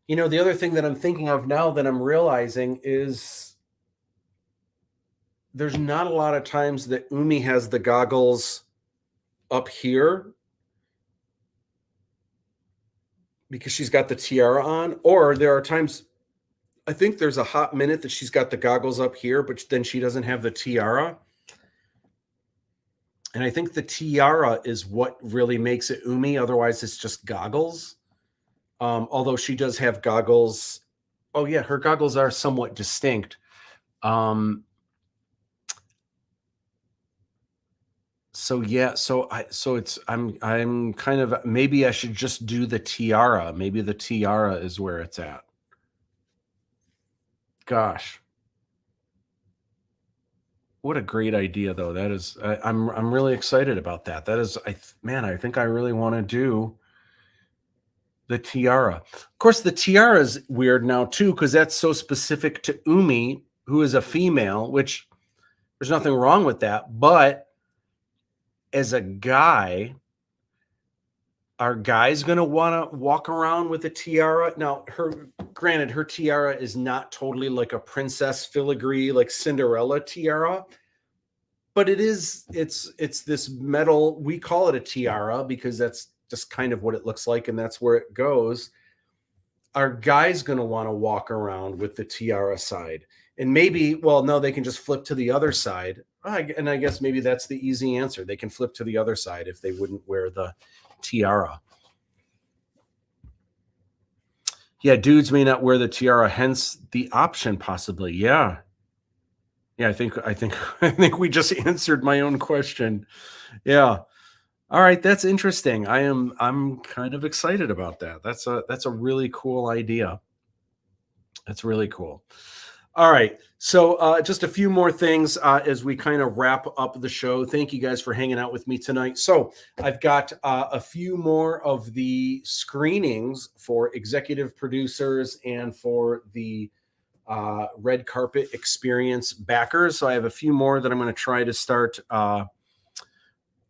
A: You know, the other thing that I'm thinking of now that I'm realizing is there's not a lot of times that Umi has the goggles up here because she's got the tiara on, or there are times, I think there's a hot minute that she's got the goggles up here, but then she doesn't have the tiara. And I think the tiara is what really makes it Umi. Otherwise, it's just goggles. Although she does have goggles. Oh yeah, her goggles are somewhat distinct. So yeah, I'm kind of, maybe I should just do the tiara. Maybe the tiara is where it's at. Gosh. What a great idea, though. That is, I'm really excited about that. That is, I think I really want to do the tiara. Of course, the tiara is weird now too, because that's so specific to Umi, who is a female, which there's nothing wrong with that. But as a guy, are guys going to want to walk around with a tiara? Now, granted, her tiara is not totally like a princess filigree, like Cinderella tiara, but it's this metal. We call it a tiara because that's just kind of what it looks like, and that's where it goes. Are guys going to want to walk around with the tiara side? And maybe, well, no, they can just flip to the other side. And I guess maybe that's the easy answer. They can flip to the other side if they wouldn't wear the tiara. Yeah, dudes may not wear the tiara, hence the option possibly. Yeah. Yeah, I think we just answered my own question. Yeah. All right, that's interesting. I'm kind of excited about that. That's a really cool idea. That's really cool. All right. So just a few more things as we kind of wrap up the show. Thank you guys for hanging out with me tonight. So I've got a few more of the screenings for executive producers and for the red carpet experience backers. So I have a few more that I'm going to try to start.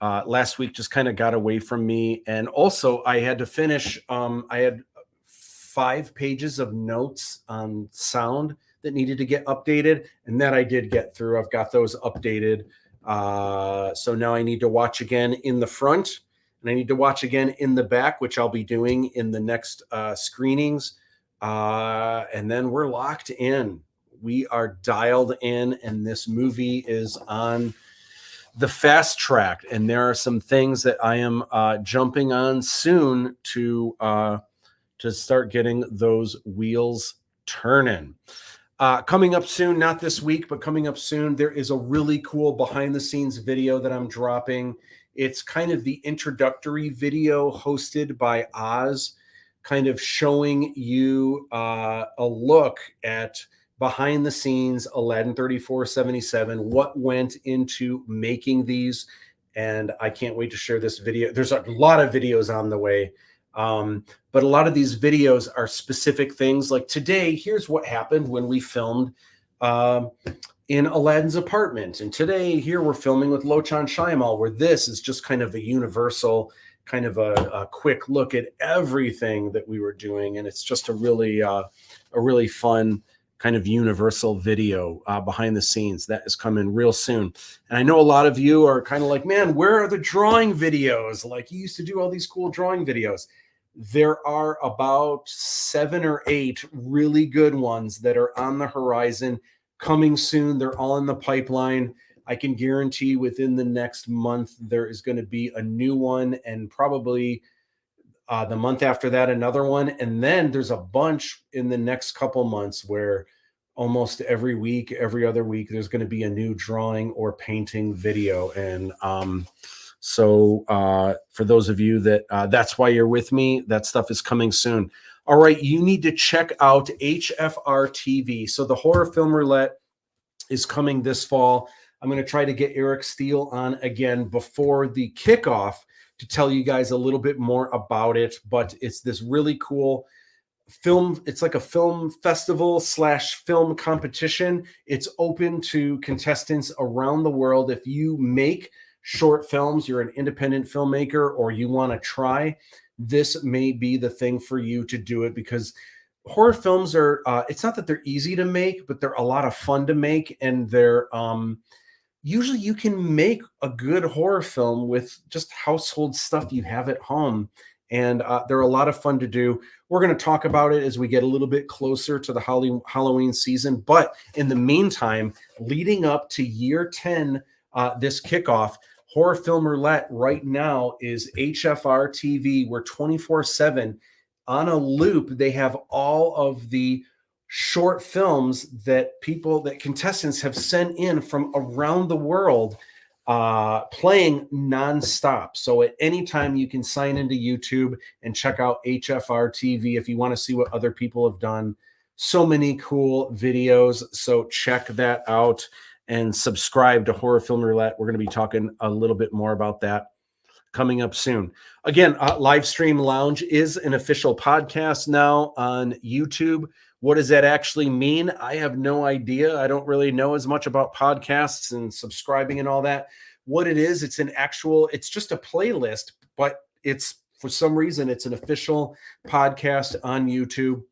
A: Last week just kind of got away from me. And also I had to finish, I had 5 pages of notes on sound that needed to get updated, and that I did get through. I've got those updated. So now I need to watch again in the front, and I need to watch again in the back, which I'll be doing in the next screenings. And then we're locked in. We are dialed in, and this movie is on the fast track. And there are some things that I am jumping on soon to start getting those wheels turning. Coming up soon, not this week, but coming up soon, there is a really cool behind the scenes video that I'm dropping. It's kind of the introductory video hosted by Oz, kind of showing you a look at behind the scenes Aladdin 3477, what went into making these. And I can't wait to share this video. There's a lot of videos on the way. But a lot of these videos are specific things. Like today, here's what happened when we filmed in Aladdin's apartment. And today, here we're filming with Lochan Shaimal, where this is just kind of a universal, kind of a quick look at everything that we were doing. And it's just a really fun kind of universal video behind the scenes that is coming real soon. And I know a lot of you are kind of like, man, where are the drawing videos? Like, you used to do all these cool drawing videos. There are about 7 or 8 really good ones that are on the horizon, coming soon. They're all in the pipeline. I can guarantee within the next month, there is going to be a new one, and probably the month after that, another one. And then there's a bunch in the next couple months where almost every week, every other week, there's going to be a new drawing or painting video. And so for those of you that that's why you're with me, that stuff is coming soon. All right, you need to check out HFR TV. So the Horror Film Roulette is coming this fall. I'm going to try to get Eric Steele on again before the kickoff to tell you guys a little bit more about it. But it's this really cool film. It's like a film festival / film competition. It's open to contestants around the world. If you make short films, you're an independent filmmaker, or you want to try, this may be the thing for you to do it, because horror films are, it's not that they're easy to make, but they're a lot of fun to make. And they're, usually you can make a good horror film with just household stuff you have at home. And they're a lot of fun to do. We're going to talk about it as we get a little bit closer to the Halloween season. But in the meantime, leading up to year 10, this kickoff, Horror Film Roulette right now is HFR TV. We're 24/7 on a loop. They have all of the short films that contestants have sent in from around the world, playing nonstop. So at any time you can sign into YouTube and check out HFR TV if you want to see what other people have done. So many cool videos. So check that out and subscribe to Horror Film Roulette. We're going to be talking a little bit more about that coming up soon. Again, Livestream Lounge is an official podcast now on YouTube. What does that actually mean? I have no idea. I don't really know as much about podcasts and subscribing and all that. What it is, it's just a playlist, but for some reason, it's an official podcast on YouTube.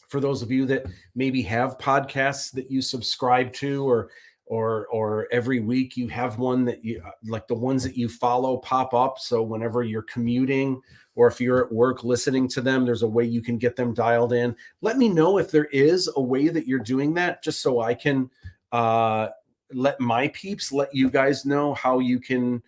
A: For those of you that maybe have podcasts that you subscribe to, or or every week you have one that you like, the ones that you follow pop up. So whenever you're commuting or if you're at work listening to them, there's a way you can get them dialed in. Let me know if there is a way that you're doing that, just so I can let my peeps, let you guys know how you can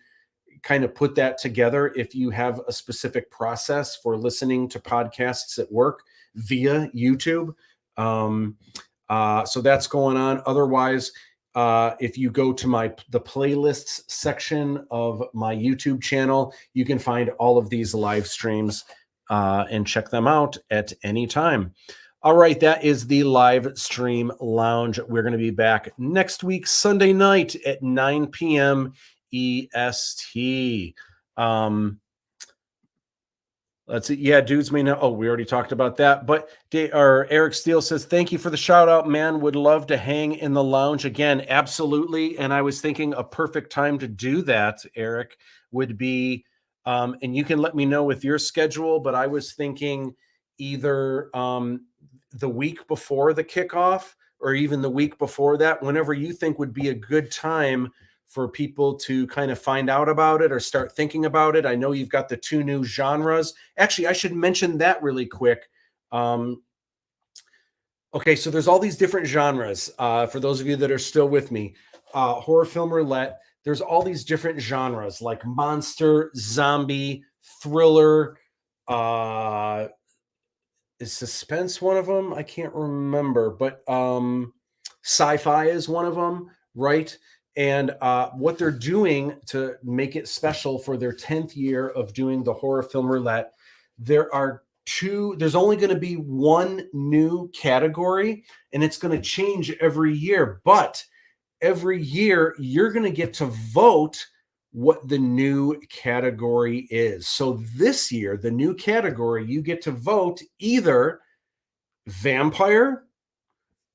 A: kind of put that together if you have a specific process for listening to podcasts at work via YouTube. So that's going on. Otherwise, if you go to the playlists section of my YouTube channel, you can find all of these live streams and check them out at any time. All right, that is the Livestream Lounge. We're going to be back next week, Sunday night at 9 p.m. EST. Let's see. Yeah, dudes may know. Oh, we already talked about that. But Eric Steele says, thank you for the shout out, man. Would love to hang in the lounge again. Absolutely. And I was thinking a perfect time to do that, Eric, would be, and you can let me know with your schedule, but I was thinking either the week before the kickoff or even the week before that, whenever you think would be a good time for people to kind of find out about it or start thinking about it. I know you've got the 2 new genres. Actually, I should mention that really quick. Okay, so there's all these different genres. For those of you that are still with me, horror film roulette, there's all these different genres like monster, zombie, thriller, is suspense one of them? I can't remember, but sci-fi is one of them, right? And what they're doing to make it special for their 10th year of doing the horror film roulette, there's only going to be one new category, and it's going to change every year. But every year, you're going to get to vote what the new category is. So this year, the new category, you get to vote either vampire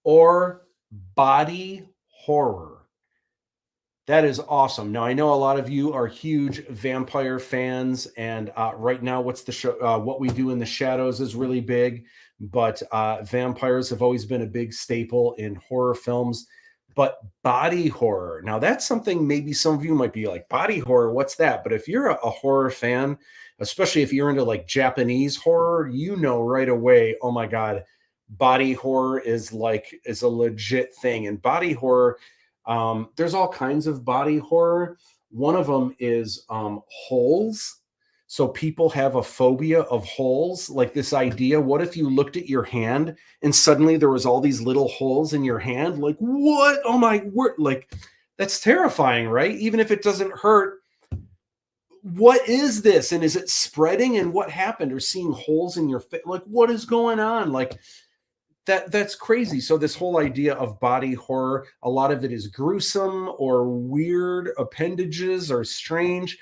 A: or body horror. That is awesome. Now, I know a lot of you are huge vampire fans, and right now, what's the show? What We Do in the Shadows is really big, but vampires have always been a big staple in horror films. But body horror, now that's something maybe some of you might be like, body horror, what's that? But if you're a horror fan, especially if you're into like Japanese horror, you know right away, oh my God, body horror is a legit thing. And body horror, there's all kinds of body horror. One of them is holes. So people have a phobia of holes, like this idea, what if you looked at your hand and suddenly there was all these little holes in your hand? Like, what? Oh my word. Like, that's terrifying, right? Even if it doesn't hurt. What is this? And is it spreading? And what happened? Or seeing holes in your face? Like, what is going on? Like, that's crazy. So this whole idea of body horror, a lot of it is gruesome or weird appendages or strange.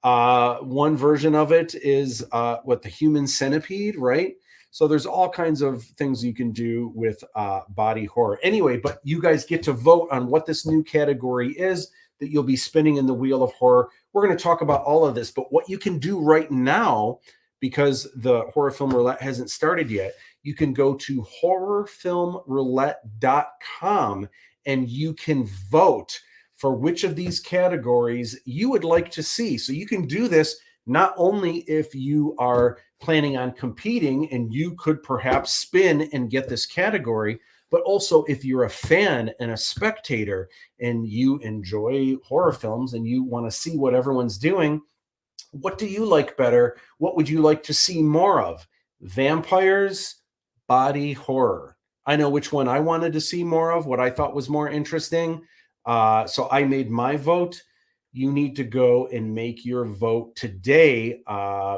A: One version of it is the human centipede, right? So there's all kinds of things you can do with body horror. Anyway, but you guys get to vote on what this new category is that you'll be spinning in the wheel of horror. We're going to talk about all of this, but what you can do right now, because the horror film roulette hasn't started yet, you can go to horrorfilmroulette.com and you can vote for which of these categories you would like to see. So you can do this not only if you are planning on competing and you could perhaps spin and get this category, but also if you're a fan and a spectator and you enjoy horror films and you want to see what everyone's doing. What do you like better? What would you like to see more of? Vampires, body horror. I know which one I wanted to see more of, what I thought was more interesting. So I made my vote. You need to go and make your vote today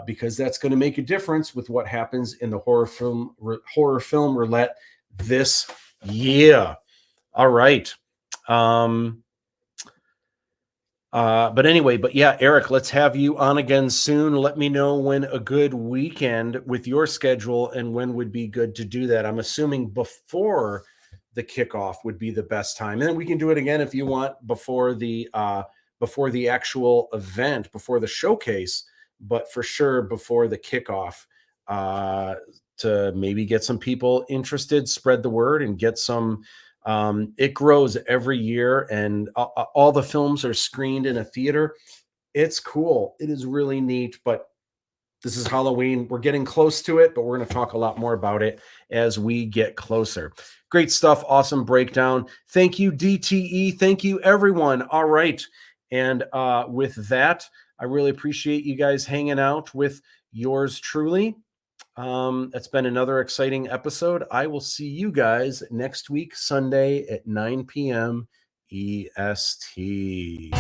A: because that's going to make a difference with what happens in the horror film roulette this year. All right. But anyway, yeah, Eric, let's have you on again soon. Let me know when a good weekend with your schedule and when would be good to do that. I'm assuming before the kickoff would be the best time. And then we can do it again if you want before the actual event, before the showcase, but for sure before the kickoff to maybe get some people interested, spread the word, and get some It grows every year, and all the films are screened in a theater. It's cool. It is really neat, but this is Halloween. We're getting close to it, but we're going to talk a lot more about it as we get closer. Great stuff. Awesome breakdown. Thank you, DTE. Thank you, everyone. All right. And with that, I really appreciate you guys hanging out with yours truly. It's been another exciting episode. I will see you guys next week, Sunday at 9 p.m. EST.